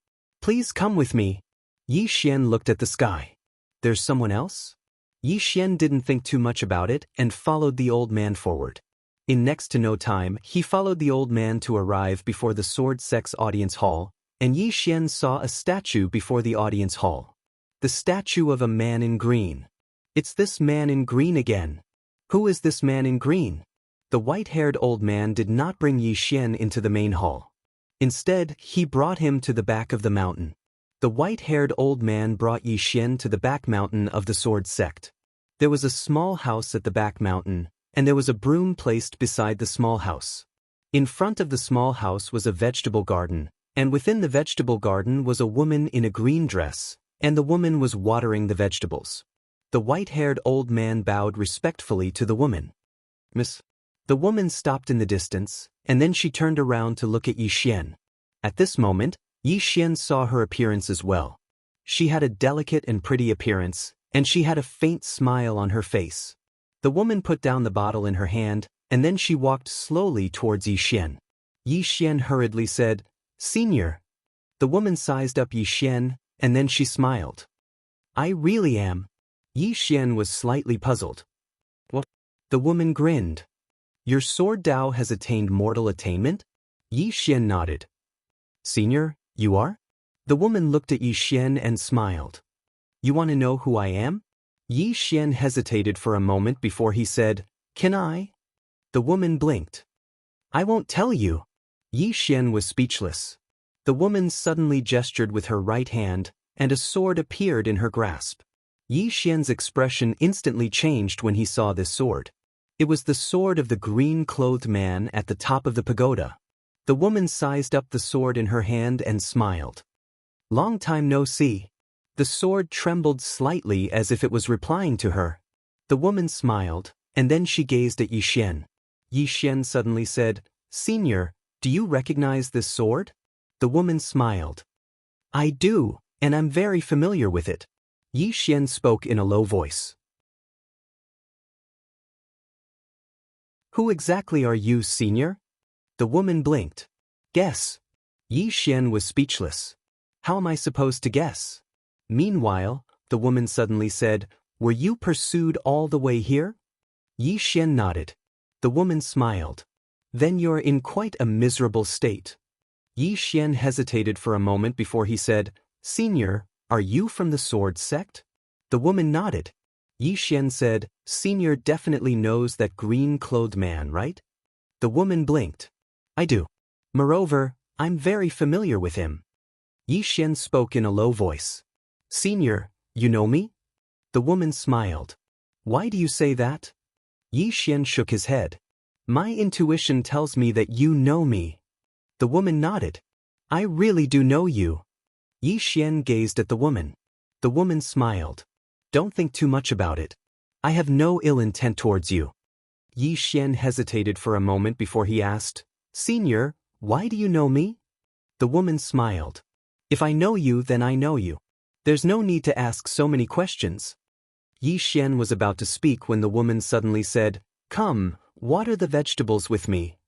"Please come with me." Yi Xian looked at the sky. "There's someone else?" Yi Xian didn't think too much about it and followed the old man forward. In next to no time, he followed the old man to arrive before the Sword Sex Audience Hall, and Yi Xian saw a statue before the audience hall. The statue of a man in green. It's this man in green again. Who is this man in green? The white-haired old man did not bring Yi Xian into the main hall. Instead, he brought him to the back of the mountain. The white-haired old man brought Yi Xian to the back mountain of the sword sect. There was a small house at the back mountain, and there was a broom placed beside the small house. In front of the small house was a vegetable garden, and within the vegetable garden was a woman in a green dress, and the woman was watering the vegetables. The white-haired old man bowed respectfully to the woman. "Miss." The woman stopped in the distance, and then she turned around to look at Yi Xian. At this moment, Yi Xian saw her appearance as well. She had a delicate and pretty appearance, and she had a faint smile on her face. The woman put down the bottle in her hand, and then she walked slowly towards Yi Xian. Yi Xian hurriedly said, "Senior." The woman sized up Yi Xian, and then she smiled. "I really am." Yi Xian was slightly puzzled. "What?" The woman grinned. "Your sword Dao has attained mortal attainment?" Yi Xian nodded. "Senior, you are?" The woman looked at Yi Xian and smiled. "You want to know who I am?" Yi Xian hesitated for a moment before he said, "Can I?" The woman blinked. "I won't tell you." Yi Xian was speechless. The woman suddenly gestured with her right hand, and a sword appeared in her grasp. Yi Xian's expression instantly changed when he saw this sword. It was the sword of the green-clothed man at the top of the pagoda. The woman sized up the sword in her hand and smiled. "Long time no see." The sword trembled slightly as if it was replying to her. The woman smiled, and then she gazed at Yi Xian. Yi Xian suddenly said, "Senior, do you recognize this sword?" The woman smiled. "I do, and I'm very familiar with it." Yi Xian spoke in a low voice. "Who exactly are you, senior?" The woman blinked. "Guess." Yi Xian was speechless. "How am I supposed to guess?" Meanwhile, the woman suddenly said, "Were you pursued all the way here?" Yi Xian nodded. The woman smiled. "Then you're in quite a miserable state." Yi Xian hesitated for a moment before he said, "Senior, are you from the sword sect?" The woman nodded. Yi Xian said, "Senior definitely knows that green-clothed man, right?" The woman blinked. I do. Moreover, I'm very familiar with him. Yi Xian spoke in a low voice. Senior, you know me? The woman smiled. Why do you say that? Yi Xian shook his head. My intuition tells me that you know me. The woman nodded. I really do know you. Yi Xian gazed at the woman. The woman smiled. Don't think too much about it. I have no ill intent towards you. Yi Xian hesitated for a moment before he asked, Senior, why do you know me? The woman smiled. If I know you, then I know you. There's no need to ask so many questions. Yi Xian was about to speak when the woman suddenly said, Come, water the vegetables with me.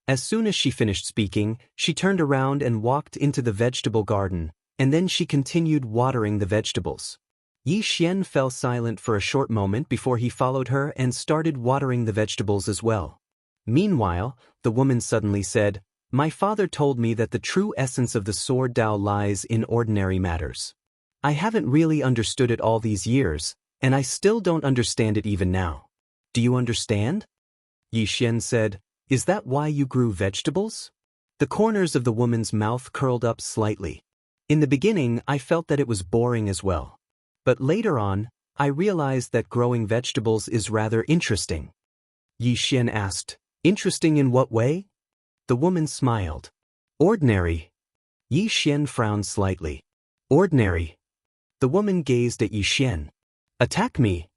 As soon as she finished speaking, she turned around and walked into the vegetable garden, and then she continued watering the vegetables. Yi Xian fell silent for a short moment before he followed her and started watering the vegetables as well. Meanwhile, the woman suddenly said, My father told me that the true essence of the sword Dao lies in ordinary matters. I haven't really understood it all these years, and I still don't understand it even now. Do you understand? Yi Xian said, Is that why you grew vegetables? The corners of the woman's mouth curled up slightly. In the beginning, I felt that it was boring as well. But later on, I realized that growing vegetables is rather interesting. Yi Xian asked, Interesting in what way? The woman smiled. Ordinary. Yi Xian frowned slightly. Ordinary. The woman gazed at Yi Xian. Attack me.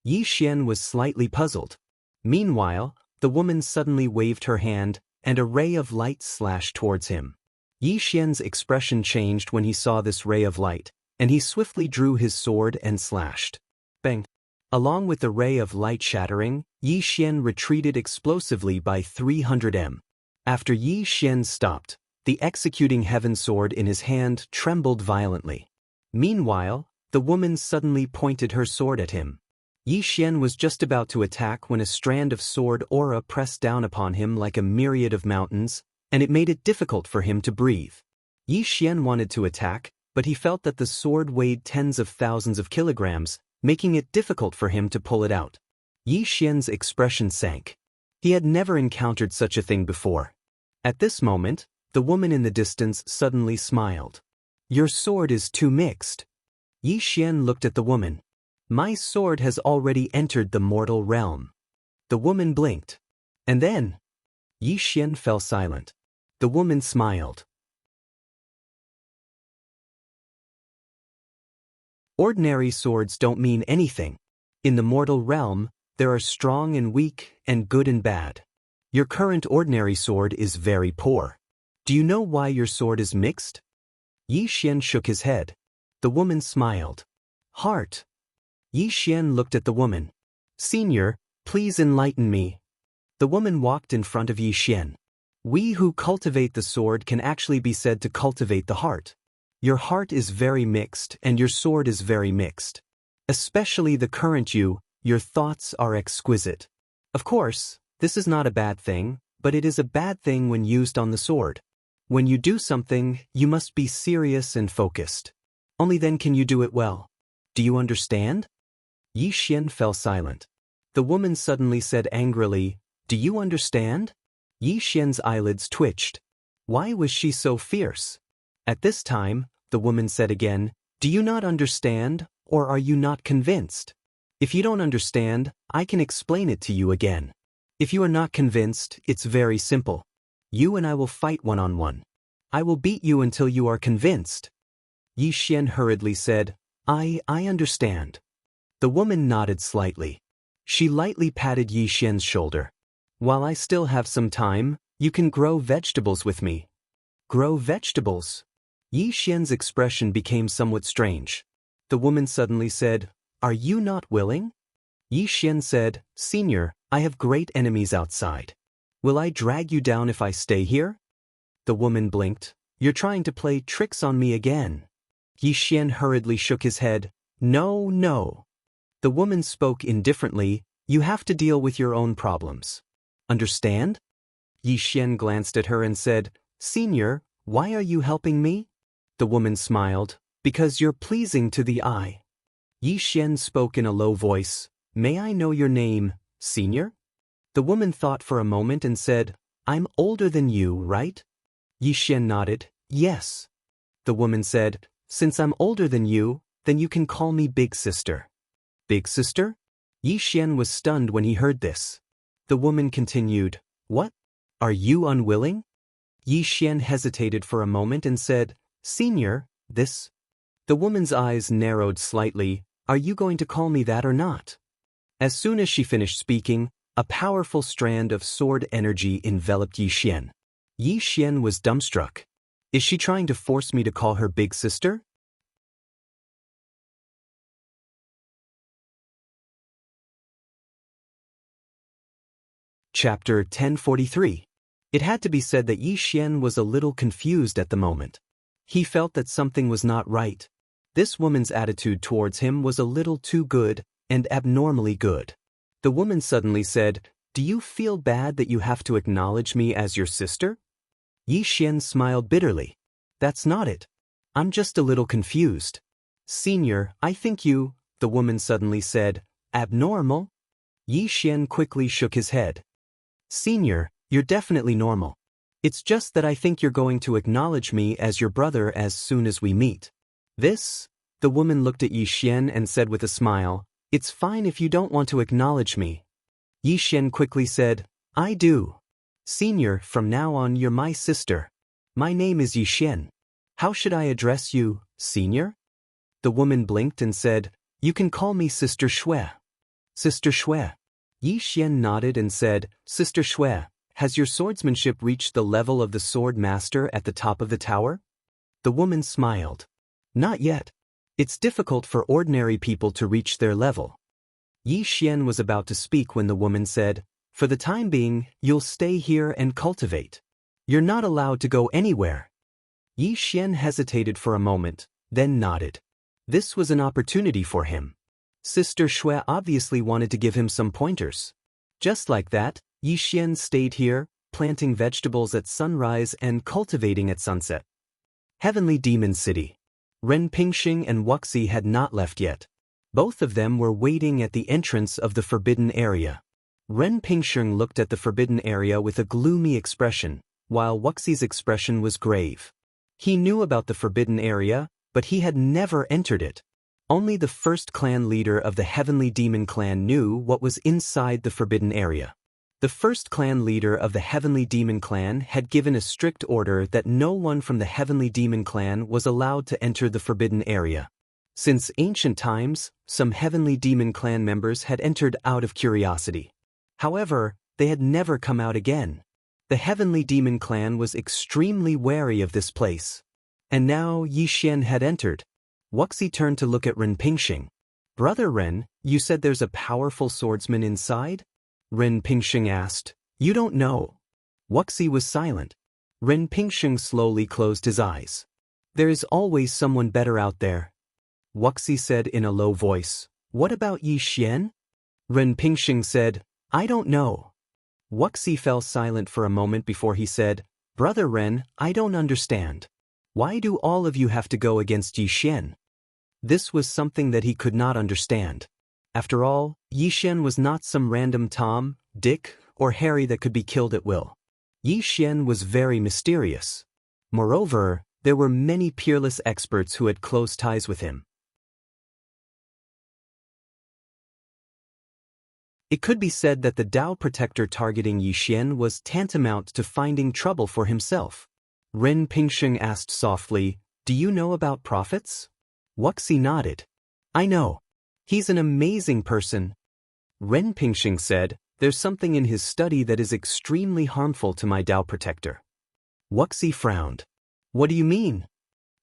Yi Xian was slightly puzzled. Meanwhile, the woman suddenly waved her hand, and a ray of light slashed towards him. Yi Xian's expression changed when he saw this ray of light, and he swiftly drew his sword and slashed. Bang! Along with the ray of light shattering, Yi Xian retreated explosively by 300 m. After Yi Xian stopped, the executing heaven sword in his hand trembled violently. Meanwhile, the woman suddenly pointed her sword at him. Yi Xian was just about to attack when a strand of sword aura pressed down upon him like a myriad of mountains, and it made it difficult for him to breathe. Yi Xian wanted to attack, but he felt that the sword weighed tens of thousands of kilograms, making it difficult for him to pull it out. Yi Xian's expression sank. He had never encountered such a thing before. At this moment, the woman in the distance suddenly smiled. Your sword is too mixed. Yi Xian looked at the woman. My sword has already entered the mortal realm. The woman blinked. And then, Yi Xian fell silent. The woman smiled. Ordinary swords don't mean anything. In the mortal realm, there are strong and weak, and good and bad. Your current ordinary sword is very poor. Do you know why your sword is mixed? Yi Xian shook his head. The woman smiled. Heart. Yi Xian looked at the woman. Senior, please enlighten me. The woman walked in front of Yi Xian. We who cultivate the sword can actually be said to cultivate the heart. Your heart is very mixed and your sword is very mixed. Especially the current you, your thoughts are exquisite. Of course, this is not a bad thing, but it is a bad thing when used on the sword. When you do something, you must be serious and focused. Only then can you do it well. Do you understand? Yi Xian fell silent. The woman suddenly said angrily, Do you understand? Yi Xian's eyelids twitched. Why was she so fierce? At this time, the woman said again, Do you not understand, or are you not convinced? If you don't understand, I can explain it to you again. If you are not convinced, it's very simple. You and I will fight one-on-one. I will beat you until you are convinced. Yi Xian hurriedly said, I understand. The woman nodded slightly. She lightly patted Yi Xian's shoulder. While I still have some time, you can grow vegetables with me. Grow vegetables? Yi Xian's expression became somewhat strange. The woman suddenly said, Are you not willing? Yi Xian said, Senior, I have great enemies outside. Will I drag you down if I stay here? The woman blinked. You're trying to play tricks on me again. Yi Xian hurriedly shook his head. No, no. The woman spoke indifferently. You have to deal with your own problems. Understand? Yi Xian glanced at her and said, Senior, why are you helping me? The woman smiled. Because you're pleasing to the eye. Yi Xian spoke in a low voice. May I know your name, Senior? The woman thought for a moment and said, I'm older than you, right? Yixian nodded. Yes. The woman said, since I'm older than you, then you can call me Big Sister. Big Sister? Yixian was stunned when he heard this. The woman continued, What? Are you unwilling? Yixian hesitated for a moment and said, Senior, this. The woman's eyes narrowed slightly. Are you going to call me that or not? As soon as she finished speaking, a powerful strand of sword energy enveloped Yixian. Yixian was dumbstruck. Is she trying to force me to call her Big Sister? Chapter 1043. It had to be said that Yixian was a little confused at the moment. He felt that something was not right. This woman's attitude towards him was a little too good and abnormally good. The woman suddenly said, Do you feel bad that you have to acknowledge me as your sister? Yixian smiled bitterly. That's not it. I'm just a little confused. Senior, I think you, the woman suddenly said, abnormal? Yixian quickly shook his head. Senior, you're definitely normal. It's just that I think you're going to acknowledge me as your brother as soon as we meet. This? The woman looked at Yixian and said with a smile, It's fine if you don't want to acknowledge me. Yixian quickly said, I do. Senior, from now on you're my sister. My name is Yixian. How should I address you, Senior? The woman blinked and said, You can call me Sister Shui. Sister Shui. Yixian nodded and said, Sister Shui, has your swordsmanship reached the level of the sword master at the top of the tower? The woman smiled. Not yet. It's difficult for ordinary people to reach their level. Yixian was about to speak when the woman said, For the time being, you'll stay here and cultivate. You're not allowed to go anywhere. Yixian hesitated for a moment, then nodded. This was an opportunity for him. Sister Shui obviously wanted to give him some pointers. Just like that, Yixian stayed here, planting vegetables at sunrise and cultivating at sunset. Heavenly Demon City. Ren Pingxing and Wuxia had not left yet. Both of them were waiting at the entrance of the forbidden area. Ren Pingxing looked at the forbidden area with a gloomy expression, while Wuxia's expression was grave. He knew about the forbidden area, but he had never entered it. Only the first clan leader of the Heavenly Demon Clan knew what was inside the forbidden area. The first clan leader of the Heavenly Demon Clan had given a strict order that no one from the Heavenly Demon Clan was allowed to enter the forbidden area. Since ancient times, some Heavenly Demon Clan members had entered out of curiosity. However, they had never come out again. The Heavenly Demon Clan was extremely wary of this place. And now Yixian had entered. Wuxia turned to look at Ren Pingxing. Brother Ren, you said there's a powerful swordsman inside? Ren Pingxing asked. You don't know. Wuxia was silent. Ren Pingxing slowly closed his eyes. There is always someone better out there. Wuxia said in a low voice. What about Yixian? Ren Pingxing said, I don't know. Wuxia fell silent for a moment before he said, Brother Ren, I don't understand. Why do all of you have to go against Yixian? This was something that he could not understand. After all, Yixian was not some random Tom, Dick, or Harry that could be killed at will. Yixian was very mysterious. Moreover, there were many peerless experts who had close ties with him. It could be said that the Dao protector targeting Yixian was tantamount to finding trouble for himself. Ren Pingxing asked softly, Do you know about prophets? Wuxia nodded. I know. He's an amazing person. Ren Pingxing said, There's something in his study that is extremely harmful to my Dao protector. Wuxia frowned. What do you mean?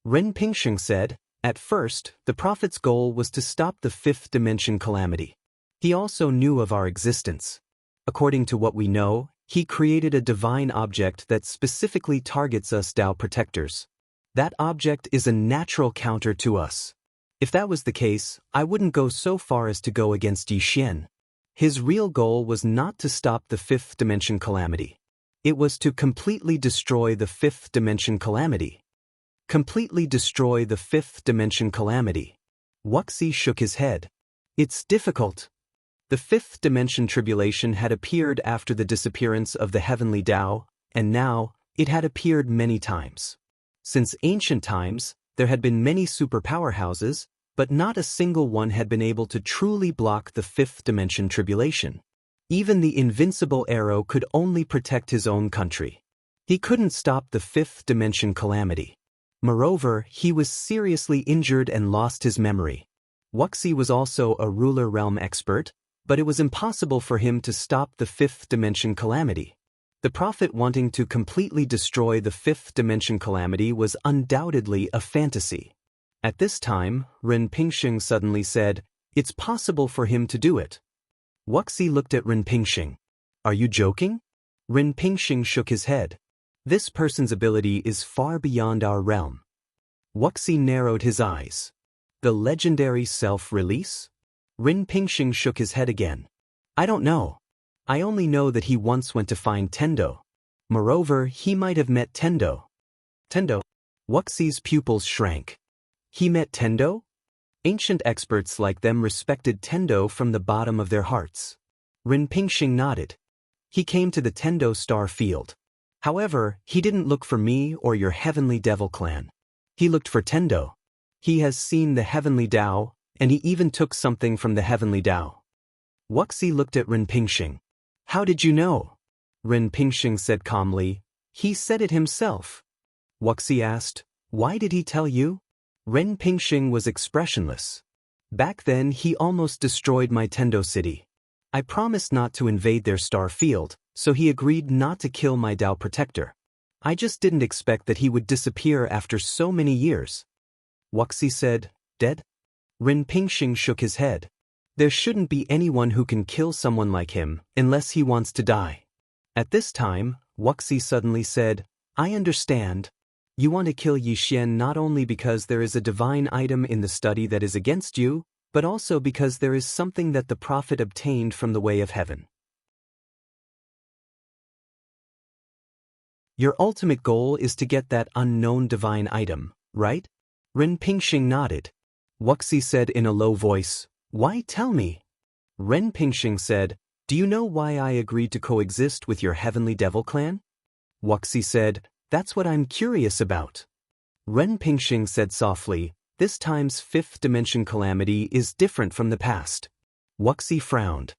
Ren Pingxing said, At first, the prophet's goal was to stop the fifth dimension calamity. He also knew of our existence. According to what we know, he created a divine object that specifically targets us Dao protectors. That object is a natural counter to us. If that was the case, I wouldn't go so far as to go against Yixian. His real goal was not to stop the fifth dimension calamity. It was to completely destroy the fifth dimension calamity. Completely destroy the fifth dimension calamity. Wuxia shook his head. It's difficult. The fifth dimension tribulation had appeared after the disappearance of the heavenly Dao, and now, it had appeared many times. Since ancient times, there had been many superpower houses, but not a single one had been able to truly block the fifth dimension tribulation. Even the invincible arrow could only protect his own country. He couldn't stop the fifth dimension calamity. Moreover, he was seriously injured and lost his memory. Wuxia was also a ruler realm expert, but it was impossible for him to stop the fifth dimension calamity. The prophet wanting to completely destroy the fifth dimension calamity was undoubtedly a fantasy. At this time, Ren Pingxing suddenly said, "It's possible for him to do it." Wuxia looked at Ren Pingxing. "Are you joking?" Ren Pingxing shook his head. "This person's ability is far beyond our realm." Wuxia narrowed his eyes. "The legendary self-release?" Ren Pingxing shook his head again. "I don't know. I only know that he once went to find Tendo. Moreover, he might have met Tendo." "Tendo?" Wuxia's pupils shrank. "He met Tendo?" Ancient experts like them respected Tendo from the bottom of their hearts. Ren Pingxing nodded. "He came to the Tendo star field. However, he didn't look for me or your heavenly devil clan. He looked for Tendo. He has seen the heavenly Dao, and he even took something from the heavenly Dao." Wuxia looked at Ren Pingxing. "How did you know?" Ren Pingxing said calmly, "He said it himself." Wuxia asked, "Why did he tell you?" Ren Pingxing was expressionless. "Back then he almost destroyed my Tendo city. I promised not to invade their star field, so he agreed not to kill my Dao protector. I just didn't expect that he would disappear after so many years." Wuxia said, "Dead?" Ren Pingxing shook his head. "There shouldn't be anyone who can kill someone like him unless he wants to die." At this time, Wuxia suddenly said, "I understand. You want to kill Yixian not only because there is a divine item in the study that is against you, but also because there is something that the prophet obtained from the way of heaven. Your ultimate goal is to get that unknown divine item, right?" Ren Pingxing nodded. Wuxia said in a low voice, "Why tell me?" Ren Pingxing said, "Do you know why I agreed to coexist with your heavenly devil clan?" Wuxia said, "That's what I'm curious about." Ren Pingxing said softly, "This time's fifth dimension calamity is different from the past." Wuxia frowned.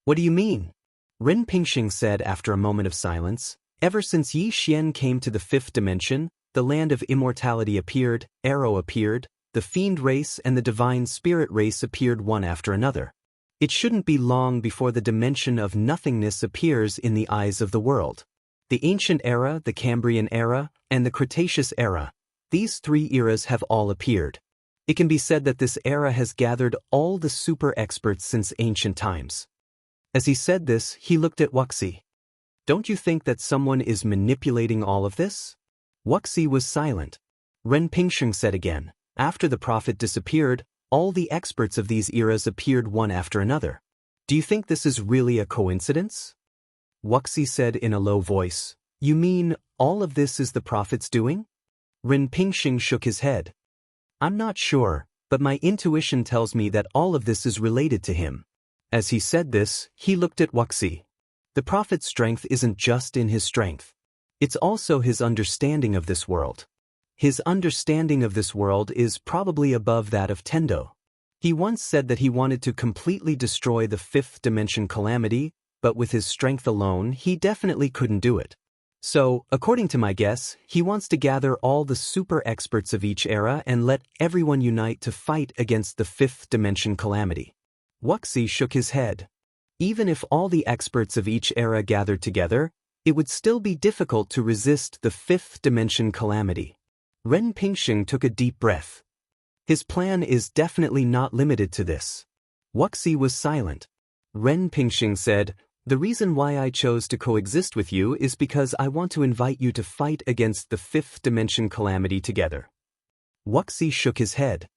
"What do you mean?" Ren Pingxing said after a moment of silence, "Ever since Yi Xian came to the fifth dimension, the land of immortality appeared, arrow appeared, the fiend race and the divine spirit race appeared one after another. It shouldn't be long before the dimension of nothingness appears in the eyes of the world. The ancient era, the Cambrian era, and the Cretaceous era, these three eras have all appeared. It can be said that this era has gathered all the super experts since ancient times." As he said this, he looked at Wuxia. "Don't you think that someone is manipulating all of this?" Wuxia was silent. Ren Pingxing said again, "After the prophet disappeared, all the experts of these eras appeared one after another. Do you think this is really a coincidence?" Wuxia said in a low voice, "You mean all of this is the prophet's doing?" Ren Pingxing shook his head. "I'm not sure, but my intuition tells me that all of this is related to him." As he said this, he looked at Wuxia. The prophet's strength isn't just in his strength. It's also his understanding of this world. His understanding of this world is probably above that of Tendo. He once said that he wanted to completely destroy the fifth dimension calamity, but with his strength alone, he definitely couldn't do it. So, according to my guess, he wants to gather all the super experts of each era and let everyone unite to fight against the fifth dimension calamity. Wuxia shook his head. Even if all the experts of each era gathered together, it would still be difficult to resist the fifth dimension calamity. Ren Pingxing took a deep breath. His plan is definitely not limited to this. Wuxia was silent. Ren Pingxing said, "The reason why I chose to coexist with you is because I want to invite you to fight against the fifth dimension calamity together." Wuxia shook his head.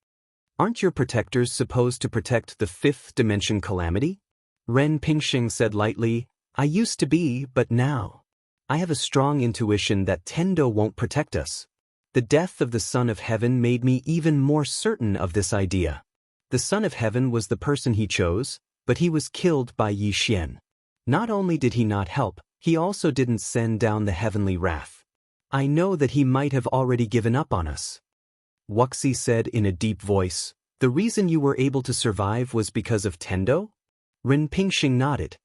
"Aren't your protectors supposed to protect the fifth dimension calamity?" Ren Pingxing said lightly, "I used to be, but now. I have a strong intuition that Tendo won't protect us. The death of the Son of Heaven made me even more certain of this idea. The Son of Heaven was the person he chose, but he was killed by Yi Xian. Not only did he not help, He also didn't send down the heavenly wrath. I know that he might have already given up on us. Wuxia said in a deep voice, the reason you were able to survive was because of Tendo? Ren Pingxing nodded.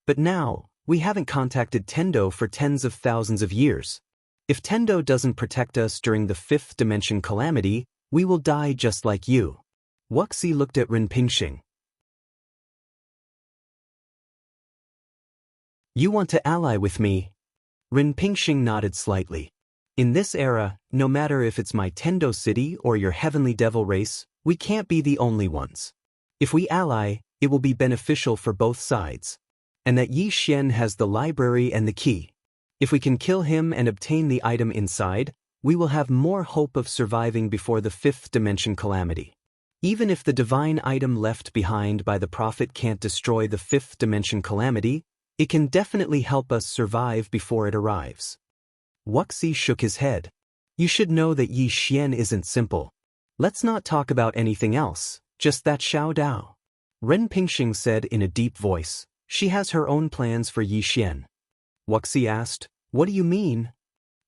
But now, we haven't contacted Tendo for tens of thousands of years. If Tendo doesn't protect us during the fifth dimension calamity, we will die just like you. Wuxia looked at Ren Pingxing. You want to ally with me? Ren Pingxing nodded slightly. In this era, no matter if it's my Tendo city or your heavenly devil race, we can't be the only ones. If we ally, it will be beneficial for both sides. And that Yi Xian has the library and the key. If we can kill him and obtain the item inside, we will have more hope of surviving before the fifth dimension calamity. Even if the divine item left behind by the prophet can't destroy the fifth dimension calamity, it can definitely help us survive before it arrives. Wuxia shook his head. You should know that Yi Xian isn't simple. Let's not talk about anything else, just that Xiao Dao. Ren Pingxing said in a deep voice. She has her own plans for Yi Xian. Wuxia asked, what do you mean?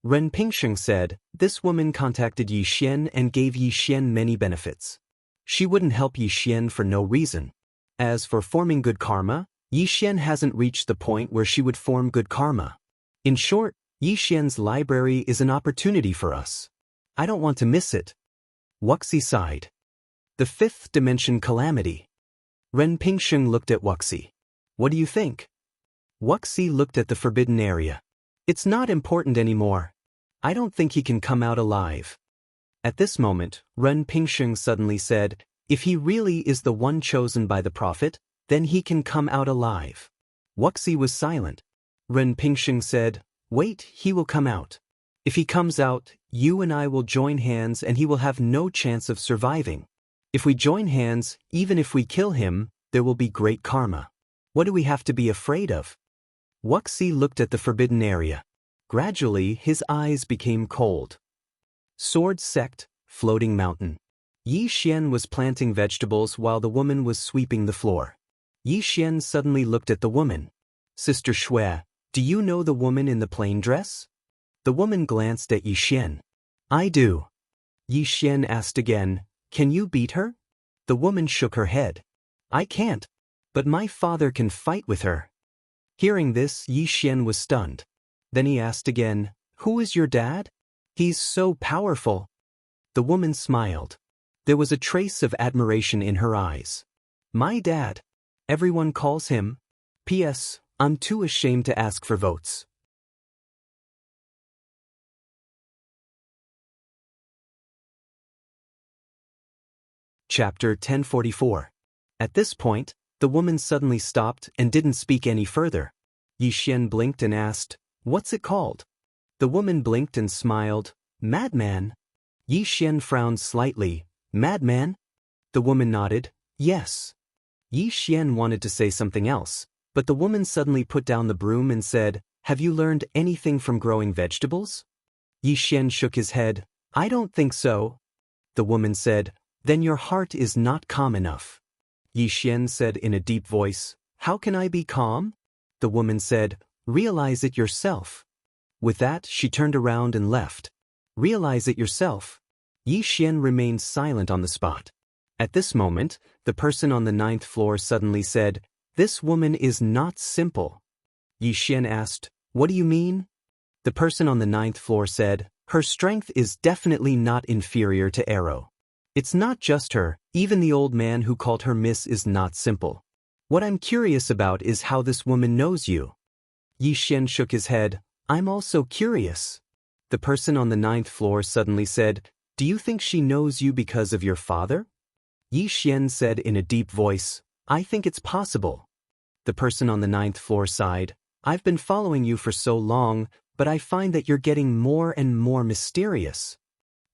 Ren Pingxing said, this woman contacted Yi Xian and gave Yi Xian many benefits. She wouldn't help Yi Xian for no reason. As for forming good karma, Yi Xian hasn't reached the point where she would form good karma. In short, Yi Xian's library is an opportunity for us. I don't want to miss it. Wuxia sighed. The fifth dimension calamity. Ren Pingxing looked at Wuxia. What do you think? Wuxia looked at the forbidden area. It's not important anymore. I don't think he can come out alive. At this moment, Ren Pingxing suddenly said, if he really is the one chosen by the prophet, then he can come out alive. Wuxia was silent. Ren Pingxing said, wait, he will come out. If he comes out, you and I will join hands and he will have no chance of surviving. If we join hands, even if we kill him, there will be great karma. What do we have to be afraid of? Wuxia looked at the forbidden area. Gradually, his eyes became cold. Sword sect, floating mountain. Yi Xian was planting vegetables while the woman was sweeping the floor. Yi Xian suddenly looked at the woman. Sister Shui, do you know the woman in the plain dress? The woman glanced at Yi Xian. I do. Yi Xian asked again, can you beat her? The woman shook her head. I can't. But my father can fight with her. Hearing this, Yi Xian was stunned. Then he asked again, who is your dad? He's so powerful. The woman smiled. There was a trace of admiration in her eyes. My dad. Everyone calls him. P.S. I'm too ashamed to ask for votes. Chapter 1044. At this point, the woman suddenly stopped and didn't speak any further. Yi Xian blinked and asked, what's it called? The woman blinked and smiled, madman. Yi Xian frowned slightly, madman? The woman nodded, yes. Yi Xian wanted to say something else, but the woman suddenly put down the broom and said, have you learned anything from growing vegetables? Yi Xian shook his head, I don't think so. The woman said, then your heart is not calm enough. Yi Xian said in a deep voice, how can I be calm? The woman said, realize it yourself. With that, she turned around and left. Realize it yourself. Yi Xian remained silent on the spot. At this moment, the person on the 9th floor suddenly said, this woman is not simple. Yi Xian asked, what do you mean? The person on the 9th floor said, her strength is definitely not inferior to Arrow. It's not just her, even the old man who called her Miss is not simple. What I'm curious about is how this woman knows you. Yi Xian shook his head, I'm also curious. The person on the 9th floor suddenly said, do you think she knows you because of your father? Yi Xian said in a deep voice, I think it's possible. The person on the 9th floor sighed, I've been following you for so long, but I find that you're getting more and more mysterious.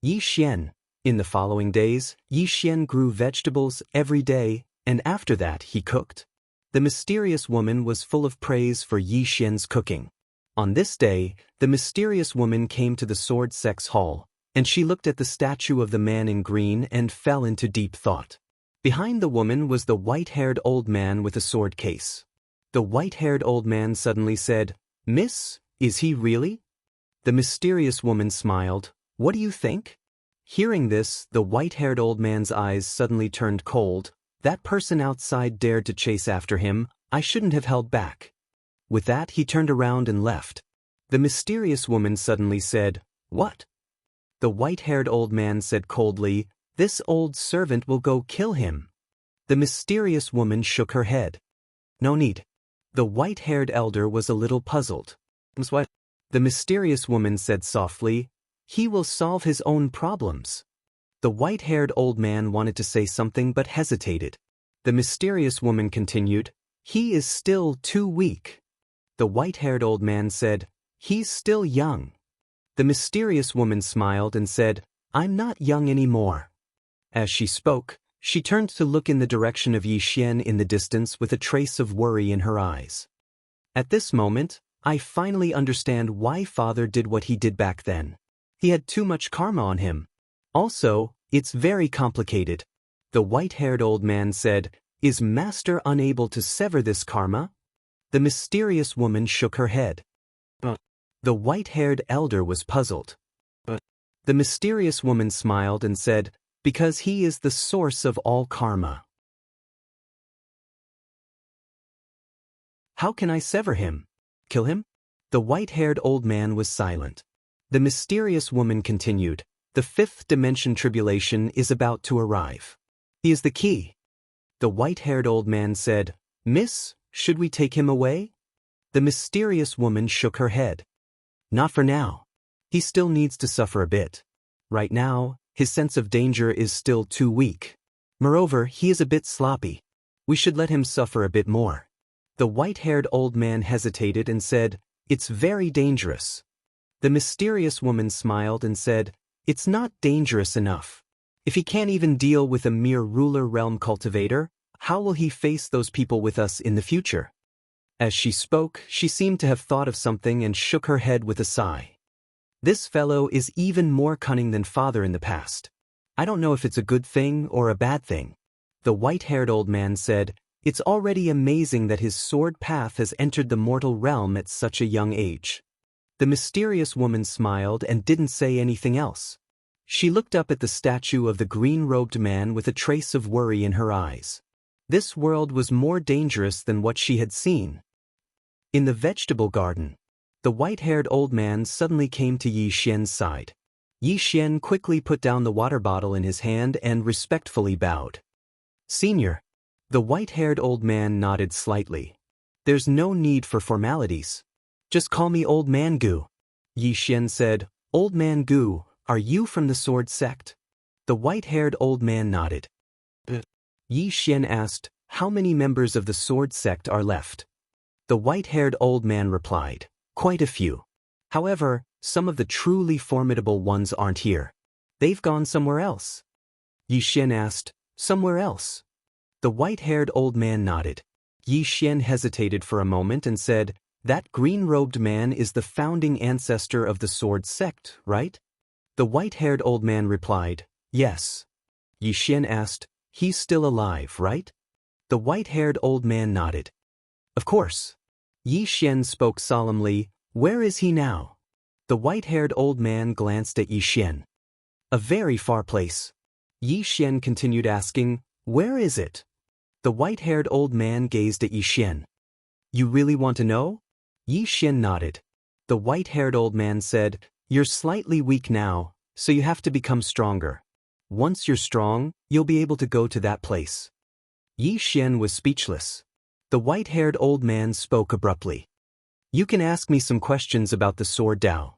Yi Xian. In the following days, Yi Xian grew vegetables every day, and after that he cooked. The mysterious woman was full of praise for Yi Xian's cooking. On this day, the mysterious woman came to the sword sex hall, and she looked at the statue of the man in green and fell into deep thought. Behind the woman was the white-haired old man with a sword case. The white-haired old man suddenly said, Miss, is he really? The mysterious woman smiled. What do you think? Hearing this, the white-haired old man's eyes suddenly turned cold. That person outside dared to chase after him. I shouldn't have held back. With that, he turned around and left. The mysterious woman suddenly said, What? The white-haired old man said coldly, This old servant will go kill him. The mysterious woman shook her head. No need. The white-haired elder was a little puzzled. What? The mysterious woman said softly, He will solve his own problems. The white-haired old man wanted to say something but hesitated. The mysterious woman continued, He is still too weak. The white-haired old man said, He's still young. The mysterious woman smiled and said, I'm not young anymore. As she spoke, she turned to look in the direction of Yixian in the distance with a trace of worry in her eyes. At this moment, I finally understand why Father did what he did back then. He had too much karma on him. Also, it's very complicated. The white-haired old man said, Is Master unable to sever this karma? The mysterious woman shook her head. The white-haired elder was puzzled. The mysterious woman smiled and said, Because he is the source of all karma. How can I sever him? Kill him? The white-haired old man was silent. The mysterious woman continued, The fifth dimension tribulation is about to arrive. He is the key. The white-haired old man said, Miss, should we take him away? The mysterious woman shook her head. Not for now. He still needs to suffer a bit. Right now, his sense of danger is still too weak. Moreover, he is a bit sloppy. We should let him suffer a bit more. The white-haired old man hesitated and said, It's very dangerous. The mysterious woman smiled and said, It's not dangerous enough. If he can't even deal with a mere ruler realm cultivator, how will he face those people with us in the future? As she spoke, she seemed to have thought of something and shook her head with a sigh. This fellow is even more cunning than Father in the past. I don't know if it's a good thing or a bad thing. The white-haired old man said, It's already amazing that his sword path has entered the mortal realm at such a young age. The mysterious woman smiled and didn't say anything else. She looked up at the statue of the green-robed man with a trace of worry in her eyes. This world was more dangerous than what she had seen. In the vegetable garden, the white-haired old man suddenly came to Yixian's side. Yixian quickly put down the water bottle in his hand and respectfully bowed. Senior. The white-haired old man nodded slightly. There's no need for formalities. Just call me Old Man Gu. Yixian said, Old Man Gu, are you from the sword sect? The white-haired old man nodded. Yixian asked, How many members of the sword sect are left? The white-haired old man replied, Quite a few. However, some of the truly formidable ones aren't here. They've gone somewhere else. Yixian asked, Somewhere else? The white-haired old man nodded. Yixian hesitated for a moment and said, That green-robed man is the founding ancestor of the sword sect, right? The white-haired old man replied, Yes. Yixian asked, He's still alive, right? The white-haired old man nodded. Of course. Yixian spoke solemnly, Where is he now? The white-haired old man glanced at Yixian. A very far place. Yixian continued asking, Where is it? The white-haired old man gazed at Yixian. You really want to know? Yixian nodded. The white-haired old man said, You're slightly weak now, so you have to become stronger. Once you're strong, you'll be able to go to that place. Yixian was speechless. The white-haired old man spoke abruptly. You can ask me some questions about the sword Dao.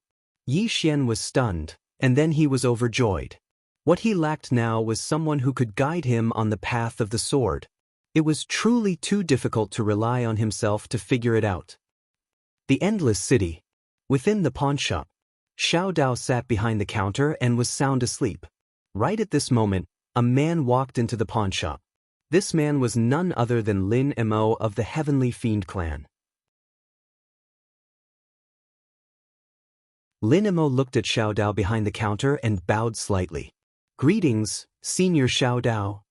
Yixian was stunned, and then he was overjoyed. What he lacked now was someone who could guide him on the path of the sword. It was truly too difficult to rely on himself to figure it out. The Endless City. Within the pawnshop, Xiao Dao sat behind the counter and was sound asleep. Right at this moment, a man walked into the pawnshop. This man was none other than Lin Mo of the Heavenly Fiend clan. Lin Mo looked at Xiao Dao behind the counter and bowed slightly. Greetings, Senior Xiao Dao.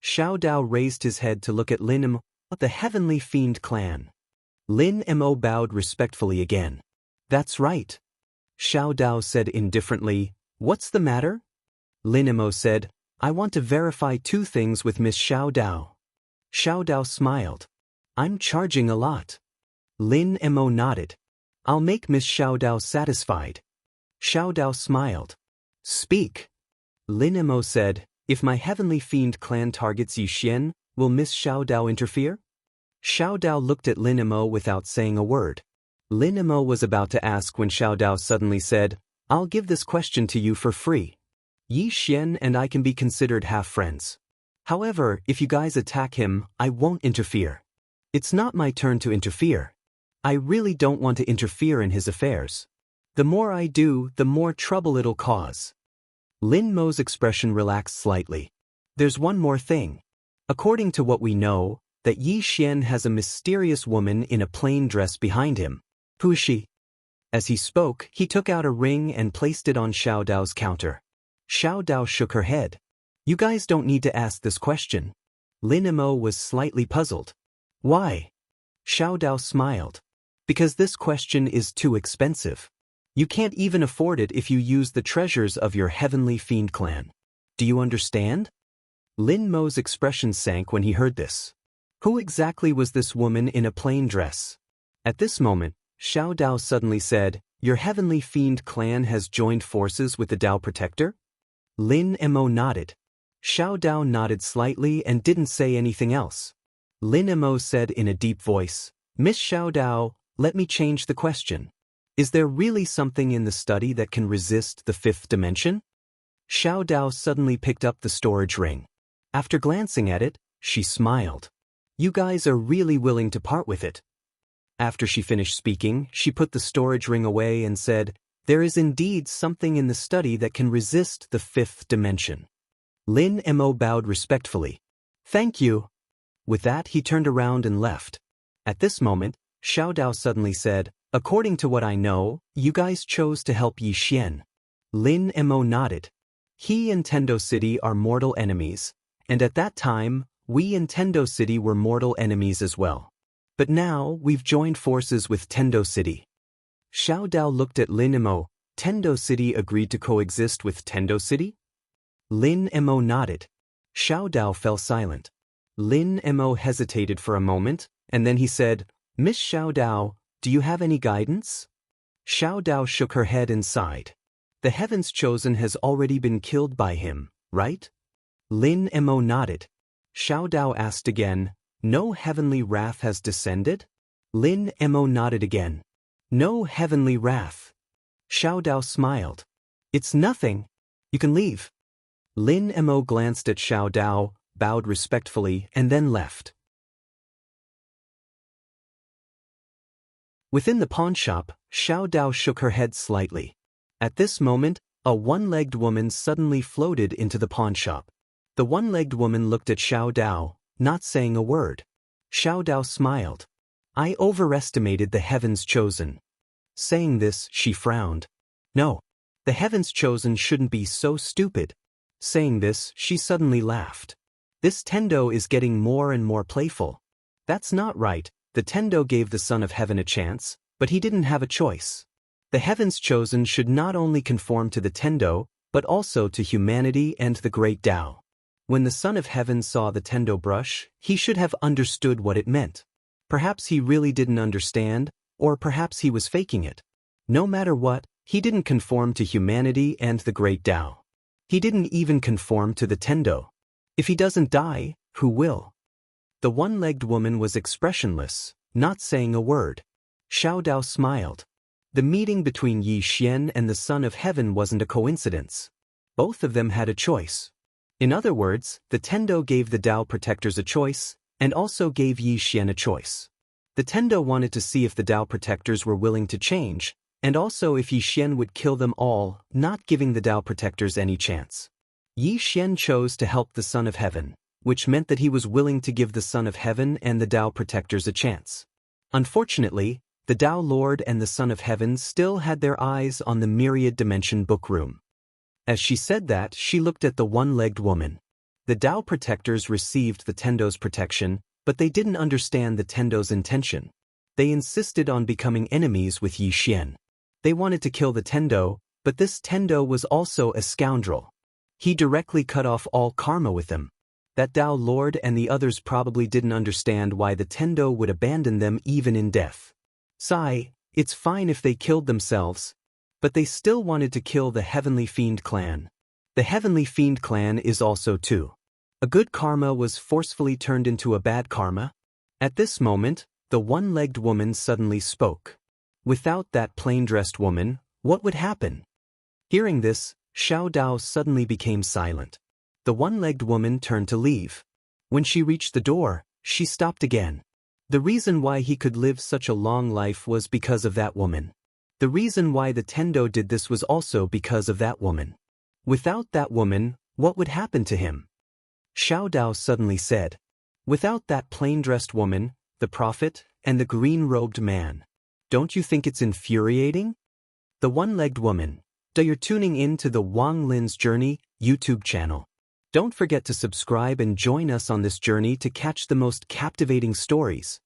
Xiao Dao raised his head to look at Lin Mo of the Heavenly Fiend clan. Lin Mo bowed respectfully again. That's right. Xiao Dao said indifferently, What's the matter? Lin Mo said, I want to verify 2 things with Miss Xiao Dao. Xiao Dao smiled. I'm charging a lot. Lin Mo nodded. I'll make Miss Xiao Dao satisfied. Xiao Dao smiled. Speak. Lin Mo said, If my heavenly fiend clan targets Yi Xian, will Miss Xiao Dao interfere? Xiao Dao looked at Lin Mo without saying a word. Lin Mo was about to ask when Xiao Dao suddenly said, I'll give this question to you for free. Yi Xian and I can be considered half-friends. However, if you guys attack him, I won't interfere. It's not my turn to interfere. I really don't want to interfere in his affairs. The more I do, the more trouble it'll cause. Lin Mo's expression relaxed slightly. There's one more thing. According to what we know, that Yi Xian has a mysterious woman in a plain dress behind him. Who is she? As he spoke, he took out a ring and placed it on Xiao Dao's counter. Xiao Dao shook her head. You guys don't need to ask this question. Lin Mo was slightly puzzled. Why? Xiao Dao smiled. Because this question is too expensive. You can't even afford it if you use the treasures of your heavenly fiend clan. Do you understand? Lin Mo's expression sank when he heard this. Who exactly was this woman in a plain dress? At this moment, Xiao Dao suddenly said, Your heavenly fiend clan has joined forces with the Dao Protector? Lin Mo nodded. Xiao Dao nodded slightly and didn't say anything else. Lin Mo said in a deep voice, Miss Xiao Dao, let me change the question. Is there really something in the study that can resist the 5th dimension? Xiao Dao suddenly picked up the storage ring. After glancing at it, she smiled. You guys are really willing to part with it. After she finished speaking, she put the storage ring away and said, There is indeed something in the study that can resist the 5th dimension. Lin Mo bowed respectfully. Thank you. With that, he turned around and left. At this moment, Xiao Dao suddenly said, According to what I know, you guys chose to help Yi Xian. Lin Mo nodded. He and Tendo City are mortal enemies, and at that time, we and Tendo City were mortal enemies as well. But now, we've joined forces with Tendo City. Xiao Dao looked at Lin Mo. Tendo City agreed to coexist with Tendo City? Lin Mo nodded. Xiao Dao fell silent. Lin Mo hesitated for a moment, and then he said, Miss Xiao Dao, do you have any guidance? Xiao Dao shook her head and sighed. The Heavens Chosen has already been killed by him, right? Lin Mo nodded. Xiao Dao asked again, No heavenly wrath has descended? Lin Mo nodded again. No heavenly wrath. Xiao Dao smiled. It's nothing. You can leave. Lin Mo glanced at Xiao Dao, bowed respectfully, and then left. Within the pawnshop, Xiao Dao shook her head slightly. At this moment, a one-legged woman suddenly floated into the pawnshop. The one-legged woman looked at Xiao Dao, not saying a word. Xiao Dao smiled. I overestimated the Heavens Chosen. Saying this, she frowned. No, the Heavens Chosen shouldn't be so stupid. Saying this, she suddenly laughed. This Tendo is getting more and more playful. That's not right. The Tendo gave the Son of Heaven a chance, but he didn't have a choice. The Heavens Chosen should not only conform to the Tendo, but also to humanity and the Great Tao. When the Son of Heaven saw the Tendo brush, he should have understood what it meant. Perhaps he really didn't understand, or perhaps he was faking it. No matter what, he didn't conform to humanity and the Great Tao. He didn't even conform to the Tendo. If he doesn't die, who will? The one-legged woman was expressionless, not saying a word. Xiao Dao smiled. The meeting between Yi Xian and the Son of Heaven wasn't a coincidence. Both of them had a choice. In other words, the Tendo gave the Dao Protectors a choice, and also gave Yi Xian a choice. The Tendo wanted to see if the Dao Protectors were willing to change, and also if Yi Xian would kill them all, not giving the Dao Protectors any chance. Yi Xian chose to help the Son of Heaven, which meant that he was willing to give the Son of Heaven and the Dao Protectors a chance. Unfortunately, the Dao Lord and the Son of Heaven still had their eyes on the Myriad Dimension book room. As she said that, she looked at the one-legged woman. The Dao Protectors received the Tendo's protection, but they didn't understand the Tendo's intention. They insisted on becoming enemies with Yi Xian. They wanted to kill the Tendo, but this Tendo was also a scoundrel. He directly cut off all karma with them. That Dao Lord and the others probably didn't understand why the Tendo would abandon them even in death. Sigh, it's fine if they killed themselves. But they still wanted to kill the Heavenly Fiend clan. The Heavenly Fiend clan is also too. A good karma was forcefully turned into a bad karma. At this moment, the one-legged woman suddenly spoke. Without that plain-dressed woman, what would happen? Hearing this, Xiao Dao suddenly became silent. The one-legged woman turned to leave. When she reached the door, she stopped again. The reason why he could live such a long life was because of that woman. The reason why the Tendo did this was also because of that woman. Without that woman, what would happen to him? Xiao Dao suddenly said. Without that plain-dressed woman, the prophet, and the green-robed man. Don't you think it's infuriating? The one-legged woman. You're tuning in to the Wang Lin's Journey YouTube channel. Don't forget to subscribe and join us on this journey to catch the most captivating stories.